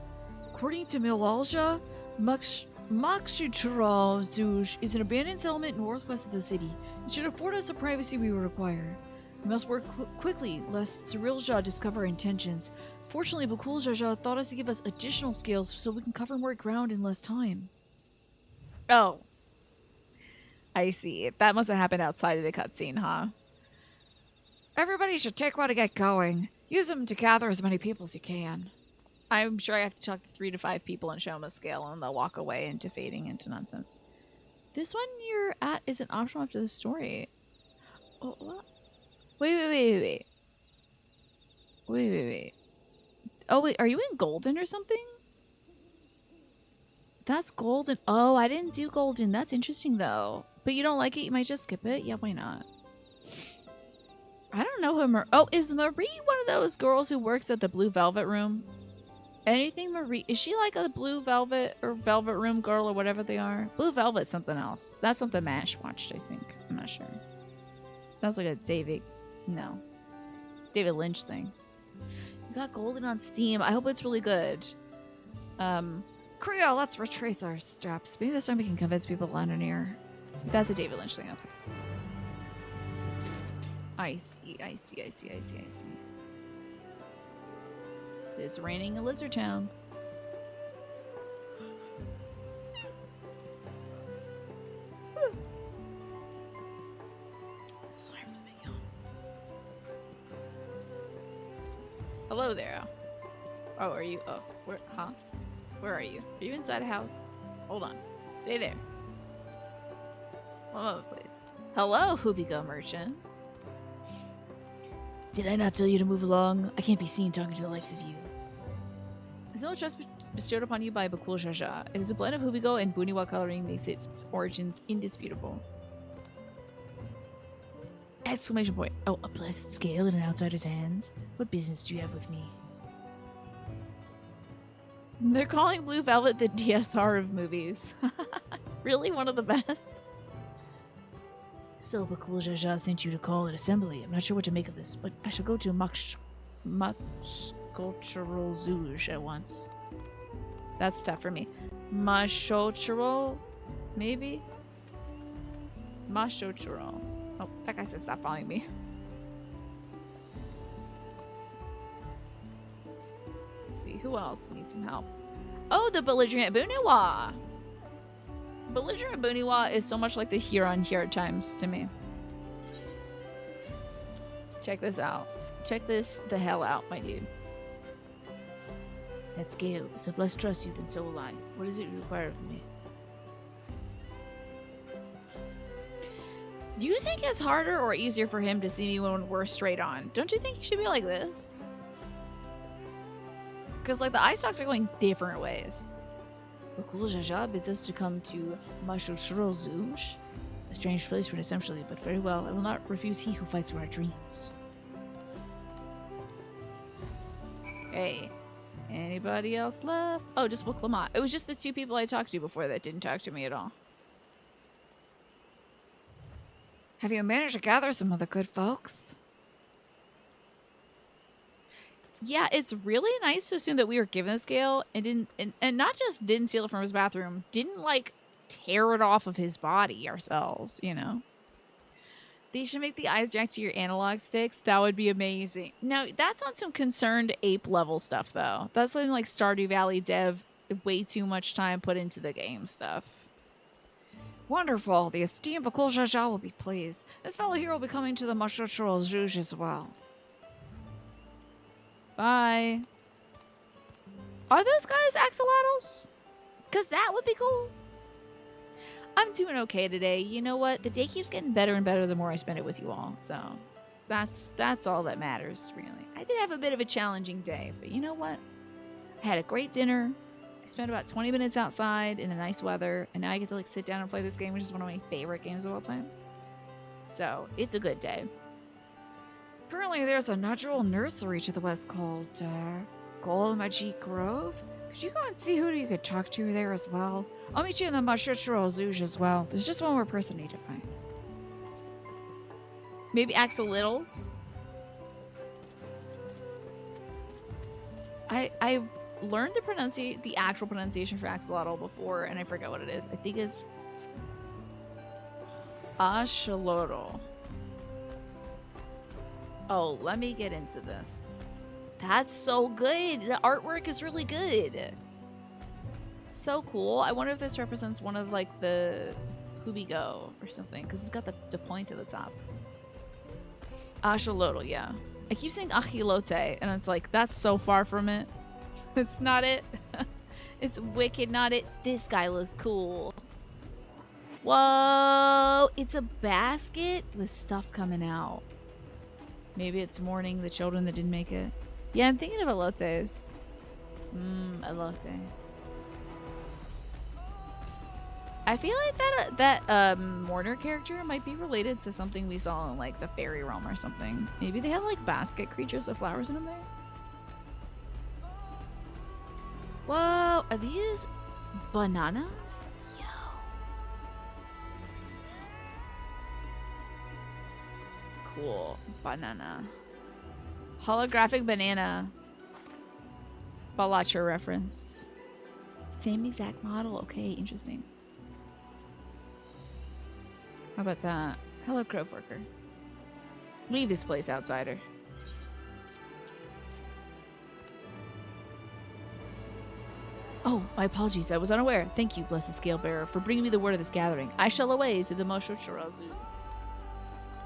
According to Milalja, Makshutural Zuj is an abandoned settlement northwest of the city. It should afford us the privacy we require. We must work quickly, lest Cyrilja discover our intentions. Fortunately, Bakool Jaja thought us to give us additional scales so we can cover more ground in less time. Oh. I see. That must have happened outside of the cutscene, huh? Everybody should take one to get going. Use them to gather as many people as you can. I'm sure I have to talk to 3 to 5 people and show them a scale, and they'll walk away into fading into nonsense. This one you're at isn't optional after the story. Oh, what? Wait. Oh, wait, are you in Golden or something? That's Golden. Oh, I didn't do Golden. That's interesting, though. But you don't like it? You might just skip it? Yeah, why not? I don't know who Oh, is Marie one of those girls who works at the Blue Velvet Room? Anything Marie? Is she like a Blue Velvet or Velvet Room girl or whatever they are? Blue Velvet's something else. That's something Mash watched, I think. I'm not sure. Sounds like a David Lynch thing. You got Golden on Steam. I hope it's really good. Creo, let's retrace our steps. Maybe this time we can convince people to land near. That's a David Lynch thing. Okay. I see. It's raining in Lizard Town. Sorry for the yawn. Hello there. Oh, are you? Oh, where? Huh? Where are you? Are you inside a house? Hold on. Stay there. One moment, please. Hello, Hubika merchants. Did I not tell you to move along? I can't be seen talking to the likes of you. There's no trust bestowed upon you by Bakool Jaja. It is a blend of Hubigo and Buniwa coloring makes its origins indisputable. Exclamation point. Oh, a blessed scale in an outsider's hands? What business do you have with me? They're calling Blue Velvet the DSR of movies. Really? One of the best? So, Bakool Jaja sent you to call an assembly. I'm not sure what to make of this, but I shall go to Sculptural Zouge at once. That's tough for me. Mashochiro? Maybe? Mashochiro. Oh, that guy said stop following me. Let's see, who else needs some help? Oh, the Belligerent Buniwa! Belligerent Buniwa is so much like the Huron times to me. Check this out. Check this the hell out, my dude. That scale, if the blessed trusts you, then so will I. What does it require of me? Do you think it's harder or easier for him to see me when we're straight on? Don't you think he should be like this? Because, like, the eye stalks are going different ways. Bakool Jaja bids us to come to Mashochiro Zouge. A strange place for an assembly, but very well. I will not refuse he who fights for our dreams. Hey, anybody else left? Oh, just Book Lamont. It was just the 2 people I talked to before that didn't talk to me at all. Have you managed to gather some of the good folks? Yeah, it's really nice to assume that we were given a scale and didn't, and not just didn't steal it from his bathroom, didn't like tear it off of his body ourselves, you know? They should make the eyes jack to your analog sticks. That would be amazing. Now, that's on some concerned ape level stuff, though. That's something like Stardew Valley dev, way too much time put into the game stuff. Wonderful. The esteemed Bakool Jaja will be pleased. This fellow here will be coming to the Mashochiro Zouge as well. Bye. Are those guys axolotls? Because that would be cool. I'm doing okay today. You know what? The day keeps getting better and better the more I spend it with you all. So that's all that matters, really. I did have a bit of a challenging day, but you know what? I had a great dinner. I spent about 20 minutes outside in the nice weather, and now I get to like sit down and play this game, which is one of my favorite games of all time. So it's a good day. Apparently there's a natural nursery to the west called Golmaji Grove. Could you go and see who you could talk to there as well? I'll meet you in the Mashutro Zouj as well. There's just one more person I need to find. Maybe Axolotls? I learned the actual pronunciation for axolotl before, and I forget what it is. I think it's axolotl. Oh, let me get into this. That's so good. The artwork is really good. So cool. I wonder if this represents one of like the Hubigo or something, because it's got the point at the top. Axolotl, yeah. I keep saying achilote, and it's like, that's so far from it. It's not it. It's wicked not it. This guy looks cool. Whoa! It's a basket with stuff coming out. Maybe it's mourning the children that didn't make it. Yeah, I'm thinking of elotes. Elote. I feel like that mourner character might be related to something we saw in like the fairy realm or something. Maybe they have like basket creatures with flowers in them there. Whoa, are these bananas? Yo. Cool. Banana. Holographic banana. Balacha reference. Same exact model. Okay, interesting. How about that? Hello, Crow Worker. Leave this place, outsider. Oh, my apologies. I was unaware. Thank you, blessed scale bearer, for bringing me the word of this gathering. I shall away to the Mosho Chirazu.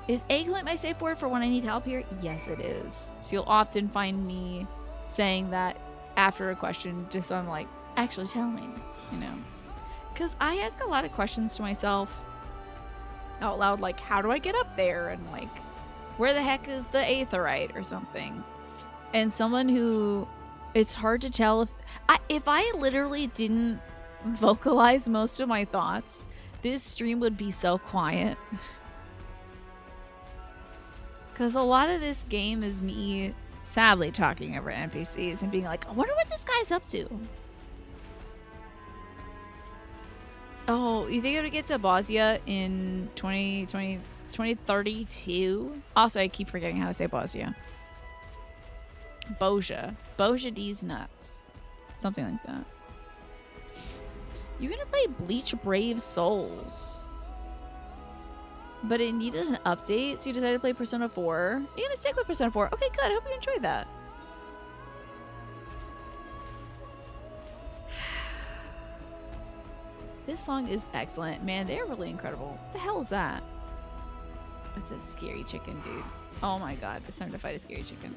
Is eggplant my safe word for when I need help here? Yes, it is. So you'll often find me saying that after a question, just so I'm like, actually tell me, you know. Because I ask a lot of questions to myself out loud, like, how do I get up there? And like, where the heck is the aetheryte or something? And someone who, it's hard to tell if I literally didn't vocalize most of my thoughts, this stream would be so quiet. Because a lot of this game is me sadly talking over NPCs and being like, I wonder what this guy's up to. Oh, you think it would get to Bosnia in 2032? Also, I keep forgetting how to say Bosnia. Bosia. Bosia D's nuts. Something like that. You're gonna play Bleach Brave Souls. But it needed an update, so you decided to play Persona 4. You're gonna stick with Persona 4. Okay, good. I hope you enjoyed that. This song is excellent. Man, they're really incredible. What the hell is that? It's a scary chicken, dude. Oh my god, it's time to fight a scary chicken.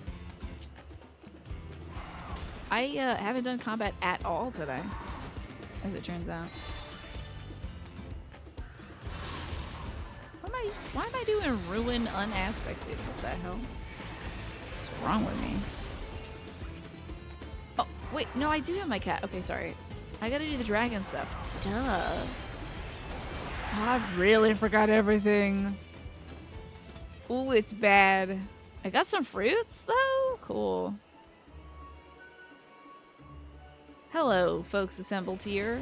I haven't done combat at all today, as it turns out. Why am I doing ruin unaspected? What the hell? What's wrong with me? Oh, wait, no, I do have my cat. Okay, sorry. I gotta do the dragon stuff. Duh. Oh, I really forgot everything. Ooh, it's bad. I got some fruits, though? Cool. Hello, folks assembled here.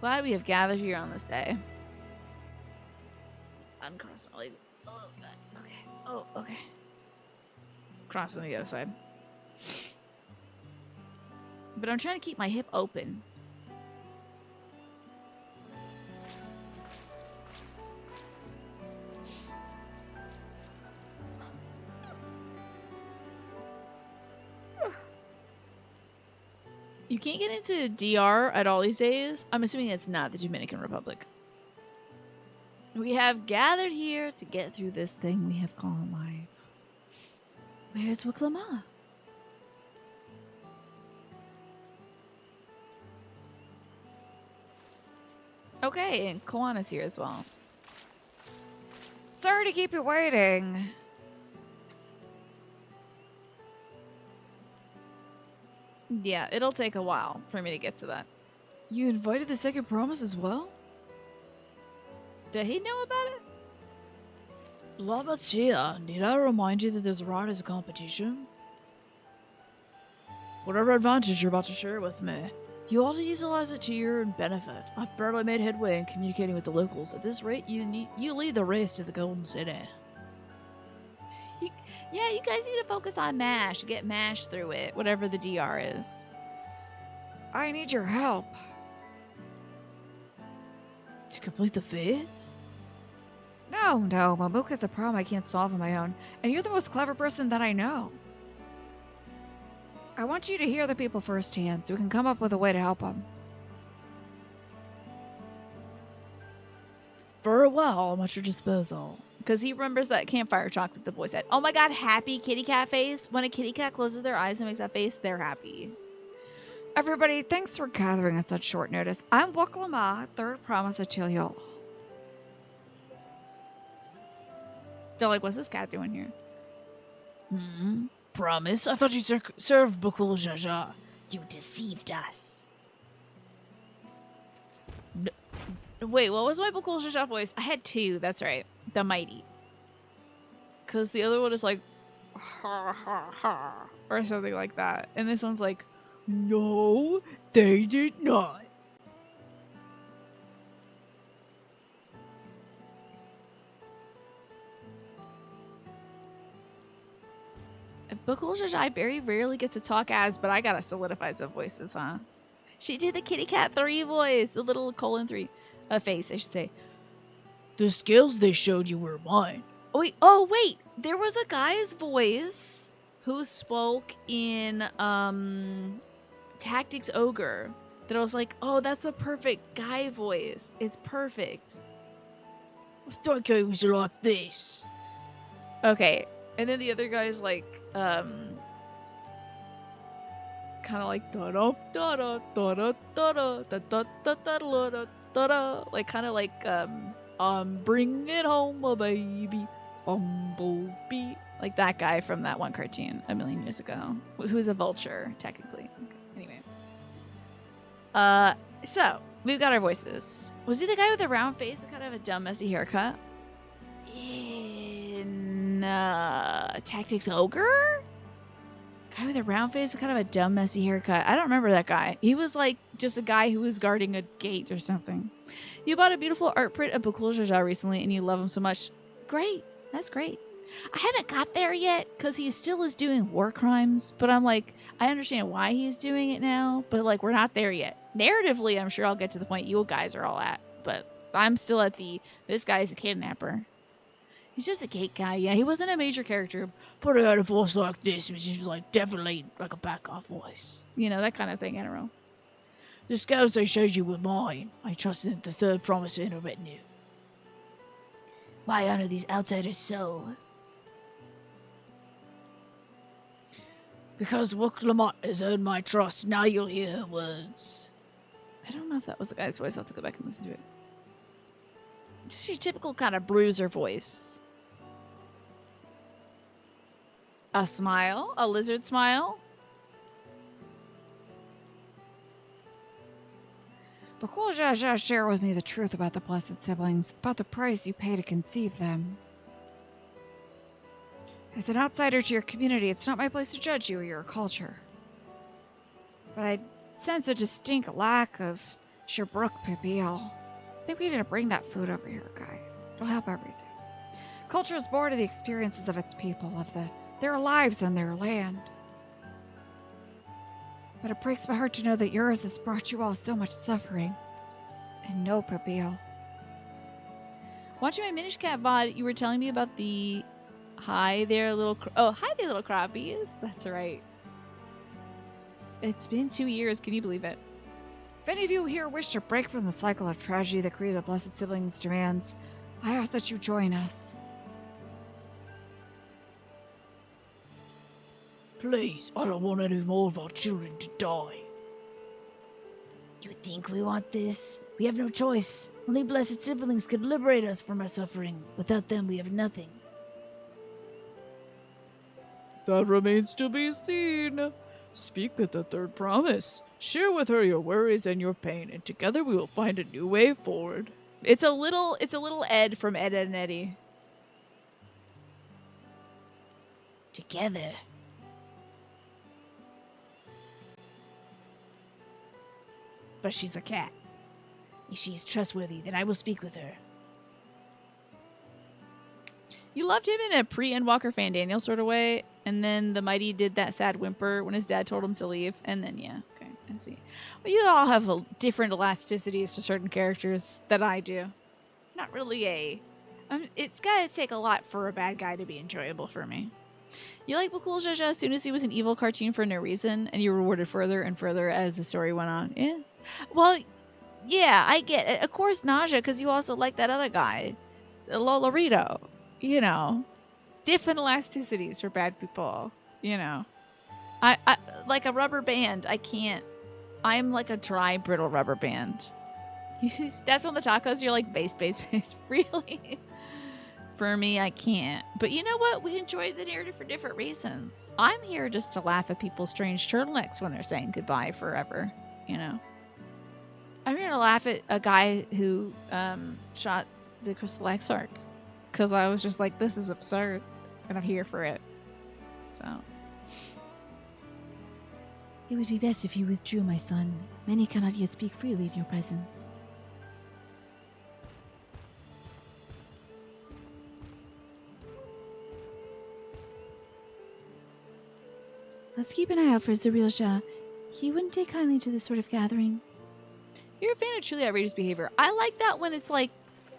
Glad we have gathered here on this day. Uncross my legs. Oh, God. Okay. Oh, okay. Cross on the other side. But I'm trying to keep my hip open. You can't get into DR at all these days. I'm assuming it's not the Dominican Republic. We have gathered here to get through this thing we have called life. Where's Wiklama? Okay, and Koana's here as well. Sorry to keep you waiting. Yeah, it'll take a while for me to get to that. You invited the second promise as well? Did he know about it? Lamatia, need I remind you that this ride is a competition? Whatever advantage you're about to share with me, you ought to utilize it to your benefit. I've barely made headway in communicating with the locals. At this rate, you lead the race to the Golden City. Yeah, you guys need to focus on MASH. Get MASH through it, whatever the DR is. I need your help. To complete the fate? No, Mamook is a problem I can't solve on my own, and you're the most clever person that I know. I want you to hear the people firsthand so we can come up with a way to help them. Very well, I'm at your disposal. Because he remembers that campfire talk that the boy said. Oh my god, happy kitty cat face. When a kitty cat closes their eyes and makes that face, they're happy. Everybody, thanks for gathering on such short notice. I'm Waklama, third promise of Tiliol. They're like, what's this cat doing here? Promise? I thought you served Bakool Jaja. You deceived us. Wait, what was my Bakool Jaja voice? I had two, that's right. The Mighty. Because the other one is like, ha ha ha, or something like that. And this one's like, no, they did not. Bakool Jaja very rarely get to talk as, but I gotta solidify some voices, huh? She did the Kitty Cat 3 voice, the little colon 3 face, I should say. The skills they showed you were mine. Oh wait, there was a guy's voice who spoke in Tactics Ogre that I was like, oh, that's a perfect guy voice. It's perfect. I thought it was like this. Okay, and then the other guy's like, kind of like da da da da da da da da da da da da da, like kind of like I'm bringing home a baby, bumblebee, like that guy from that one cartoon a million years ago, who's a vulture technically. Okay. Anyway, so we've got our voices. Was he the guy with the round face and kind of a dumb messy haircut? In Tactics Ogre? Guy with a round face and kind of a dumb messy haircut. I don't remember that guy. He was like just a guy who was guarding a gate or something. You bought a beautiful art print of Bakool Jaja recently and you love him so much. Great. That's great. I haven't got there yet because he still is doing war crimes, but I'm like, I understand why he's doing it now, but like we're not there yet. Narratively, I'm sure I'll get to the point you guys are all at, but I'm still at this guy's a kidnapper. He's just a gate guy. Yeah, he wasn't a major character, but I had a voice like this, which is like definitely like a back-off voice. You know, that kind of thing. I don't know. The scouts they showed you were mine. I trusted the third promise in a retinue. Why honor these outsiders so? Because Wook has earned my trust. Now you'll hear her words. I don't know if that was the guy's voice. I'll have to go back and listen to it. Just your typical kind of bruiser voice. A smile? A lizard smile? Bakool Jaja share with me the truth about the blessed siblings, about the price you pay to conceive them. As an outsider to your community, it's not my place to judge you or your culture. But I sense a distinct lack of Shabruk Pipiel. I think we need to bring that food over here, guys. It'll help everything. Culture is born of the experiences of its people, of their lives and their land. But it breaks my heart to know that yours has brought you all so much suffering. And no Pipiel. Watching my Minish Cat VOD, you were telling me about the hi there little crappies. That's right. It's been 2 years. Can you believe it? If any of you here wish to break from the cycle of tragedy that created the Blessed Siblings' demands, I ask that you join us. Please, I don't want any more of our children to die. You think we want this? We have no choice. Only blessed siblings could liberate us from our suffering. Without them, we have nothing. That remains to be seen. Speak with the third promise. Share with her your worries and your pain, and together we will find a new way forward. It's a little Ed from Ed, Edd n Eddy. Together. But she's a cat. If she is trustworthy, then I will speak with her. You loved him in a pre-Endwalker fan Daniel sort of way, and then the Mighty did that sad whimper when his dad told him to leave, and then yeah, okay, I see. Well, you all have different elasticities to certain characters that I do. Not really it's gotta take a lot for a bad guy to be enjoyable for me. You like Bakool Jaja as soon as he was an evil cartoon for no reason, and you were rewarded further and further as the story went on. Yeah. Well, yeah, I get it. Of course, Nausea, because you also like that other guy, Lolorito. You know, different elasticities for bad people. You know, I like a rubber band. I can't. I'm like a dry, brittle rubber band. You stepped on the tacos. You're like base. Really? For me, I can't. But you know what? We enjoy the narrative for different reasons. I'm here just to laugh at people's strange turtlenecks when they're saying goodbye forever. You know, I'm here to laugh at a guy who shot the Crystal Exarch. Because I was just like, this is absurd. And I'm here for it. So. It would be best if you withdrew, my son. Many cannot yet speak freely in your presence. Let's keep an eye out for Zareel Shah. He wouldn't take kindly to this sort of gathering. You're a fan of truly outrageous behavior. I like that when it's like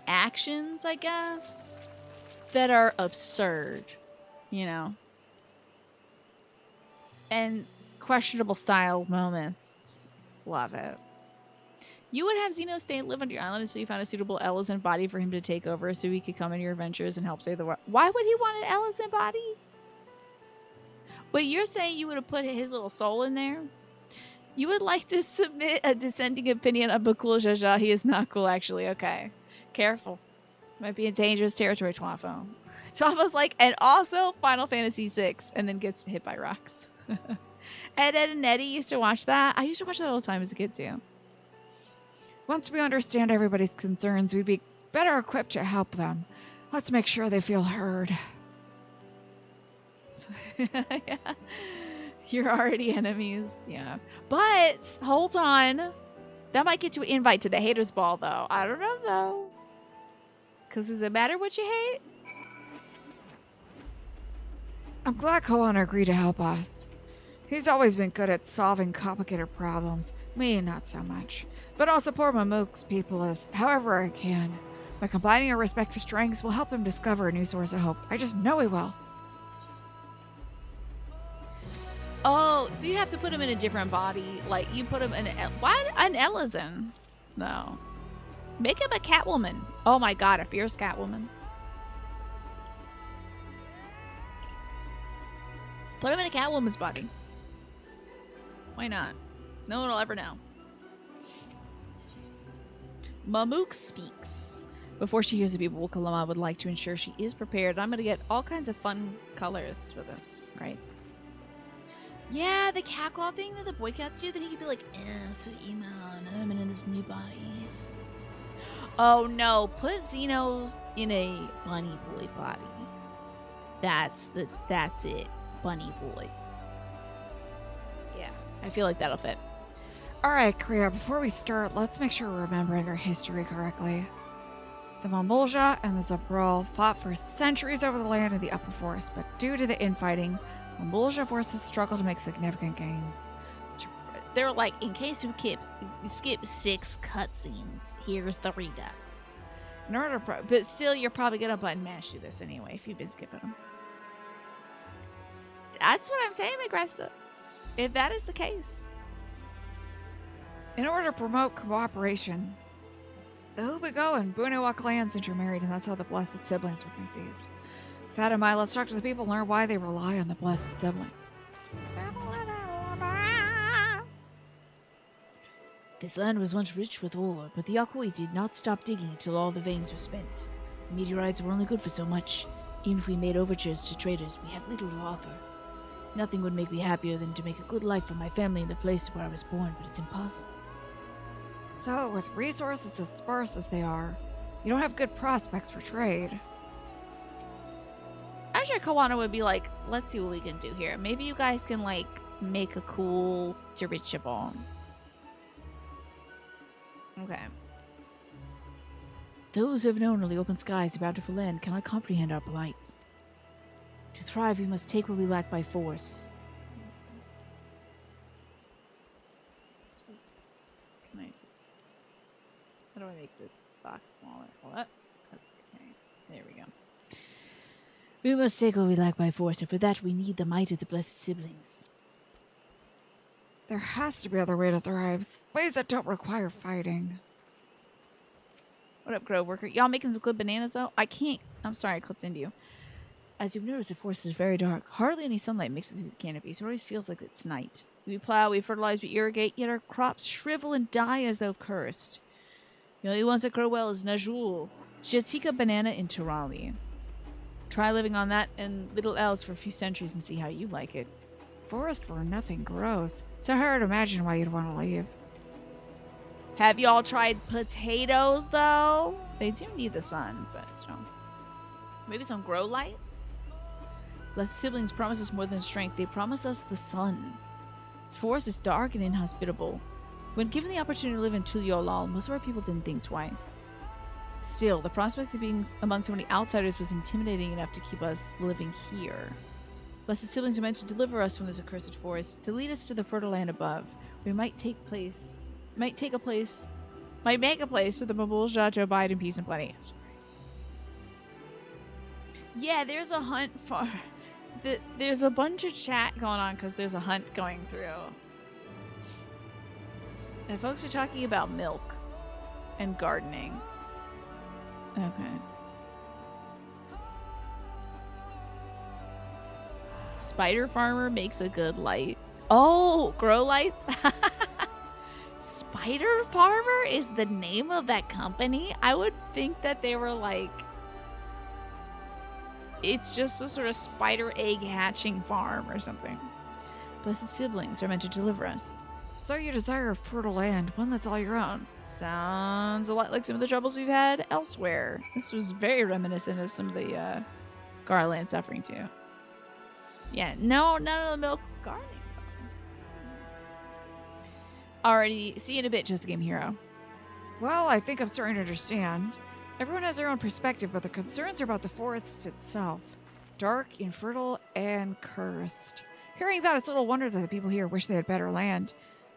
actions, I guess, that are absurd, you know, and questionable style moments. Love it. You would have Zeno stay and live on your island until you found a suitable Ellison body for him to take over so he could come in your adventures and help save the world. Why would he want an Ellison body? But you're saying you would have put his little soul in there? You would like to submit a dissenting opinion on Bakool Jaja. He is not cool, actually. Okay. Careful. Might be in dangerous territory, Twafo. Twafo's like, and also Final Fantasy VI, and then gets hit by rocks. Ed and Eddie used to watch that. I used to watch that all the time as a kid, too. Once we understand everybody's concerns, we'd be better equipped to help them. Let's make sure they feel heard. Yeah. You're already enemies. Yeah. But, hold on. That might get you an invite to the haters ball, though. I don't know, though. Because does it matter what you hate? I'm glad Koan agreed to help us. He's always been good at solving complicated problems. Me, not so much. But I'll support Mamook's people as however I can. By combining our respective strengths, we'll help them discover a new source of hope. I just know we will. Oh, so you have to put him in a different body. Like, you put him in why an Ellison? No. Make him a Catwoman. Oh my god, a fierce Catwoman. Put him in a Catwoman's body. Why not? No one will ever know. Mamook speaks. Before she hears the people, Kalama would like to ensure she is prepared. I'm going to get all kinds of fun colors for this. Great. Yeah, the cat claw thing that the boy cats do, then he could be like, I'm so emo, and I'm in this new body. Oh no, put Xenos in a bunny boy body. That's it. Bunny boy. Yeah, I feel like that'll fit. Alright, Kriya, before we start, let's make sure we're remembering our history correctly. The Mamulja and the Zabral fought for centuries over the land in the upper forest, but due to the infighting, Mamulja forces struggled to make significant gains. They're like, in case you skip 6 cutscenes, here's the redux. In order to but still, you're probably gonna button mash through this anyway if you've been skipping them. That's what I'm saying, Agresta. If that is the case. In order to promote cooperation, the Hubigo and Bunawak clans intermarried, and that's how the Blessed Siblings were conceived. With that in mind, let's talk to the people and learn why they rely on the Blessed Siblings. This land was once rich with ore, but the Akui did not stop digging until all the veins were spent. The meteorites were only good for so much. Even if we made overtures to traders, we had little to offer. Nothing would make me happier than to make a good life for my family in the place where I was born, but it's impossible. So, with resources as sparse as they are, you don't have good prospects for trade. I'm sure Kawana would be like, let's see what we can do here. Maybe you guys can, like, make a cool dirigible. Okay. Those who have known only open skies about different land cannot comprehend our plight. To thrive, we must take what we lack by force. How do I make this box smaller? What? Okay, there we go. We must take what we lack by force, and for that we need the might of the blessed siblings. There has to be other way to thrive. Ways that don't require fighting. What up, Grove Worker? Y'all making some good bananas, though? I can't. I'm sorry, I clipped into you. As you've noticed, the forest is very dark. Hardly any sunlight makes it through the canopy, so it always feels like it's night. We plow, we fertilize, we irrigate, yet our crops shrivel and die as though cursed. The only ones that grow well is Najul, Jatika banana in Tirali. Try living on that and little else for a few centuries and see how you like it. Forest where nothing grows. It's hard to imagine why you'd want to leave. Have y'all tried potatoes, though? They do need the sun, but still. Maybe some grow lights? Blessed siblings promise us more than strength. They promise us the sun. This forest is dark and inhospitable. When given the opportunity to live in Tuliolal, most of our people didn't think twice. Still, the prospect of being among so many outsiders was intimidating enough to keep us living here. Blessed siblings are meant to deliver us from this accursed forest, to lead us to the fertile land above. We might make a place for the Mabulja to abide in peace and plenty. Yeah, there's a hunt for... There's a bunch of chat going on because there's a hunt going through. And folks are talking about milk and gardening. Okay. Spider Farmer makes a good light. Oh, grow lights? Spider Farmer is the name of that company? I would think that they were like... It's just a sort of spider egg hatching farm or something. Blessed siblings are meant to deliver us. So you desire a fertile land, one that's all your own. Sounds a lot like some of the troubles we've had elsewhere. This was very reminiscent of some of the Garland suffering too. Yeah, no, none of the milk gardening. Alrighty, see you in a bit, Just Game Hero. Well, I think I'm starting to understand. Everyone has their own perspective, but the concerns are about the forest itself. Dark, infertile, and cursed. Hearing that, it's little wonder that the people here wish they had better land.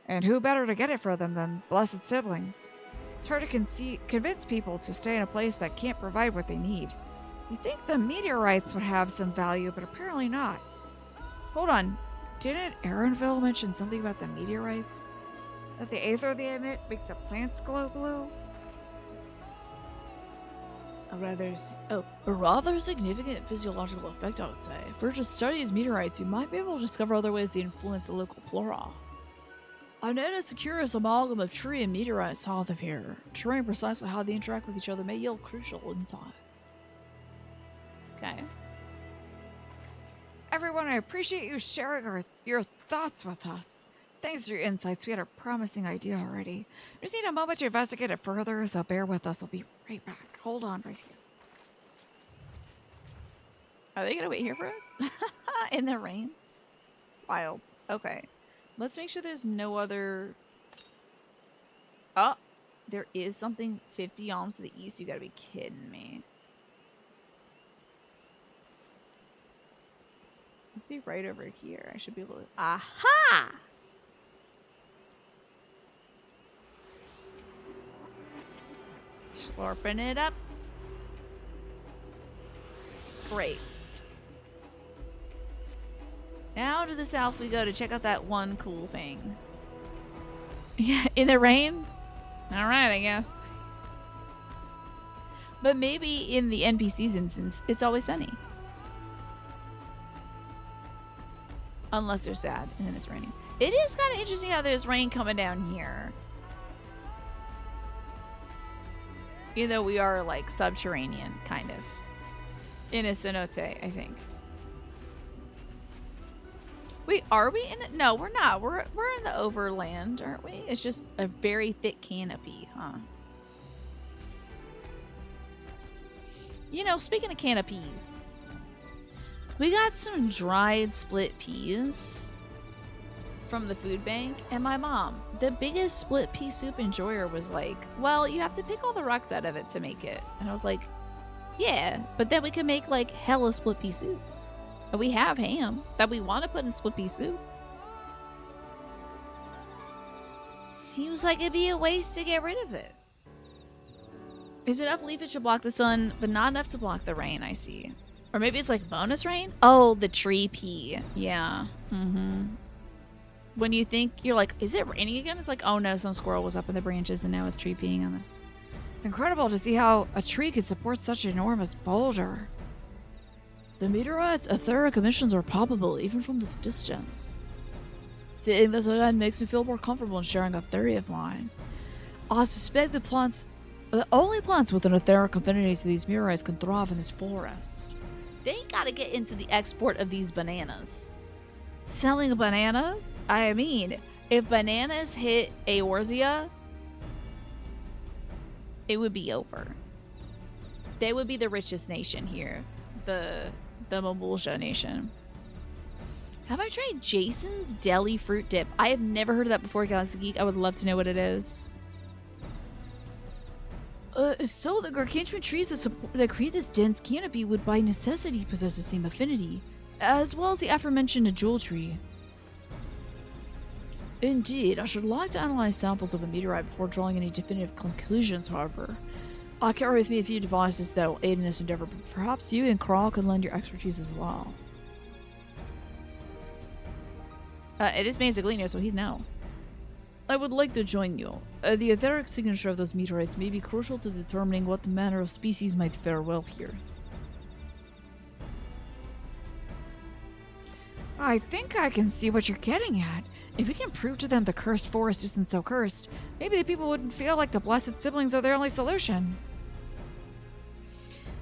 And who better to get it for them than blessed siblings? It's hard to convince people to stay in a place that can't provide what they need. You'd think the meteorites would have some value, but apparently not. Hold on, didn't Aaronville mention something about the meteorites? That the aether they emit makes the plants glow blue? A rather significant physiological effect, I would say. If we were to study these meteorites, we might be able to discover other ways they influence the local flora. I've noticed a curious amalgam of tree and meteorite south of here, showing precisely how they interact with each other may yield crucial insights. Okay. Everyone, I appreciate you sharing your thoughts with us. Thanks for your insights. We had a promising idea already. We just need a moment to investigate it further, so bear with us. We'll be right back. Hold on right here. Are they gonna wait here for us? In the rain? Wild. Okay. Let's make sure there's no other... Oh! There is something 50 alms to the east. You gotta be kidding me. Must be right over here. I should be able to... Aha! Slurping it up. Great. Now to the south we go to check out that one cool thing. Yeah, in the rain? Alright, I guess. But maybe in the NPC's instance, it's always sunny. Unless they're sad and then it's raining. It is kind of interesting how there's rain coming down here. Even though we are like subterranean, kind of. In a cenote, I think. Wait, are we in it? No, we're not. We're in the overland, aren't we? It's just a very thick canopy, huh? You know, speaking of canopies, we got some dried split peas from the food bank, and my mom, the biggest split pea soup enjoyer, was like, well, you have to pick all the rocks out of it to make it. And I was like, yeah, but then we can make like hella split pea soup. And we have ham that we want to put in split pea soup. Seems like it'd be a waste to get rid of it. There's enough leafage to block the sun, but not enough to block the rain, I see. Or maybe it's like bonus rain? Oh, the tree pea. Yeah. When you think, you're like, is it raining again? It's like, oh no, some squirrel was up in the branches and now it's tree peeing on this. It's incredible to see how a tree could support such an enormous boulder. The meteorite's etheric emissions are palpable even from this distance. Seeing this again makes me feel more comfortable in sharing a theory of mine. I suspect the only plants with an etheric affinity to these meteorites can thrive in this forest. They gotta get into the export of these bananas. Selling bananas? I mean, if bananas hit Eorzea, it would be over. They would be the richest nation here. The Mamulja nation. Have I tried Jason's Deli Fruit Dip? I have never heard of that before, Galaxy Geek. I would love to know what it is. So the gargantuan trees that create this dense canopy would by necessity possess the same affinity, as well as the aforementioned jewel tree. Indeed, I should like to analyze samples of the meteorite before drawing any definitive conclusions, however. I carry with me a few devices that will aid in this endeavor, but perhaps you and Kral can lend your expertise as well. It is Manzaglino, so he'd know. I would like to join you. The etheric signature of those meteorites may be crucial to determining what manner of species might fare well here. I think I can see what you're getting at. If we can prove to them the cursed forest isn't so cursed, maybe the people wouldn't feel like the blessed siblings are their only solution.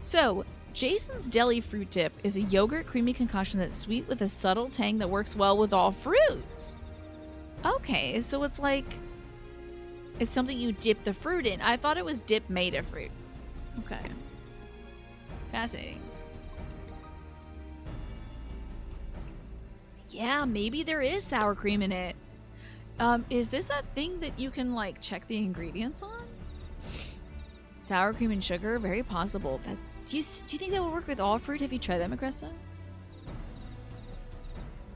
So, Jason's Deli Fruit Dip is a yogurt creamy concoction that's sweet with a subtle tang that works well with all fruits. Okay, so it's like, it's something you dip the fruit in. I thought it was dip made of fruits. Okay. Fascinating. Yeah, maybe there is sour cream in it. Is this a thing that you can, like, check the ingredients on? Sour cream and sugar? Very possible. Do you think that would work with all fruit? Have you tried that, Magressa?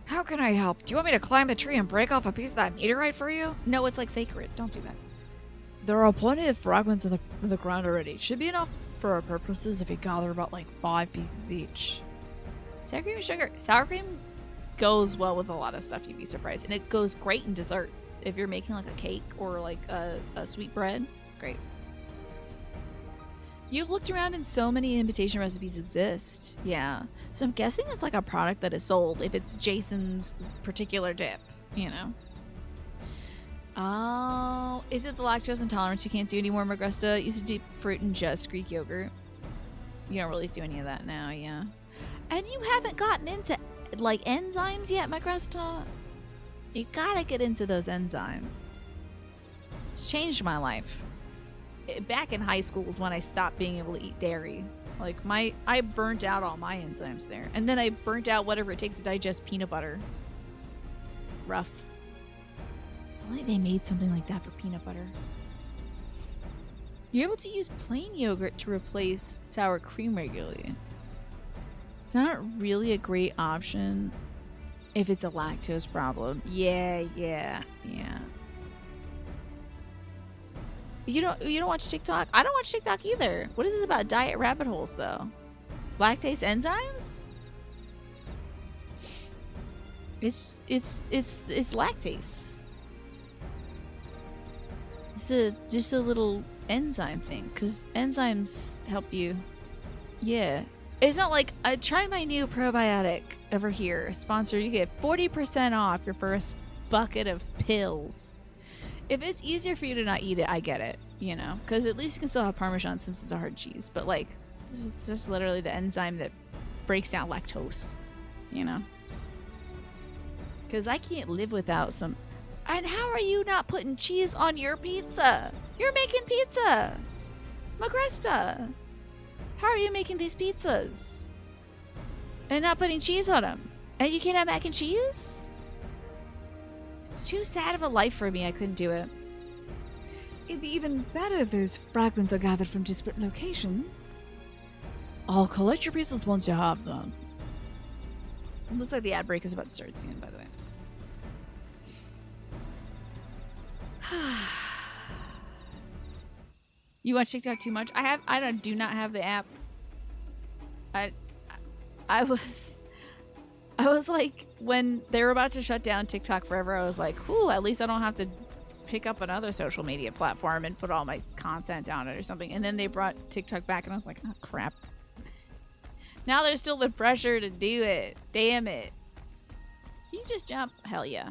How can I help? Do you want me to climb the tree and break off a piece of that meteorite for you? No, it's like sacred. Don't do that. There are plenty of fragments in the ground already. Should be enough for our purposes if we gather about like 5 pieces each. Sour cream and sugar. Sour cream goes well with a lot of stuff, you'd be surprised. And it goes great in desserts. If you're making like a cake or like a sweet bread, it's great. You've looked around and so many imitation recipes exist. Yeah. So I'm guessing it's like a product that is sold if it's Jason's particular dip, you know? Oh, is it the lactose intolerance you can't do anymore, Magresta? You used to dip fruit in just Greek yogurt. You don't really do any of that now, yeah. And you haven't gotten into like enzymes yet, Magresta? You gotta get into those enzymes. It's changed my life. Back in high school was when I stopped being able to eat dairy. Like I burnt out all my enzymes there. And then I burnt out whatever it takes to digest peanut butter. Rough. I like they made something like that for peanut butter. You're able to use plain yogurt to replace sour cream regularly. It's not really a great option if it's a lactose problem. Yeah. You don't watch TikTok? I don't watch TikTok either. What is this about diet rabbit holes though? Lactase enzymes? It's lactase. It's just a little enzyme thing, because enzymes help you. Yeah. It's not like, try my new probiotic over here. Sponsor, you get 40% off your first bucket of pills. If it's easier for you to not eat it, I get it, you know? Because at least you can still have Parmesan since it's a hard cheese. But, like, it's just literally the enzyme that breaks down lactose, you know? Because I can't live without some... And how are you not putting cheese on your pizza? You're making pizza! Magresta! How are you making these pizzas? And not putting cheese on them? And you can't have mac and cheese? It's too sad of a life for me. I couldn't do it. It'd be even better if those fragments are gathered from disparate locations. I'll collect your pieces once you have them. It looks like the ad break is about to start soon, by the way. You watch TikTok too much? I do not have the app. I was like, when they were about to shut down TikTok forever, I was like, "Ooh, at least I don't have to pick up another social media platform and put all my content down it or something." And then they brought TikTok back, and I was like, "Oh crap!" Now there's still the pressure to do it. Damn it! You just jump? Hell yeah!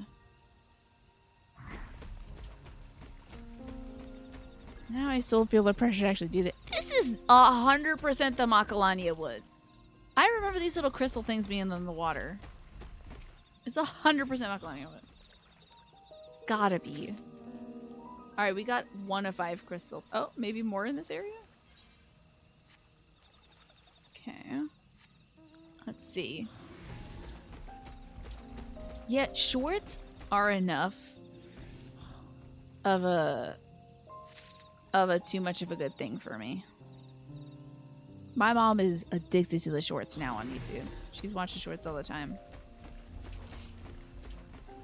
Now I still feel the pressure to actually do that. This is 100% the Macalania Woods. I remember these little crystal things being in the water. It's 100% Macalania Woods. It's gotta be. Alright, we got 1 of 5 crystals. Oh, maybe more in this area? Okay. Let's see. Yeah, shorts are enough of a too much of a good thing for me. My mom is addicted to the shorts now on YouTube. She's watching shorts all the time.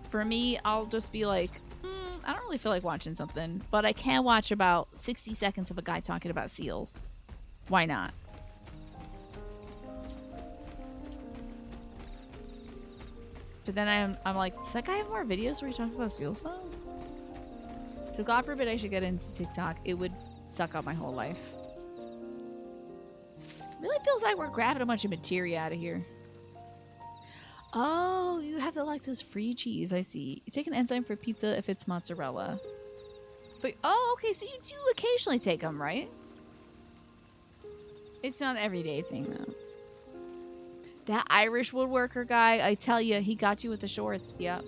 For me, I'll just be like, I don't really feel like watching something, but I can watch about 60 seconds of a guy talking about seals. Why not? But then I'm like, does that guy have more videos where he talks about seals though? So God forbid I should get into TikTok. It would suck up my whole life. Really feels like we're grabbing a bunch of materia out of here. Oh, you have the lactose-free cheese. I see. You take an enzyme for pizza if it's mozzarella. But oh, okay. So you do occasionally take them, right? It's not an everyday thing though. That Irish woodworker guy, I tell you, he got you with the shorts. Yep.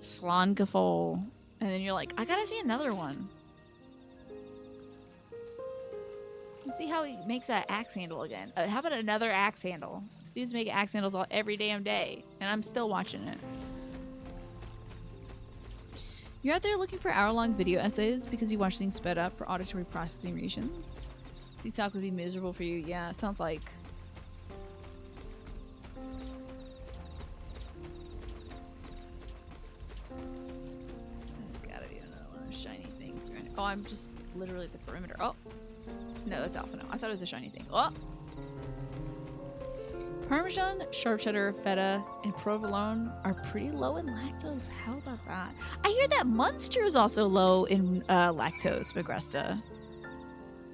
Slangafol. And then you're like, I gotta see another one. You see how he makes that axe handle again? How about another axe handle? This dude's making axe handles every damn day, and I'm still watching it. You're out there looking for hour-long video essays because you watch things sped up for auditory processing reasons. TikTok would be miserable for you. Yeah, it sounds like. Shiny things right now. Oh, I'm just literally at the perimeter. Oh, no, that's alpha. No, I thought it was a shiny thing. Oh, Parmesan, sharp cheddar, feta, and provolone are pretty low in lactose. How about that? I hear that Munster is also low in lactose, Magresta.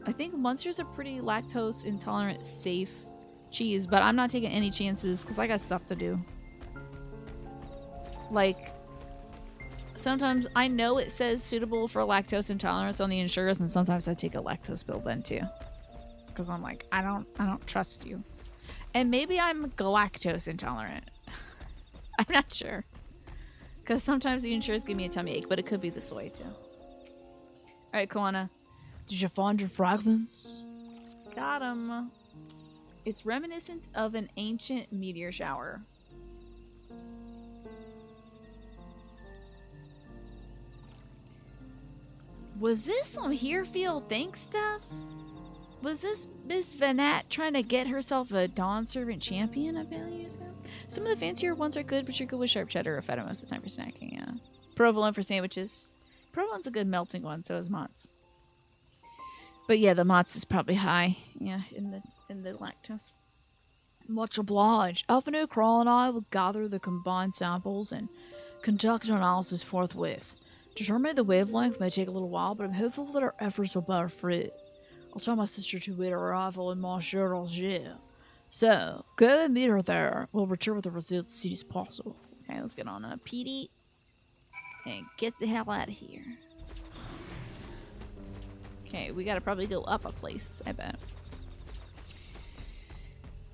I think Munster's a pretty lactose intolerant, safe cheese, but I'm not taking any chances because I got stuff to do. Like, sometimes I know it says suitable for lactose intolerance on the insurers, and sometimes I take a lactose pill then too, because I'm like, I don't trust you. And maybe I'm galactose intolerant. I'm not sure, because sometimes the insurers give me a tummy ache, but it could be the soy too. All right, Koana, did you find your fragments? Got 'em. It's reminiscent of an ancient meteor shower. Was this some here feel think stuff? Was this Miss Vanat trying to get herself a Dawn Servant champion a few years ago? Some of the fancier ones are good, but you're good with sharp cheddar or feta most of the time for snacking, yeah. Provolone for sandwiches. Provolone's a good melting one, so is Mott's. But yeah, the Mott's is probably high, yeah, in the lactose. Much obliged. Alphanu, Crawl, and I will gather the combined samples and conduct an analysis forthwith. Determining the wavelength may take a little while, but I'm hopeful that our efforts will bear fruit. I'll tell my sister to wait our arrival in Monsieur Roger. So, go and meet her there. We'll return with the results as soon as possible. Okay, let's get on a PD. and get the hell out of here. Okay, we gotta probably go up a place, I bet.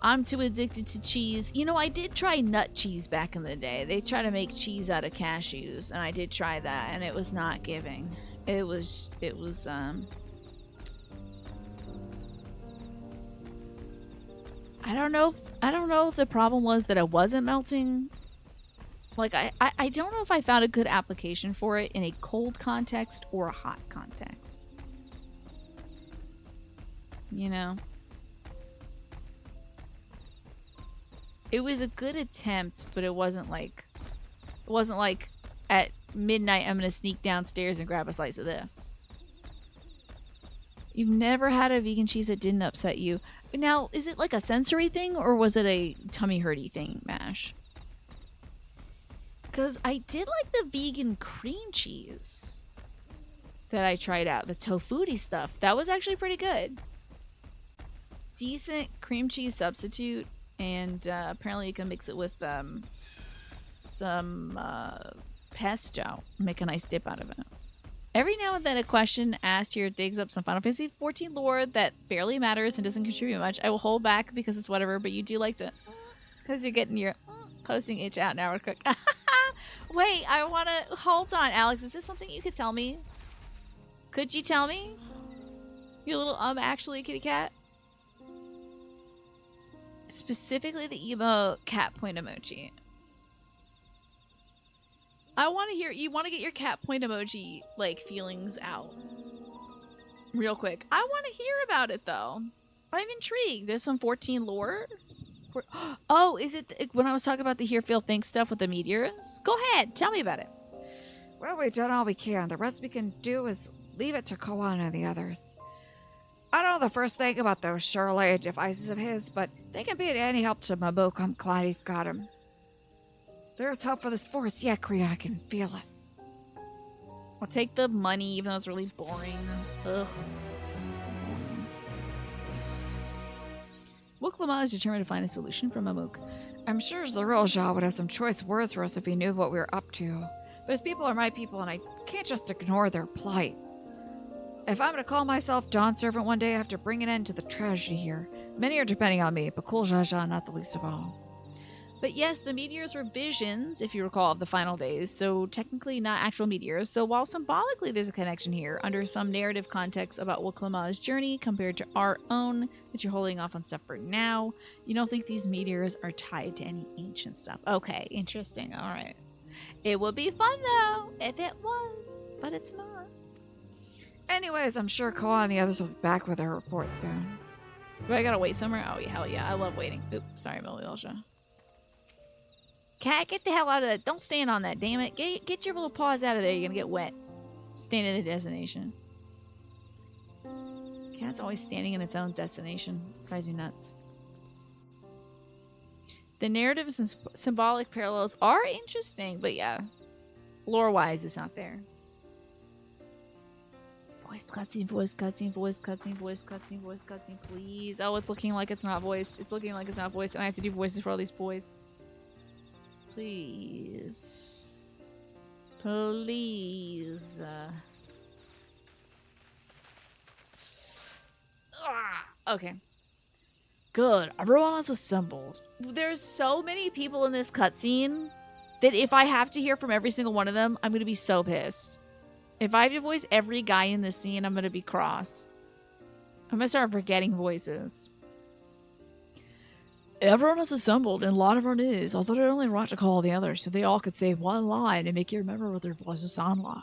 I'm too addicted to cheese. You know, I did try nut cheese back in the day. They try to make cheese out of cashews, and I did try that, and it was not giving. It was, I don't know if the problem was that it wasn't melting. Like, I don't know if I found a good application for it in a cold context or a hot context. You know? It was a good attempt, but it wasn't like at midnight I'm gonna sneak downstairs and grab a slice of this. You've never had a vegan cheese that didn't upset you. Now, is it like a sensory thing or was it a tummy hurty thing, Mash? Because I did like the vegan cream cheese that I tried out, the tofu-y stuff. That was actually pretty good. Decent cream cheese substitute, and apparently you can mix it with some pesto, make a nice dip out of it. Every now and then a question asked here digs up some Final Fantasy XIV lore that barely matters and doesn't contribute much. I will hold back because it's whatever, but you do like to, because you're getting your posting itch out now. Quick. Wait, I want to, hold on, Alex. Is this something you could tell me? Could you tell me? You little actually kitty cat? Specifically the emo cat point emoji. I want to hear, you want to get your cat point emoji, like, feelings out. Real quick. I want to hear about it, though. I'm intrigued. There's some 14 lore? Oh, is it when I was talking about the Hear, Feel, Think stuff with the meteors? Go ahead. Tell me about it. Well, we've done all we can. The rest we can do is leave it to Koan and the others. I don't know the first thing about those Charlotte devices of his, but they can be any help to Mamook. I'm glad he's got them. There's hope for this forest yet, Kriya. I can feel it. I'll take the money, even though it's really boring. Ugh. Wuklama is determined to find a solution for Mamook. I'm sure Zarolja would have some choice words for us if he knew what we were up to. But his people are my people, and I can't just ignore their plight. If I'm going to call myself Dawn Servant one day, I have to bring an end to the tragedy here. Many are depending on me, Bakool Jaja not the least of all. But yes, the meteors were visions, if you recall, of the final days, so technically not actual meteors. So while symbolically there's a connection here, under some narrative context about Wuklama's journey compared to our own, that you're holding off on stuff for now, you don't think these meteors are tied to any ancient stuff. Okay, interesting, alright. It would be fun, though, if it was, but it's not. Anyways, I'm sure Koa and the others will be back with their report soon. Do I gotta wait somewhere? Oh, yeah, hell yeah, I love waiting. Oops, sorry, Meliosha. Cat, get the hell out of that. Don't stand on that, damn it. Get your little paws out of there. You're gonna get wet. Stand in the destination. Cat's always standing in its own destination. Drives me nuts. The narrative and symbolic parallels are interesting, but yeah. Lore-wise, it's not there. Voice cutscene, voice cutscene, voice cutscene, voice cutscene, voice cutscene, please. Oh, it's looking like it's not voiced. It's looking like it's not voiced, and I have to do voices for all these boys. Please. Please. Okay. Good. Everyone is assembled. There's so many people in this cutscene that if I have to hear from every single one of them, I'm going to be so pissed. If I have to voice every guy in this scene, I'm going to be cross. I'm going to start forgetting voices. Everyone is assembled in a lot of our news. I thought I'd only right to call the others so they all could say one line and make you remember what their voices sound like.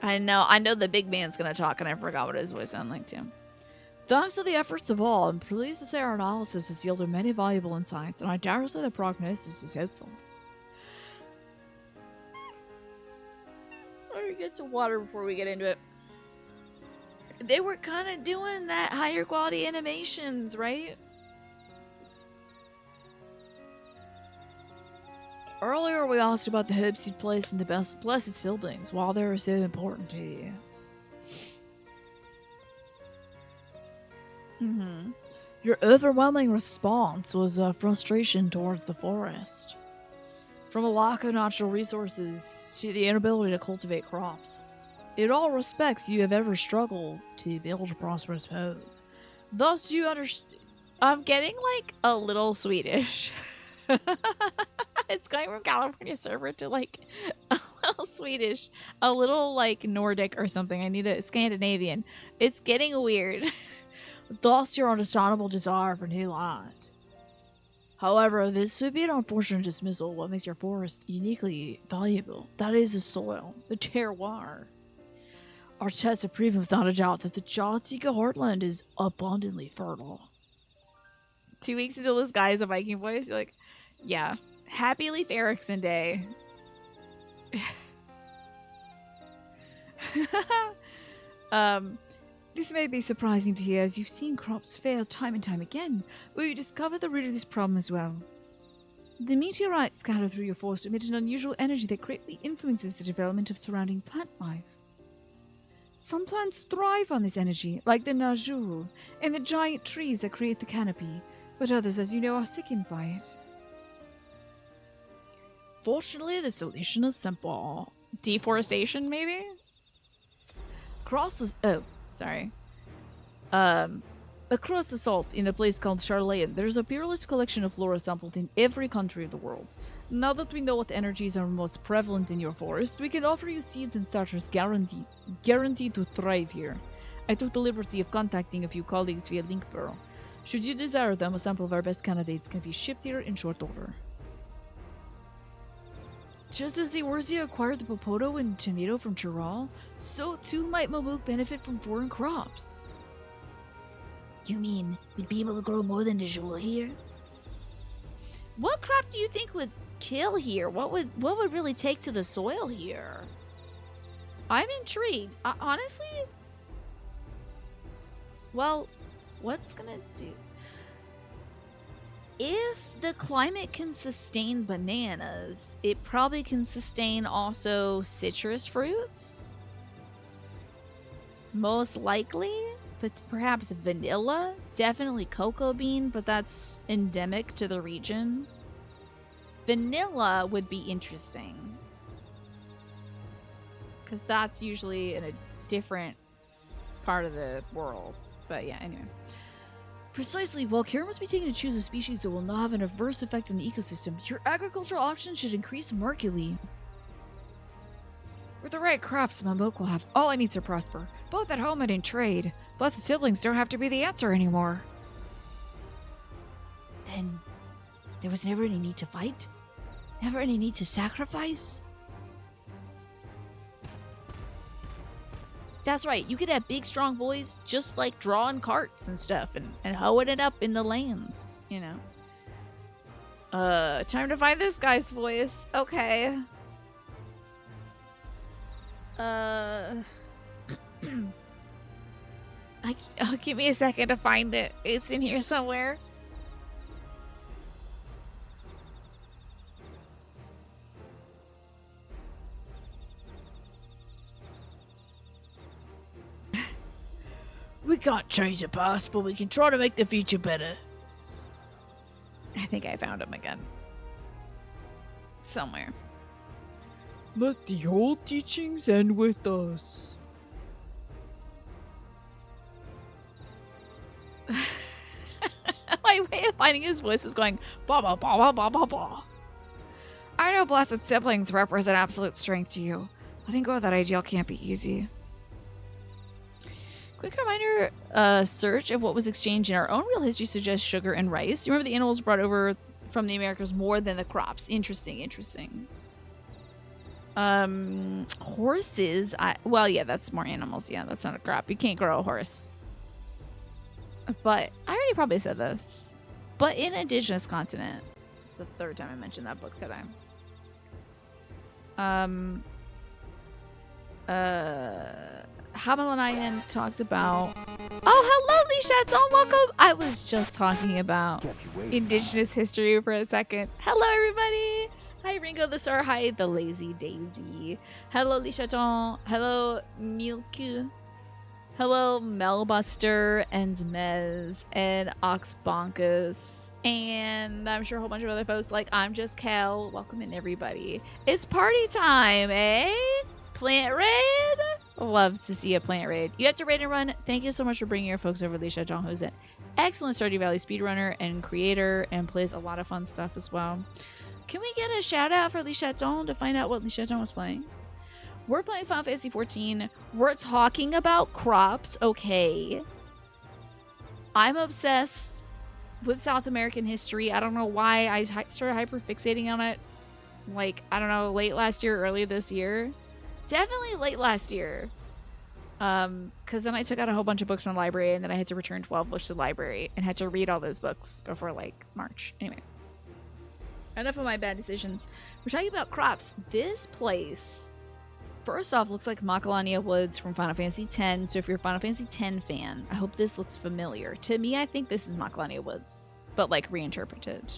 I know the big man's gonna talk and I forgot what his voice sounded like too. Thanks to the efforts of all, I'm pleased to say our analysis has yielded many valuable insights, and I dare say the prognosis is hopeful. Let me get some water before we get into it. They were kind of doing that higher quality animations, right? Earlier we asked about the hopes you'd place in the blessed siblings, while they were so important to you. Mm-hmm. Your overwhelming response was frustration towards the forest. From a lack of natural resources to the inability to cultivate crops. In all respects, you have ever struggled to build a prosperous home. Thus, you understand. I'm getting like a little Swedish. It's going from California server to like a little Swedish, a little like Nordic or something. I need a Scandinavian. It's getting weird. Thus, your understandable desire for new land. However, this would be an unfortunate dismissal of what makes your forest uniquely valuable. That is the soil, the terroir. Our tests have proven without a doubt that the Jatika heartland is abundantly fertile. 2 weeks until this guy is a Viking voice, you're like, yeah. Happy Leif Erikson Day. This may be surprising to hear as you've seen crops fail time and time again, but you discovered the root of this problem as well. The meteorites scattered through your forest emit an unusual energy that greatly influences the development of surrounding plant life. Some plants thrive on this energy, like the Najuru and the giant trees that create the canopy, but others, as you know, are sickened by it. Fortunately, the solution is simple. Deforestation, maybe? Across the salt, in a place called Charlayan, there's a peerless collection of flora sampled in every country of the world. Now that we know what energies are most prevalent in your forest, we can offer you seeds and starters guaranteed to thrive here. I took the liberty of contacting a few colleagues via Linkborough. Should you desire them, a sample of our best candidates can be shipped here in short order. Just as the Eorzea acquired the Popoto and tomato from Chiral, so too might Mamook benefit from foreign crops. You mean we'd be able to grow more than the jewel here? What crop do you think would kill here? What would really take to the soil here? I'm intrigued. Honestly? Well, what's gonna do? If the climate can sustain bananas, it probably can sustain also citrus fruits. Most likely, but perhaps vanilla. Definitely cocoa bean, but that's endemic to the region. Vanilla would be interesting. Because that's usually in a different part of the world. But yeah, anyway. Precisely, while care must be taken to choose a species that will not have an adverse effect on the ecosystem, your agricultural options should increase markedly. With the right crops, Mamook will have all it needs to prosper, both at home and in trade. Blessed siblings don't have to be the answer anymore. Then there was never any need to fight? Never any need to sacrifice? That's right. You could have big, strong boys just like drawing carts and stuff and hoeing it up in the lands, you know. Time to find this guy's voice. Okay. Give me a second to find it. It's in here somewhere. We can't change the past, but we can try to make the future better. I think I found him again. Somewhere. Let the old teachings end with us. My way of finding his voice is going ba ba ba ba ba ba ba. I know blessed siblings represent absolute strength to you. Letting go of that ideal can't be easy. Quick reminder, search of what was exchanged in our own real history suggests sugar and rice. You remember the animals brought over from the Americas more than the crops. Interesting, interesting. Horses. Well, yeah, that's more animals. Yeah, that's not a crop. You can't grow a horse. But I already probably said this. But in indigenous continent. It's the third time I mentioned that book today. Hamalanayan talks about... Oh, hello, Lishaton! Welcome! I was just talking about indigenous history for a second. Hello, everybody! Hi, Ringo the Star. Hi, the Lazy Daisy. Hello, Lishaton. Hello, Milku. Hello, Melbuster and Mez and Oxbonkus, and I'm sure a whole bunch of other folks. Like, I'm just Cal. Welcome in, everybody. It's party time, eh? Plant raid? Love to see a plant raid. You have to raid and run. Thank you so much for bringing your folks over, Lisha John, who's an excellent Stardew Valley speedrunner and creator and plays a lot of fun stuff as well. Can we get a shout out for Lisha John to find out what Lisha John was playing? We're playing Final Fantasy XIV. We're talking about crops, okay. I'm obsessed with South American history. I don't know why I started hyperfixating on it. Like, I don't know, late last year, early this year. Definitely late last year. Because then I took out a whole bunch of books in the library, and then I had to return 12 books to the library and had to read all those books before, like, March. Anyway. Enough of my bad decisions. We're talking about crops. This place... First off, looks like Macalania Woods from Final Fantasy X, so if you're a Final Fantasy X fan, I hope this looks familiar. To me, I think this is Macalania Woods, but like reinterpreted.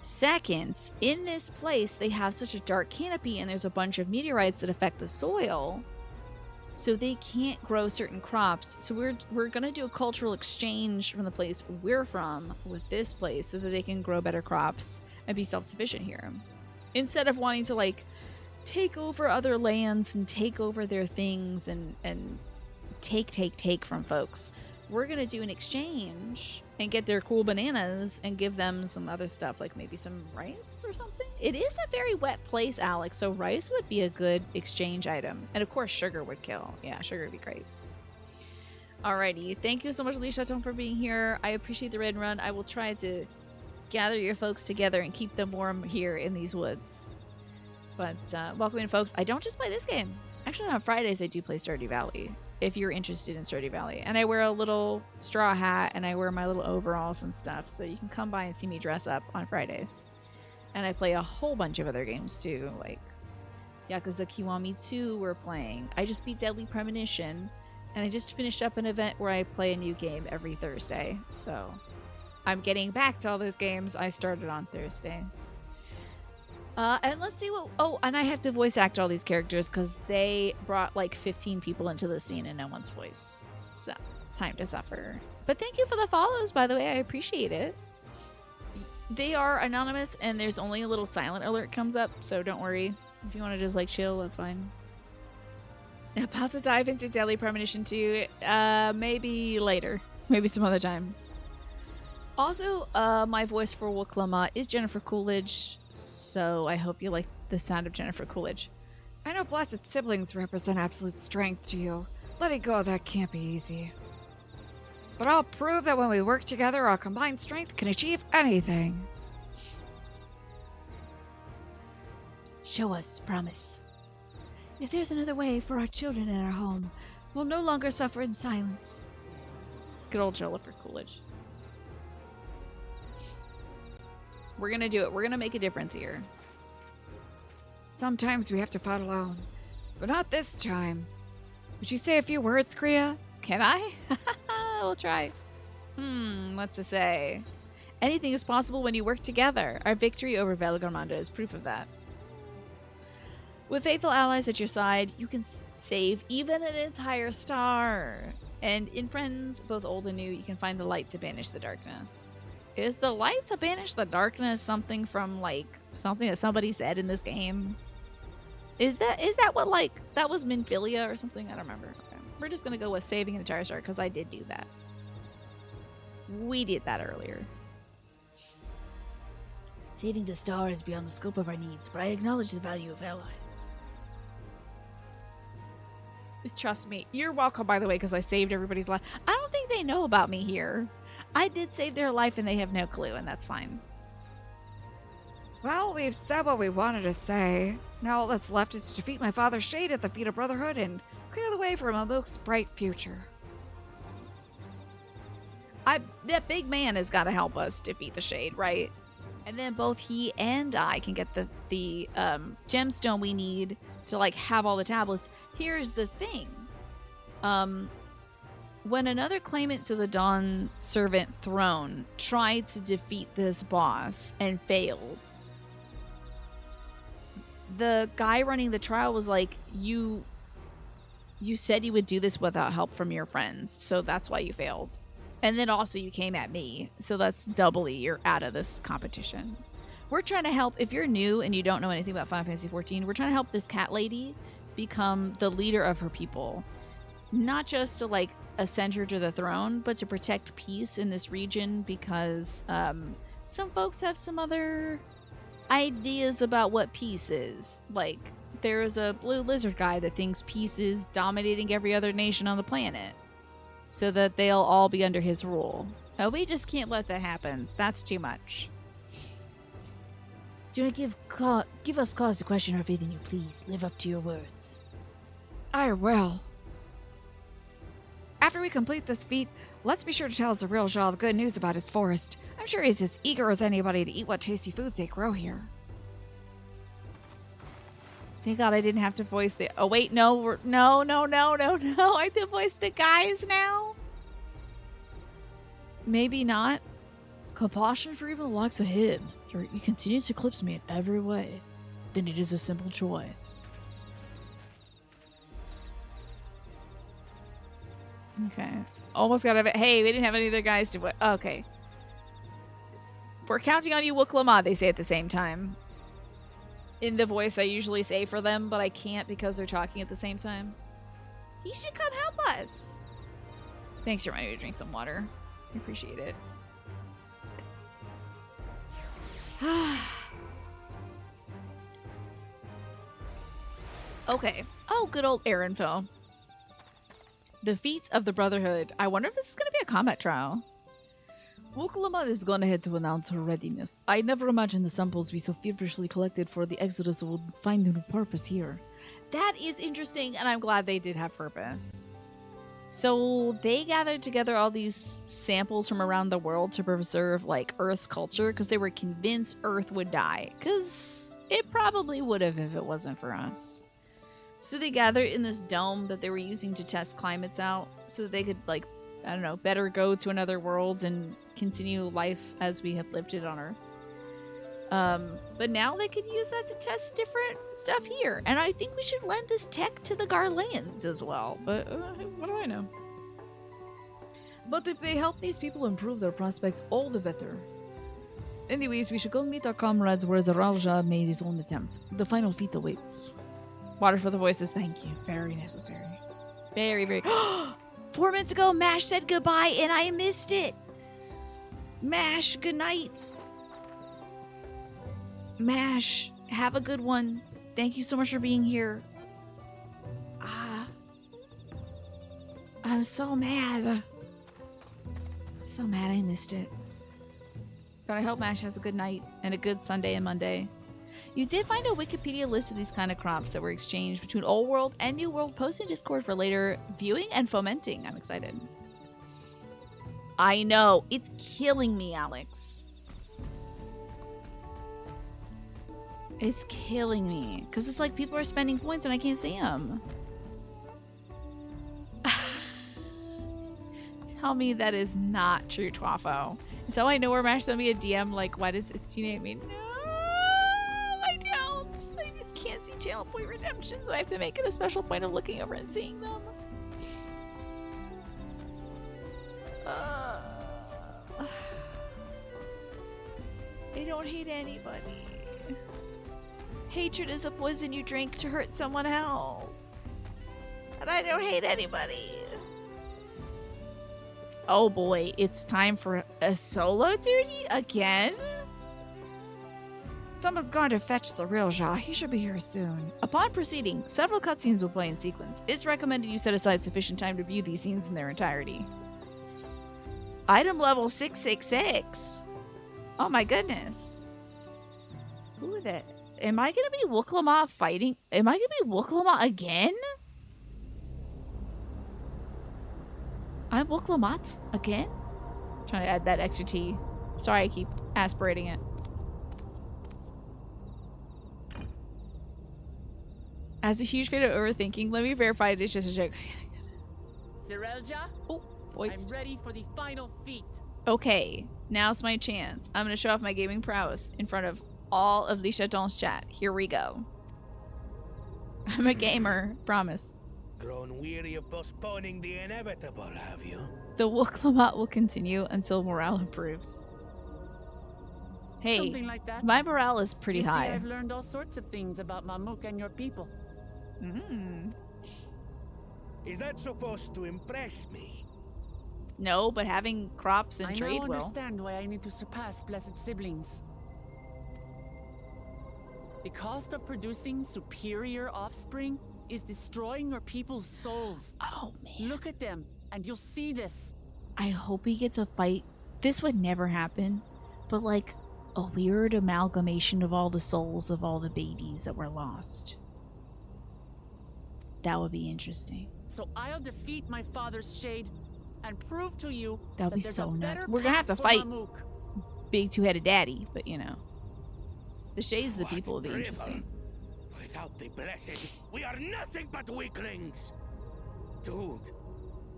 Second, in this place, they have such a dark canopy and there's a bunch of meteorites that affect the soil, so they can't grow certain crops. So we're going to do a cultural exchange from the place we're from with this place so that they can grow better crops and be self-sufficient here. Instead of wanting to like take over other lands and take over their things and take from folks. We're gonna do an exchange and get their cool bananas and give them some other stuff, like maybe some rice or something. It is a very wet place, Alex, so rice would be a good exchange item. And of course sugar would kill. Yeah, sugar would be great. Alrighty, thank you so much, Lee Chaton, for being here. I appreciate the raid run. I will try to gather your folks together and keep them warm here in these woods. But welcome in, folks. I don't just play this game. Actually, on Fridays, I do play Stardew Valley, if you're interested in Stardew Valley. And I wear a little straw hat, and I wear my little overalls and stuff, so you can come by and see me dress up on Fridays. And I play a whole bunch of other games, too, like Yakuza Kiwami 2 we're playing. I just beat Deadly Premonition, and I just finished up an event where I play a new game every Thursday. So I'm getting back to all those games I started on Thursdays. And let's see what... Oh, and I have to voice act all these characters because they brought like 15 people into the scene and no one's voiced. So, time to suffer. But thank you for the follows, by the way. I appreciate it. They are anonymous and there's only a little silent alert comes up, so don't worry. If you want to just like chill, that's fine. About to dive into Deadly Premonition 2. Maybe later. Maybe some other time. Also, my voice for Waklama is Jennifer Coolidge, so I hope you like the sound of Jennifer Coolidge. I know blessed siblings represent absolute strength to you. Letting go of that can't be easy. But I'll prove that when we work together, our combined strength can achieve anything. Show us, promise. If there's another way for our children in our home, we'll no longer suffer in silence. Good old Jennifer Coolidge. We're gonna do it. We're gonna make a difference here. Sometimes we have to fight alone, but not this time. Would you say a few words, Kriya? Can I? We'll try. What to say? Anything is possible when you work together. Our victory over Velgarmanda is proof of that. With faithful allies at your side, you can save even an entire star. And in friends, both old and new, you can find the light to banish the darkness. Is the light to banish the darkness something from, like, something that somebody said in this game? Is that what, like, that was Minfilia or something? I don't remember. Okay. We're just gonna go with saving an entire star, because I did do that. We did that earlier. Saving the star is beyond the scope of our needs, but I acknowledge the value of allies. Trust me. You're welcome, by the way, because I saved everybody's life. I don't think they know about me here. I did save their life and they have no clue, and that's fine. Well, we've said what we wanted to say. Now all that's left is to defeat my father's shade at the feet of Brotherhood and clear the way for Mamook's bright future. That big man has got to help us defeat the shade, right? And then both he and I can get the gemstone we need to, like, have all the tablets. Here's the thing. When another claimant to the Dawn Servant throne tried to defeat this boss and failed, the guy running the trial was like, you You said you would do this without help from your friends, so that's why you failed. And then also you came at me, so that's doubly you're out of this competition. We're trying to help, if you're new and you don't know anything about Final Fantasy XIV, we're trying to help this cat lady become the leader of her people. Not just to, like, ascend her to the throne, but to protect peace in this region because some folks have some other ideas about what peace is. Like, there's a blue lizard guy that thinks peace is dominating every other nation on the planet so that they'll all be under his rule. We just can't let that happen. That's too much. Do you want to give us cause to question our faith in you, please? Live up to your words. I will. After we complete this feat, let's be sure to tell Zerilja the good news about his forest. I'm sure he's as eager as anybody to eat what tasty foods they grow here. Thank God I didn't have to voice the... Oh, wait, no. No. I have to voice the guys now? Maybe not. Compassion for even the likes of him. You continue to eclipse me in every way. Then it is a simple choice. Okay. Almost got it. Hey, we didn't have any other guys to... Okay. We're counting on you, Wuklama, they say at the same time. In the voice I usually say for them, but I can't because they're talking at the same time. He should come help us. Thanks for reminding me to drink some water. I appreciate it. Okay. Oh, good old air info. The feats of the Brotherhood. I wonder if this is going to be a combat trial. Wuklama is gone ahead to announce her readiness. I never imagined the samples we so feverishly collected for the Exodus would find a new purpose here. That is interesting, and I'm glad they did have purpose. So they gathered together all these samples from around the world to preserve, like, Earth's culture, because they were convinced Earth would die. Because it probably would have if it wasn't for us. So they gathered in this dome that they were using to test climates out, so that they could, like, I don't know, better go to another world and continue life as we have lived it on Earth. But now they could use that to test different stuff here. And I think we should lend this tech to the Garleans as well. But what do I know? But if they help these people improve their prospects, all the better. Anyways, we should go meet our comrades where Zerilja made his own attempt. The final feat awaits. Water for the voices, thank you. Very necessary. Very, very... 4 minutes ago, Mash said goodbye and I missed it. Mash, good night. Mash, have a good one. Thank you so much for being here. I'm so mad. So mad I missed it. But I hope Mash has a good night and a good Sunday and Monday. You did find a Wikipedia list of these kind of crops that were exchanged between Old World and New World. Post in Discord for later viewing and fomenting. I'm excited. I know. It's killing me, Alex. It's killing me. Because it's like people are spending points and I can't see them. Tell me that is not true, Twafo. Is that why I know where Mash sent me a DM? Like, why does its teammate mean? No, I don't. I just can't see channel point redemptions. So I have to make it a special point of looking over and seeing them. I don't hate anybody. Hatred is a poison you drink to hurt someone else. And I don't hate anybody. Oh boy, it's time for a solo duty again? Someone's going to fetch Zerilja. He should be here soon. Upon proceeding, several cutscenes will play in sequence. It's recommended you set aside sufficient time to view these scenes in their entirety. Item level 666. Oh my goodness. Who is that? Am I gonna be Wuklama fighting? Am I gonna be Wuklama again? I'm Wuklamat again? Trying to add that extra T. Sorry, I keep aspirating it. As a huge fan of overthinking, let me verify it is just a joke. Zerilja? Oh, voiced. I'm ready for the final feat. Okay, now's my chance. I'm gonna show off my gaming prowess in front of all of Lisha Don's chat. Here we go. I'm a gamer, promise. Grown weary of postponing the inevitable, have you? The Woklamat will continue until morale improves. Hey, Something like that. my morale is pretty you high. See, I've learned all sorts of things about Mamook and your people. Is that supposed to impress me? No, but having crops and I trade now will. understand why I need to surpass blessed siblings. The cost of producing superior offspring is destroying your people's souls. Oh, man. Look at them, and you'll see this. I hope we get to fight. This would never happen, but like a weird amalgamation of all the souls of all the babies that were lost. That would be interesting. So I'll defeat my father's shade and prove to you That would be there's so a nuts. better We're gonna have to path for fight Mamook. big two-headed daddy, but you know. The shades of the What people would be drivel? interesting. Without the blessed, we are nothing but weaklings. Doomed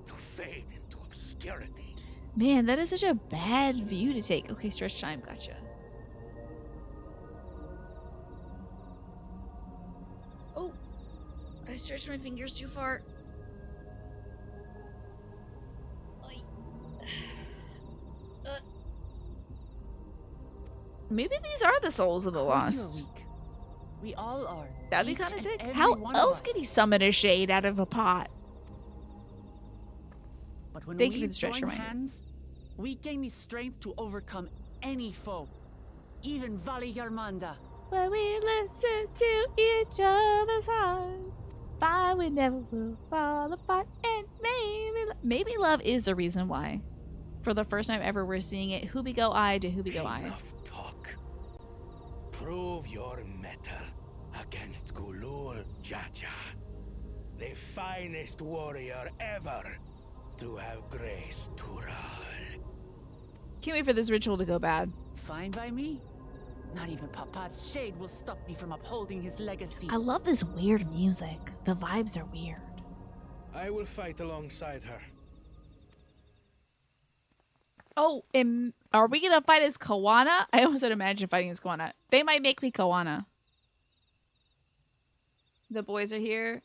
to fade into obscurity. Man, that is such a bad view to take. Okay, stretch time, gotcha. Oh, I stretched my fingers too far. Maybe these are the souls of the Of course lost. you're weak. We all are. That'd be Each kind of and sick. every How one of else us. could he summon a shade out of a pot? But when Thank you we for the stretch join reminder. hands, we gain the strength to overcome any foe, even Vali Yarmanda. When we listen to each other's hearts, fine, we never will fall apart. And maybe love is the reason why. For the first time ever, we're seeing it Hooby go eye to Hooby go eye. Enough talk. Prove your mettle against Gulul Jaja, the finest warrior ever to have graced Tural. Can't wait for this ritual to go bad. Fine by me. Not even Papa's shade will stop me from upholding his legacy. I love this weird music. The vibes are weird. I will fight alongside her. Oh, are we gonna fight as Kawana? I almost said imagine fighting as Kawana. They might make me Kawana. The boys are here.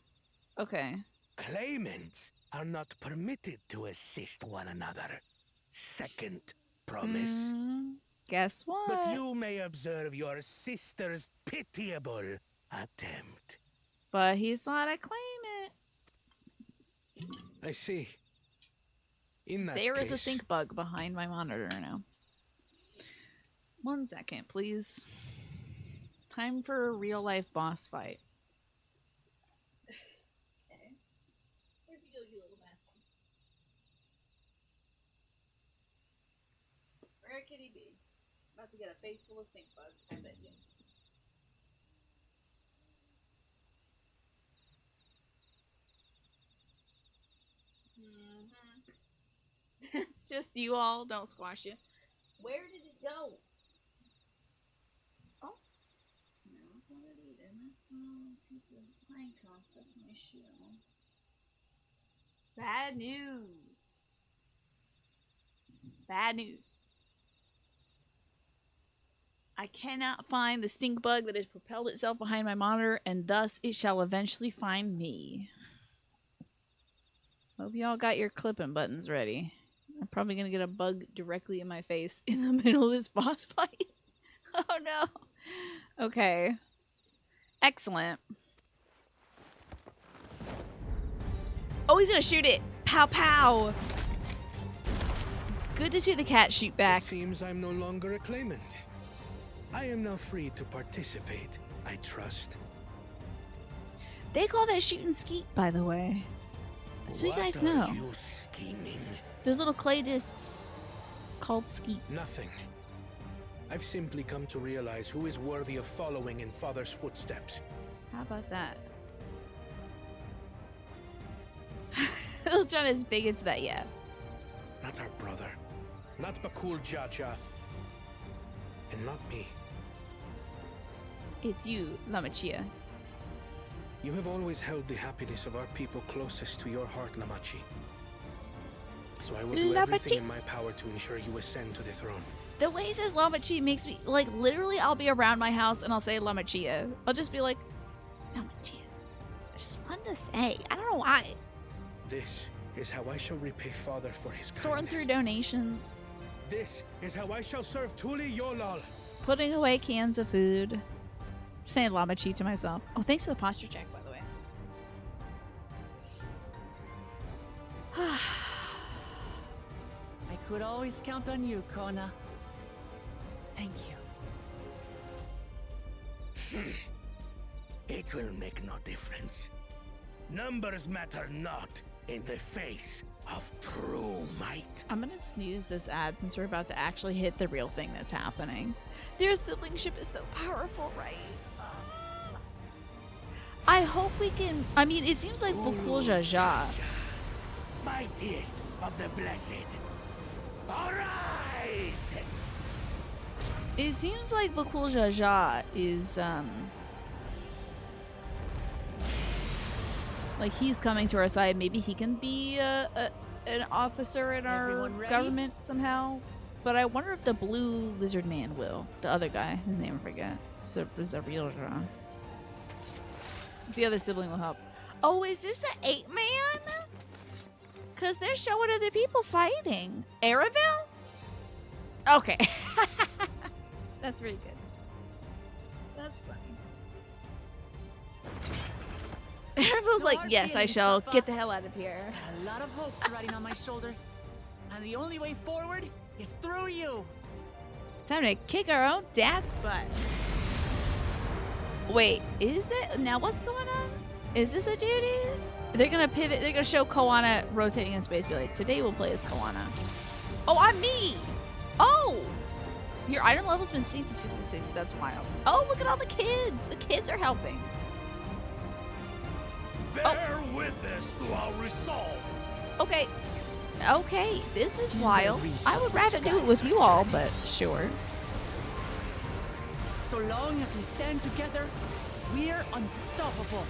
Okay. Claimants are not permitted to assist one another. Second promise. Guess what? But you may observe your sister's pitiable attempt. But he's not a claimant. I see. In that There is a case, stink bug behind my monitor now. 1 second, please. Time for a real life boss fight. Okay. Where'd you go, you little bastard? Where could he be? About to get a face full of stink bugs, I bet you. It's just you all. Don't squash you. Where did it go? Oh. No, it's already eaten. That's a piece of pine cone stuck in my shoe. Bad news. Bad news. I cannot find the stink bug that has propelled itself behind my monitor, and thus it shall eventually find me. Hope y'all got your clipping buttons ready. I'm probably gonna get a bug directly in my face in the middle of this boss fight. Oh no. Okay. Excellent. Oh, he's gonna shoot it. Pow pow. Good to see the cat shoot back. It seems I'm no longer a claimant. I am now free to participate, I trust. They call that shooting skeet, by the way. So you guys know. What are you scheming? Those little clay discs called skeet. Nothing. I've simply come to realize who is worthy of following in Father's footsteps. How about that? It's not as big as that yet. Not our brother. Not Bakool Jaja. And not me. It's you, Lamachia. You have always held the happiness of our people closest to your heart, Lamachi. So I will do everything in my power to ensure you ascend to the throne. The way he says Lamachia makes me, like, literally I'll be around my house and I'll say Lamachia. I'll just be like, Lamachia. just fun to say. I don't know why. This is how I shall repay father for his Sorting kindness. through donations. This is how I shall serve Tuli Yolal. Putting away cans of food. Saying Lamachi to myself. Oh, thanks for the posture check, by the way. I could always count on you, Kona. Thank you. It will make no difference. Numbers matter not in the face of true might. I'm gonna snooze this ad since we're about to actually hit the real thing that's happening. Their siblingship is so powerful, right? I hope we can. I mean, it seems like Bakool Jaja. Mightiest of the blessed. Arise! It seems like Bakool Jaja is like he's coming to our side. Maybe he can be an officer in our government somehow. But I wonder if the blue lizard man will. The other guy, his name I forget. Zarilja. The other sibling will help. Oh, is this an 8-man? Because they're showing other people fighting. Aravel? Okay. That's really good. That's funny. Aravel's like, yes, I shall get the hell out of here. A lot of hopes riding on my shoulders. And the only way forward is through you. Time to kick our own dad's butt. Wait, is it? Now what's going on? Is this a duty? They're gonna pivot. They're gonna show Koana rotating in space. Be like, today we'll play as Koana. Oh, I'm me. Oh, your item level's been synced to 666. That's wild. Oh, look at all the kids. The kids are helping. Bear witness to our resolve. Okay. Okay, this is wild. I would rather do it with you all, but sure. So long as we stand together, we're unstoppable.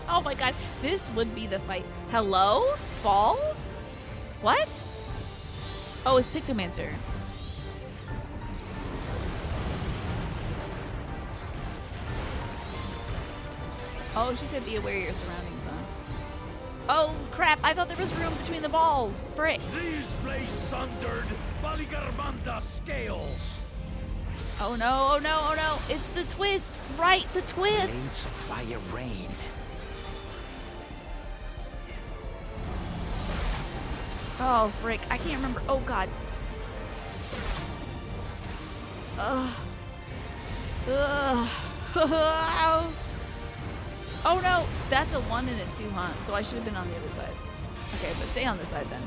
Oh my god, this would be the fight. Hello? Falls? What? Oh, it's Pictomancer. Oh, she said be aware of your surroundings, huh? Oh, crap. I thought there was room between the balls. Frick. These blaze sundered Baligarmanda scales. Oh no, oh no, oh no. It's the twist. Right, the twist. Blades of fire rain. Oh, frick. I can't remember. Oh, God. Ugh. Ugh. Oh, no. That's a 1 and a 2, huh? So I should have been on the other side. Okay, but stay on this side then.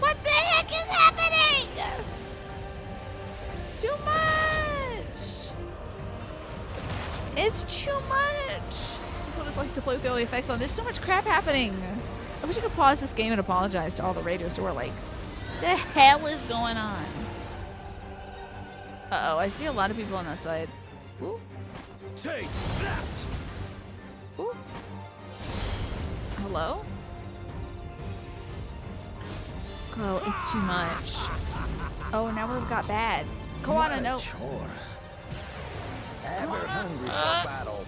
What the heck is happening? Too much. It's too much. This is what it's like to play with early effects on. There's so much crap happening. I wish I could pause this game and apologize to all the raiders who are like, the hell is going on? Uh-oh, I see a lot of people on that side. Ooh. Take that! Ooh. Hello? Girl, it's too much. Oh, now we've got bad. Koana, no. Ever hungry for battle.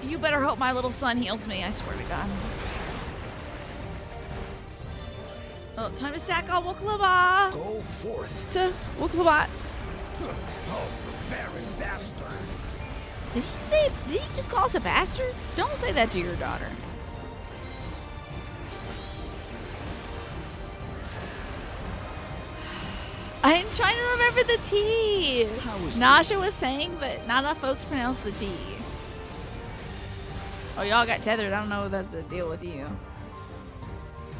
You better hope my little son heals me, I swear to God. Oh, time to stack all Woklaba. Go forth. To Woklabat. Oh, barren bastard. Did he just call us a bastard? Don't say that to your daughter. I'm trying to remember the T. Nasha was saying that not enough folks pronounce the T. Oh, y'all got tethered. I don't know if that's a deal with you.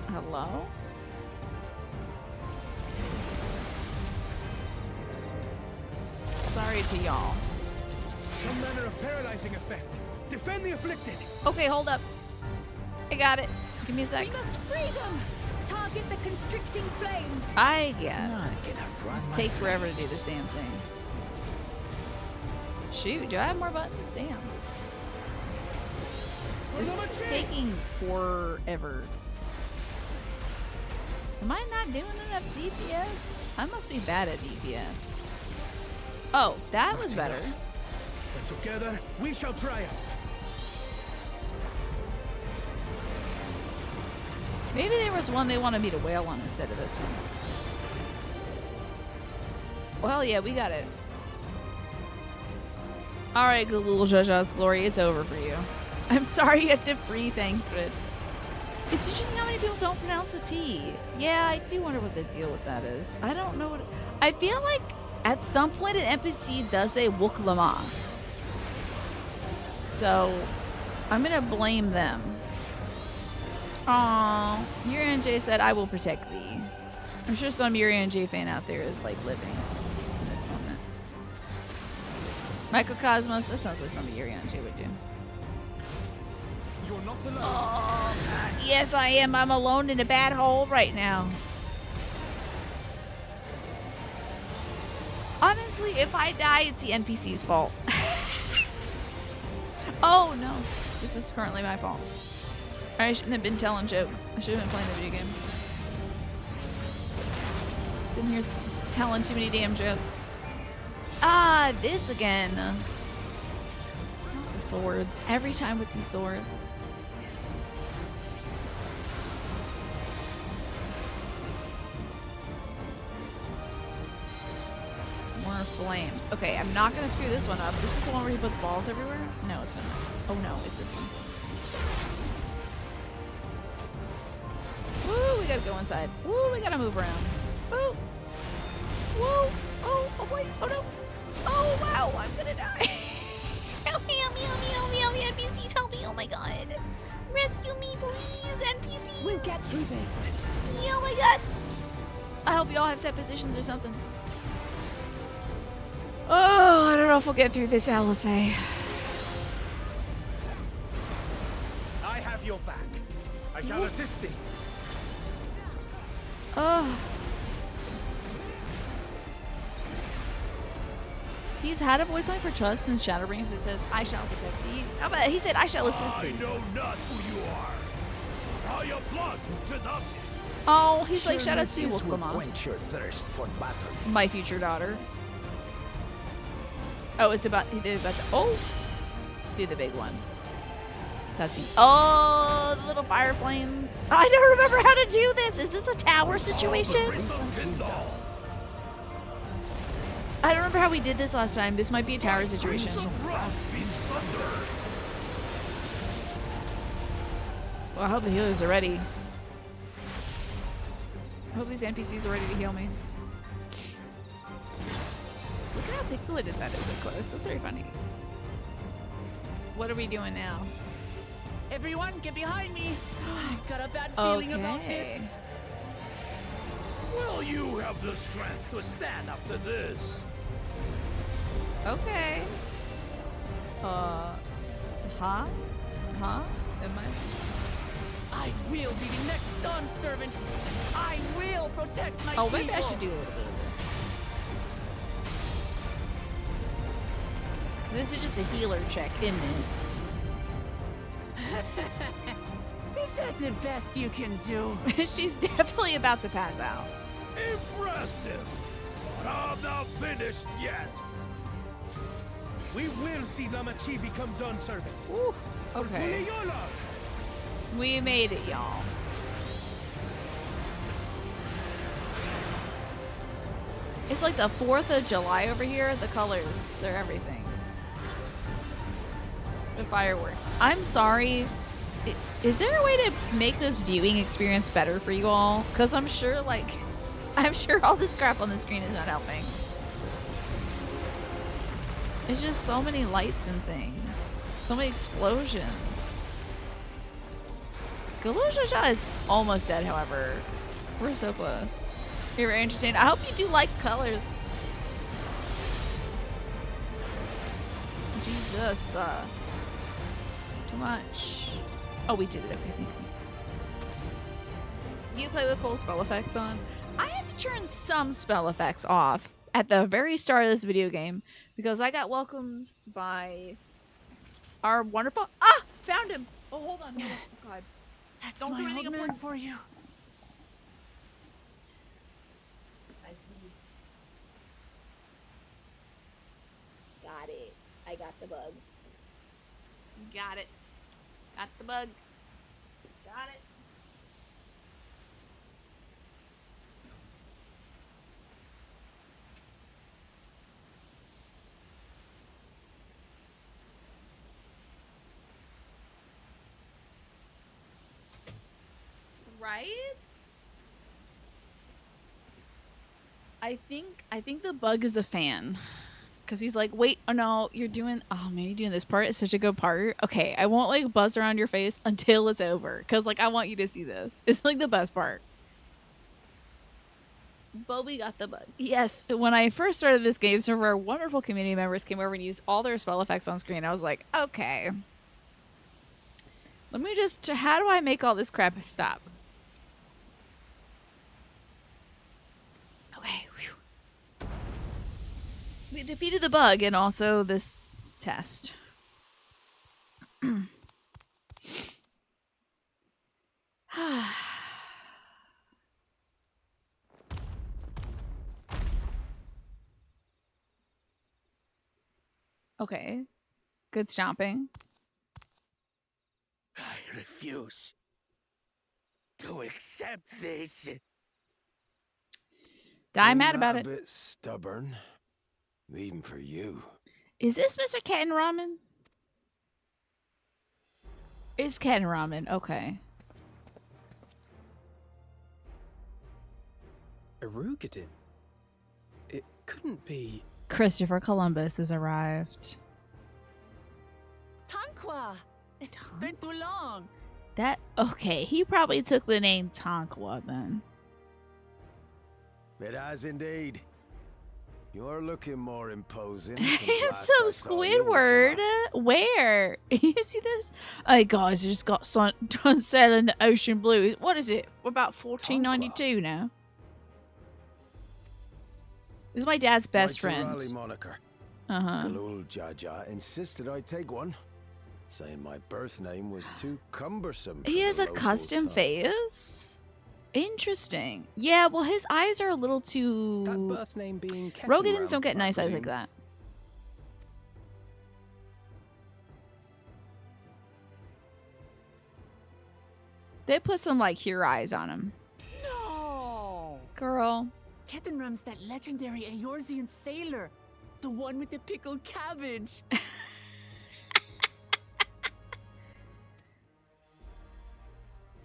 Hello? Sorry to y'all. Some manner of paralyzing effect. Defend the afflicted. Okay, hold up. I got it. Give me a sec. We must free them! Target the constricting flames! I guess. Just take forever to do this damn thing. Shoot, do I have more buttons? Damn. This is taking forever. Am I not doing enough DPS? I must be bad at DPS. Oh, that Not was better. enough. But together, we shall triumph. Maybe there was one they wanted me to wail on instead of this one. Well, yeah, we got it. Alright, Galul Jaja's glory, it's over for you. I'm sorry you have to breathe, Angrid. It's interesting how many people don't pronounce the T. Yeah, I do wonder what the deal with that is. I don't know what... I feel like at some point an NPC does say Wuklama. So, I'm gonna blame them. Aww. Yuri J said, I will protect thee. I'm sure some Yuri J fan out there is like living in this moment. Microcosmos, that sounds like something Yuri J would do. You're not alone. Oh, God. Yes, I am. I'm alone in a bad hole right now. Honestly, if I die, it's the NPC's fault. Oh, no. This is currently my fault. I shouldn't have been telling jokes. I should have been playing the video game. I'm sitting here telling too many damn jokes. Ah, this again. Not the swords. Every time with these swords. More flames. Okay, I'm not gonna screw this one up. This is the one where he puts balls everywhere? No, it's not. Oh no, it's this one. Woo, we gotta go inside. Woo, we gotta move around. Woo! Woo! Oh, oh boy, oh no! Oh wow, I'm gonna die! Help me, help me, help me, help me, help me, NPCs, help me, oh my god! Rescue me, please, NPCs! We'll get through this. Yeah, oh my god! I hope you all have set positions or something. Oh, I don't know if we'll get through this, Alice. I have your back. I shall assist thee. Oh. He's had a voice line for trust since Shadowbringers that says, I shall protect thee. How about he said, I shall assist thee. I know not who you are. Are your blood to nothing? Oh, he's like, shout out to you, This will Wolfmama. quench your thirst for battle. My future daughter. Oh, it's about, he did about the, oh. Do the big one. That's it. Oh, the little fire flames. I don't remember how to do this. Is this a tower situation? I don't remember how we did this last time. This might be a tower situation. Well, I hope the healers are ready. I hope these NPCs are ready to heal me. Look at how pixelated that is up close. That's very funny. What are we doing now? Everyone, get behind me! I've got a bad feeling about this. Will you have the strength to stand up to this? Okay. Huh? Huh? Am I will be the next Dawn servant. I will protect my people. Oh, maybe I should do a little bit of this. This is just a healer check, isn't it? Is that the best you can do? She's definitely about to pass out. Impressive! But I'm not finished yet. We will see Lamachi become Dawn servant. Ooh, okay. We made it, y'all. It's like the 4th of July over here. The colors, they're everything. The fireworks. I'm sorry. Is there a way to make this viewing experience better for you all? Because I'm sure, like, I'm sure all this crap on the screen is not helping. It's just so many lights and things. So many explosions. Galusha is almost dead, however. We're so close. You're very entertained. I hope you do like colors. Jesus. Too much. Oh, we did it. Okay, thank you. You play with full spell effects on? I had to turn some spell effects off at the very start of this video game because I got welcomed by our wonderful... Ah! Found him! Oh, hold on. Oh, God. That's Don't do my anything old man important. for you. got it. I got the bug. Got it. Got the bug. Got it. Right? I think the bug is a fan. Cause he's like, wait, oh no, you're doing this part. It's such a good part. Okay, I won't like buzz around your face until it's over. Cause like I want you to see this. It's like the best part. Bobby got the bug. Yes, when I first started this game, some of our wonderful community members came over and used all their spell effects on screen. I was like, okay. Let me just, how do I make all this crap stop? Okay, whew. We defeated the bug and also this test. Okay. Good stomping. I refuse to accept this. Die mad about it. A bit stubborn, even for you. Is this Mr. Ken Ramen? It's Ken Ramen. Okay. Arugadin? It couldn't be... Christopher Columbus has arrived. Tanqua! It's been too long. That, okay, he probably took the name Tonqua then. It has indeed. You're looking more imposing. Handsome Squidward. Where? You see this? Hey guys, I just got done sailing the Ocean Blues. What is it? We're about $14.92 now. This is my dad's best friend. Moniker. Uh-huh. Galul Jaja insisted I take one, saying my birth name was too cumbersome. He has a custom face. Interesting. Yeah, well, his eyes are a little too... That birth name being Rogadins don't get nice eyes like that. They put some, like, Cure eyes on him. No! Girl. Kettenrum's that legendary Eorzean sailor. The one with the pickled cabbage.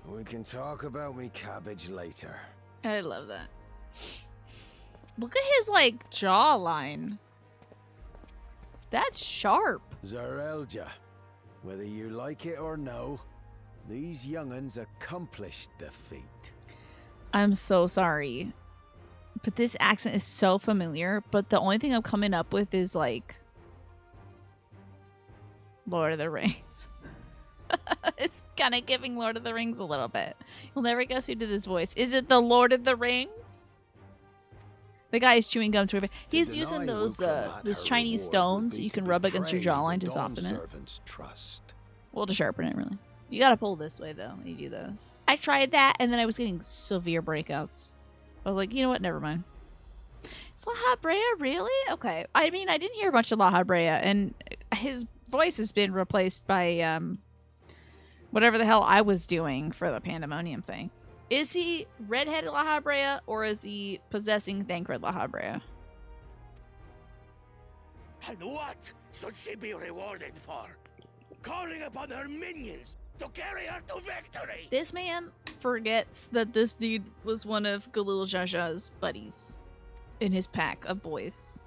We can talk about me cabbage later. I love that. Look at his, like, jawline. That's sharp. Zarelja, whether you like it or no, these young'uns accomplished the feat. I'm so sorry. But this accent is so familiar, but the only thing I'm coming up with is, like, Lord of the Rings. It's kind of giving Lord of the Rings a little bit. You'll never guess who did this voice. Is it the Lord of the Rings? The guy is chewing gum to it. He's using those Chinese stones you can rub against your jawline to soften it. Well, to sharpen it, really. You gotta pull this way, though, when you do those. I tried that, and then I was getting severe breakouts. I was like, you know what? Never mind. Is La Habrea really? Okay. I mean, I didn't hear a bunch of La Habrea, and his voice has been replaced by whatever the hell I was doing for the Pandemonium thing. Is he redheaded La Habrea, or is he possessing Thancred La Habrea? And what should she be rewarded for? Calling upon her minions to carry her to victory! This man forgets that this dude was one of Galul Jaja's buddies in his pack of boys.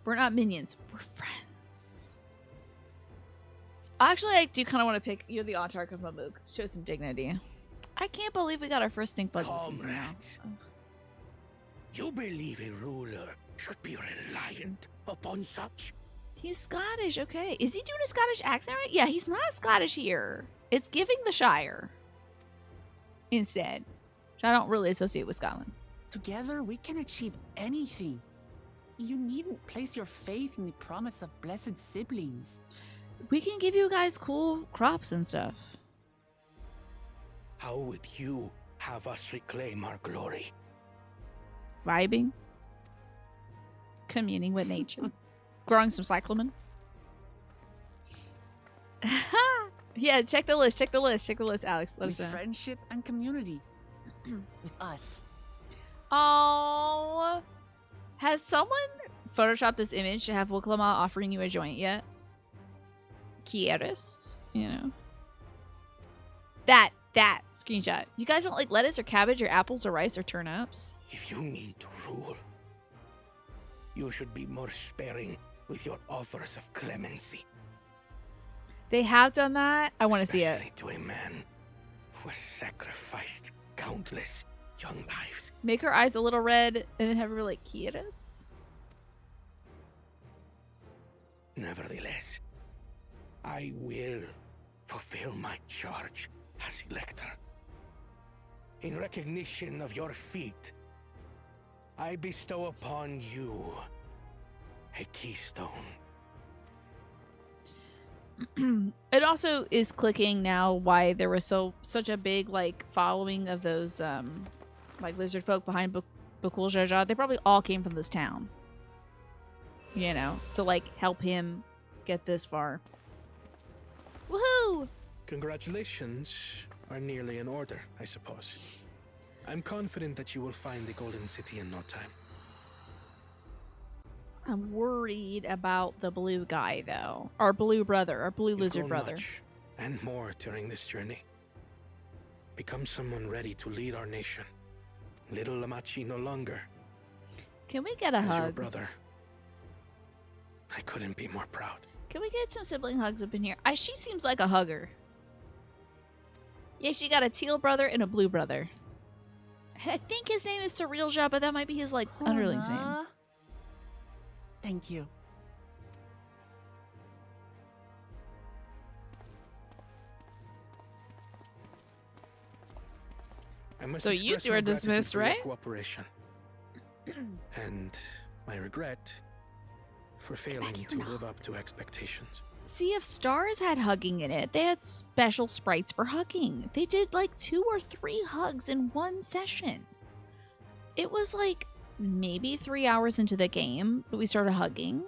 We're not minions. We're friends. Actually, I do kind of want to pick... You're the Autarch of Mamook. Show some dignity. I can't believe we got our first stink bug this season now. You believe a ruler should be reliant upon such? He's Scottish, okay. Is he doing a Scottish accent right? Yeah, he's not Scottish here. It's giving the Shire instead, which I don't really associate with Scotland. Together, we can achieve anything. You needn't place your faith in the promise of blessed siblings. We can give you guys cool crops and stuff. How would you have us reclaim our glory. Vibing. Communing with nature. Growing some cyclamen. Yeah, check the list, Alex. Let us know. Friendship and community. With us. Oh, has someone photoshopped this image to have Wuklama offering you a joint yet? Quieres? You know. That screenshot. You guys don't like lettuce or cabbage or apples or rice or turnips? If you mean to rule, you should be more sparing with your offers of clemency. They have done that? I want to see it. Especially to a man who has sacrificed countless young lives. Make her eyes a little red and then have her like, Quieres? Nevertheless, I will fulfill my charge as Elector. In recognition of your feat, I bestow upon you a keystone. It also is clicking now why there was such a big like following of those like lizard folk behind Bakool Jaja. They probably all came from this town. You know, to like help him get this far. Woohoo! Congratulations are nearly in order, I suppose. I'm confident that you will find the Golden City in no time. I'm worried about the blue guy, though. Our blue brother, our blue lizard brother. Much and more during this journey. Become someone ready to lead our nation. Little Lamachi no longer. Can we get a As hug? your brother, I couldn't be more proud. Can we get some sibling hugs up in here? She seems like a hugger. Yeah, she got a teal brother and a blue brother. I think his name is Surrealja, but that might be his like underling's name. Thank you. I must So you express two my are gratitude dismissed, for your right? Cooperation. And my regret for failing to live up to expectations. Sea of Stars had hugging in it. They had special sprites for hugging. They did like 2 or 3 hugs in one session. It was like maybe 3 hours into the game that we started hugging.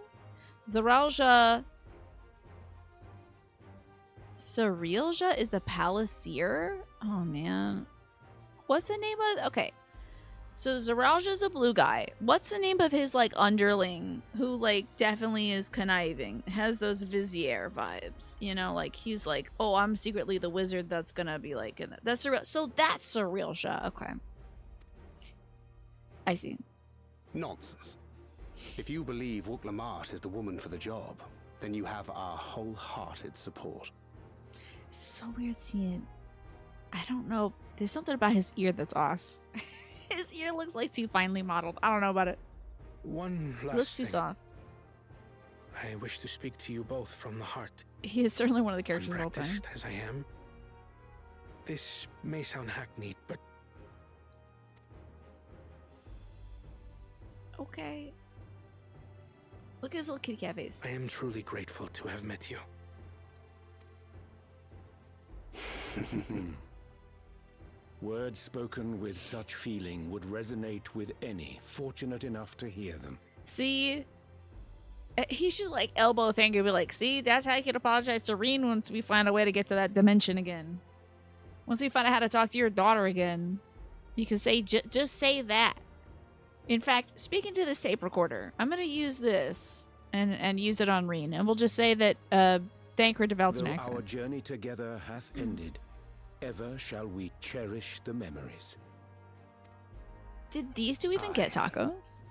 Surrealja is the Palaceer? Oh man. What's the name of... Okay. So Surrealja's a blue guy. What's the name of his like underling who like definitely is conniving? Has those Vizier vibes. You know, like he's like, oh, I'm secretly the wizard that's gonna be like in it. That's Surreal. So that's Surrealja. Okay. I see. Nonsense. If you believe Wuklamat is the woman for the job, then you have our wholehearted support. So weird seeing... I don't know. There's something about his ear that's off. His ear looks like too finely modeled. I don't know about it. One It last looks too thing. soft. I wish to speak to you both from the heart. He is certainly one of the characters of all time. Unpracticed as I am, this may sound hackneyed, but Okay. Look at his little kitty cat face. I am truly grateful to have met you. Words spoken with such feeling would resonate with any fortunate enough to hear them. See? He should like elbow a finger and be like, see, that's how you can apologize to Reen once we find a way to get to that dimension again. Once we find out how to talk to your daughter again. You can say, just say that. In fact, speaking to this tape recorder, I'm going to use this and use it on Reen. And we'll just say that Thancred developed an Though accent. our journey together hath ended, ever shall we cherish the memories. Did these two even get tacos?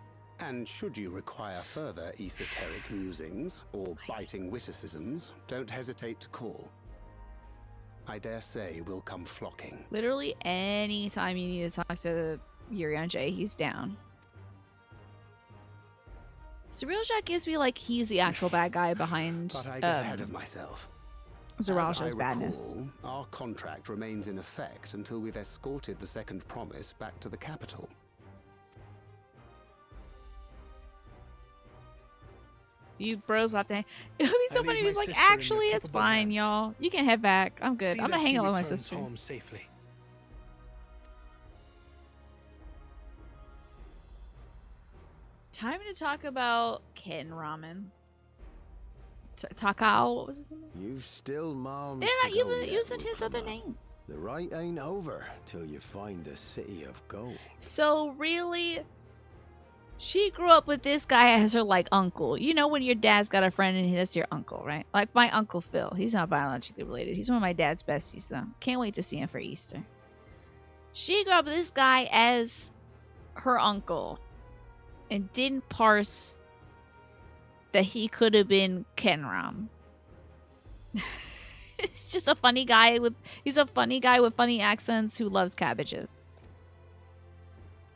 And should you require further esoteric musings or biting witticisms, don't hesitate to call. I dare say we'll come flocking. Literally any time you need to talk to Yurian J, he's down. Surrealja gives me like he's the actual bad guy behind But I get ahead of myself. Surrealja's As I badness. recall, our contract remains in effect until we've escorted the second promise back to the capital. You bros have to hang. It would be so I funny. leave He's my like, sister in your actually, it's capable fine, hands. y'all. You can head back. I'm good. See I'm that gonna she hang out with my returns sister. home safely. Time to talk about Ken Ramen. Takao, what was his name? You've still managed They're to not go even yet, using his other Woodcomber. name. The ride ain't over till you find the city of gold. So really, she grew up with this guy as her like uncle. You know when your dad's got a friend and that's your uncle, right? Like my Uncle Phil. He's not biologically related. He's one of my dad's besties though. Can't wait to see him for Easter. She grew up with this guy as her uncle and didn't parse that he could have been Kenram. He's just a funny guy with funny accents who loves cabbages.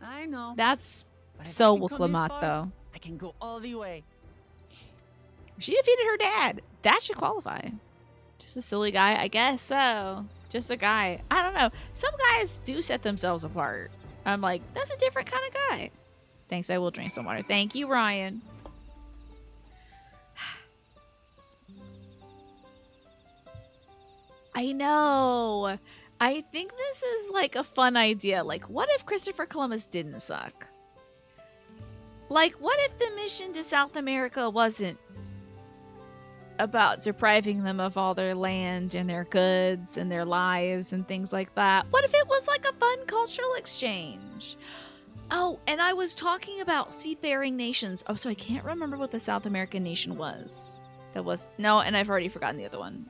I know. That's But if so I can come this Wiklamat far, though. I can go all the way. She defeated her dad. That should qualify. Just a silly guy, I guess so. Just a guy. I don't know. Some guys do set themselves apart. I'm like, that's a different kind of guy. Thanks, I will drink some water. Thank you, Ryan. I know. I think this is like a fun idea. Like, what if Christopher Columbus didn't suck? Like, what if the mission to South America wasn't about depriving them of all their land and their goods and their lives and things like that? What if it was like a fun cultural exchange? Oh, and I was talking about seafaring nations. Oh, so I can't remember what the South American nation was. No, and I've already forgotten the other one.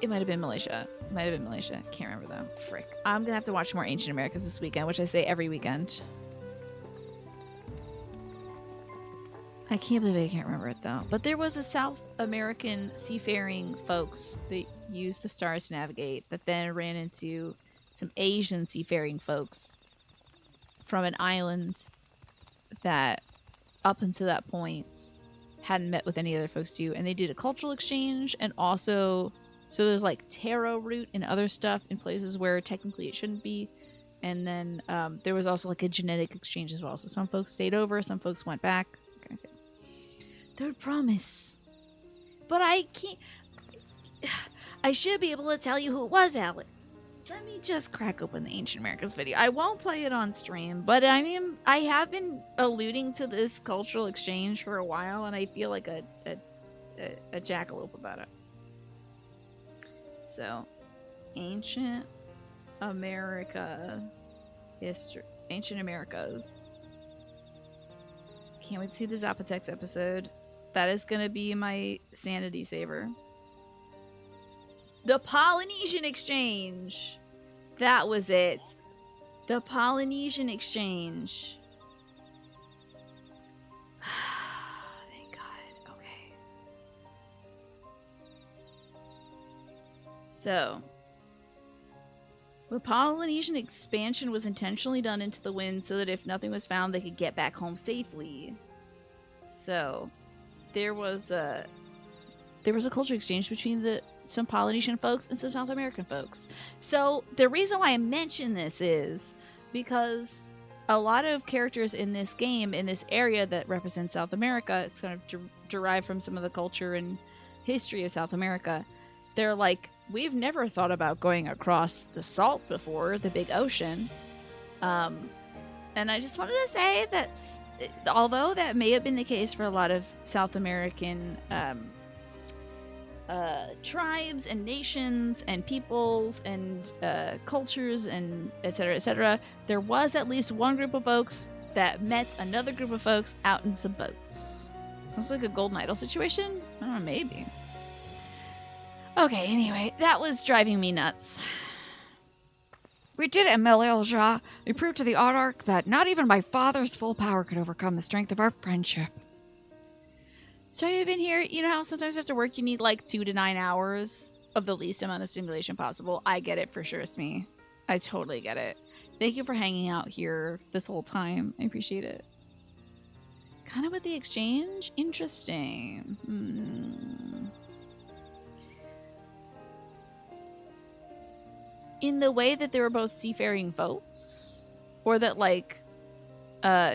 It might have been Malaysia. Can't remember though. Frick. I'm gonna have to watch more Ancient Americas this weekend, which I say every weekend. I can't believe I can't remember it though. But there was a South American seafaring folks that used the stars to navigate that then ran into some Asian seafaring folks from an island that up until that point hadn't met with any other folks too. And they did a cultural exchange and also... So there's like taro root and other stuff in places where technically it shouldn't be. And then there was also like a genetic exchange as well. So some folks stayed over, some folks went back. Okay. Third promise. But I can't... I should be able to tell you who it was, Alex. Let me just crack open the Ancient Americas video. I won't play it on stream, but I mean, I have been alluding to this cultural exchange for a while, and I feel like a jackalope about it. So, Ancient America history. Ancient Americas. Can't wait to see the Zapotex episode. That is going to be my sanity saver. The Polynesian Exchange. That was it. The Polynesian Exchange. Thank God. Okay. So, the Polynesian expansion was intentionally done into the wind so that if nothing was found, they could get back home safely. So, there was a culture exchange between some Polynesian folks and some South American folks. So, the reason why I mention this is because a lot of characters in this game, in this area that represents South America, it's kind of derived from some of the culture and history of South America. They're like, we've never thought about going across the salt before, the big ocean. And I just wanted to say that although that may have been the case for a lot of South American tribes and nations and peoples and cultures and etc., there was at least one group of folks that met another group of folks out in some boats. Sounds like a golden idol situation? I don't know, maybe. Okay, anyway, that was driving me nuts. We did it, Melilja. We proved to the Autarch that not even my father's full power could overcome the strength of our friendship. So you've been here, you know how sometimes after work you need like 2 to 9 hours of the least amount of stimulation possible? I get it for sure, Smee. I totally get it. Thank you for hanging out here this whole time. I appreciate it. Kind of with the exchange? Interesting. In the way that they were both seafaring folks? Or that like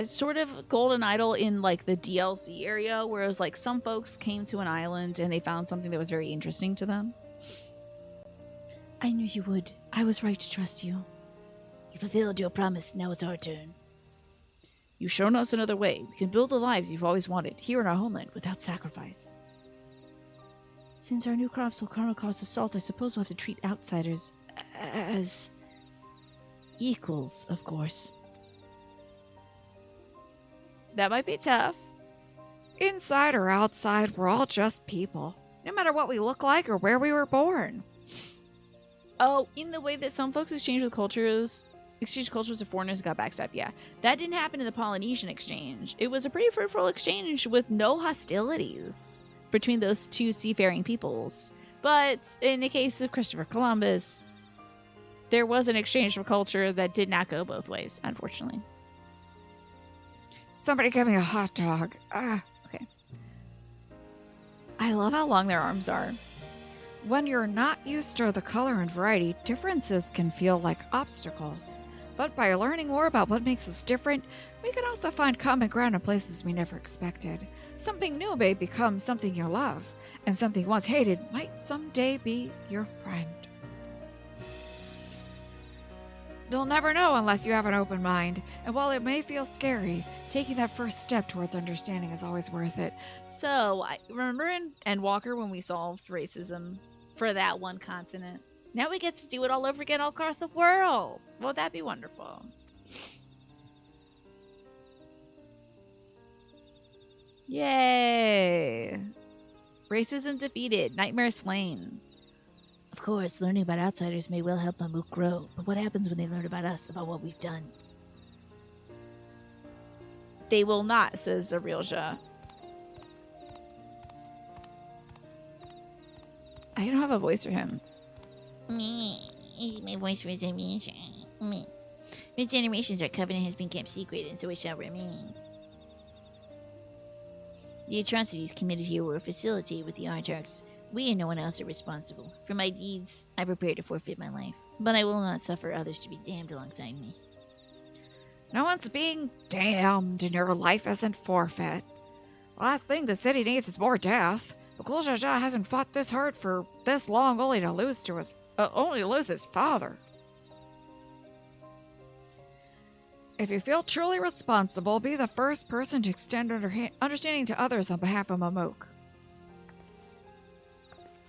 sort of golden idol in like the DLC area, whereas like some folks came to an island and they found something that was very interesting to them. I knew you would. I was right to trust you. You fulfilled your promise, now it's our turn. You've shown us another way. We can build the lives you've always wanted, here in our homeland, without sacrifice. Since our new crops will come across assault, I suppose we'll have to treat outsiders as equals, of course. That might be tough. Inside or outside, we're all just people, no matter what we look like or where we were born. Oh, in the way that some folks exchange cultures with foreigners got backstabbed, yeah. That didn't happen in the Polynesian exchange. It was a pretty fruitful exchange with no hostilities between those two seafaring peoples. But in the case of Christopher Columbus, there was an exchange of culture that did not go both ways, unfortunately. Somebody give me a hot dog. Okay. I love how long their arms are. When you're not used to the color and variety, differences can feel like obstacles. But by learning more about what makes us different, we can also find common ground in places we never expected. Something new may become something you love, and something once hated might someday be your friend. You'll never know unless you have an open mind, and while it may feel scary, taking that first step towards understanding is always worth it. So, I remember in Endwalker when we solved racism for that one continent? Now we get to do it all over again all across the world. Won't that be wonderful? Yay! Racism defeated. Nightmare slain. Of course, learning about outsiders may well help Mamook grow, but what happens when they learn about us, about what we've done? They will not, says Arilja. I don't have a voice for him. My voice for generation. For generations, our covenant has been kept secret, and so it shall remain. The atrocities committed here were facilitated with the Artarks. We and no one else are responsible. For my deeds, I prepare to forfeit my life, but I will not suffer others to be damned alongside me. No one's being damned, and your life isn't forfeit. Last thing the city needs is more death. Bakool hasn't fought this hard for this long only to lose his father. If you feel truly responsible, be the first person to extend understanding to others on behalf of Mamook.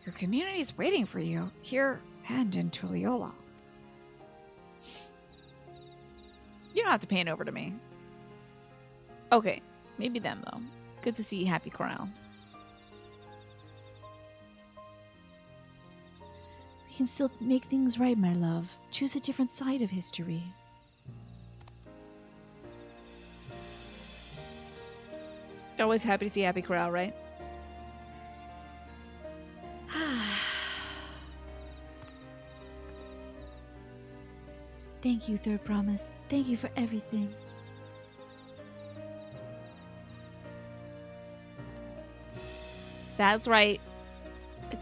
Your community's waiting for you, here and in Tuliola. You don't have to pan over to me. Okay, maybe them, though. Good to see Happy Corral. We can still make things right, my love. Choose a different side of history. Always happy to see Happy Corral, right? Thank you, Third Promise. Thank you for everything. That's right.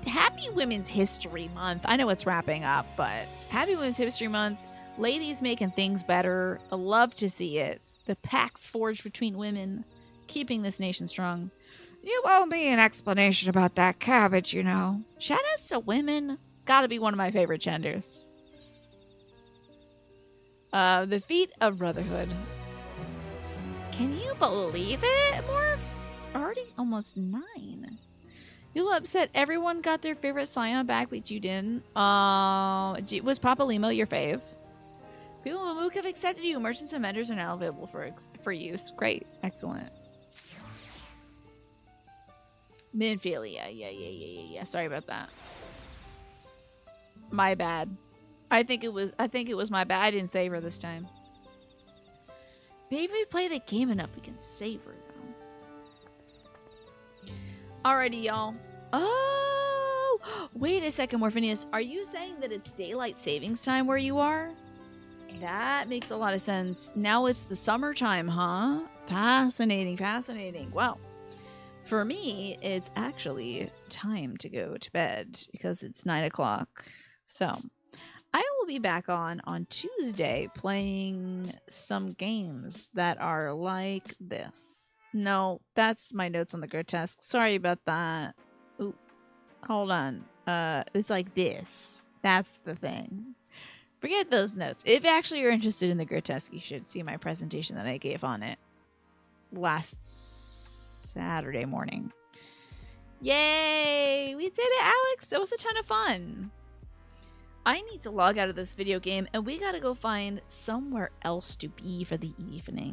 Happy Women's History Month. I know it's wrapping up, but Happy Women's History Month. Ladies making things better. I love to see it. The pacts forged between women, keeping this nation strong. You owe me an explanation about that cabbage, you know. Shoutouts to women. Gotta be one of my favorite genders. The feet of brotherhood. Can you believe it, Morph? It's already almost 9. You'll upset everyone got their favorite Scion back, but you didn't. Was Papa Limo your fave? People in Mamook have accepted you. Merchants and vendors are now available for use. Great. Excellent. Minfield, yeah. Sorry about that. My bad. I think it was my bad. I didn't save her this time. Maybe we play the game enough we can save her though. Alrighty, y'all. Oh, wait a second, Morphinius. Are you saying that it's daylight savings time where you are? That makes a lot of sense. Now it's the summertime, huh? Fascinating. Well, for me, it's actually time to go to bed because it's 9 o'clock. So I will be back on Tuesday playing some games that are like this. No, that's my notes on the grotesque. Sorry about that. Ooh, hold on. It's like this. That's the thing. Forget those notes. If actually you're interested in the grotesque, you should see my presentation that I gave on it last Saturday morning. Yay! We did it, Alex! It was a ton of fun. I need to log out of this video game, and we gotta go find somewhere else to be for the evening.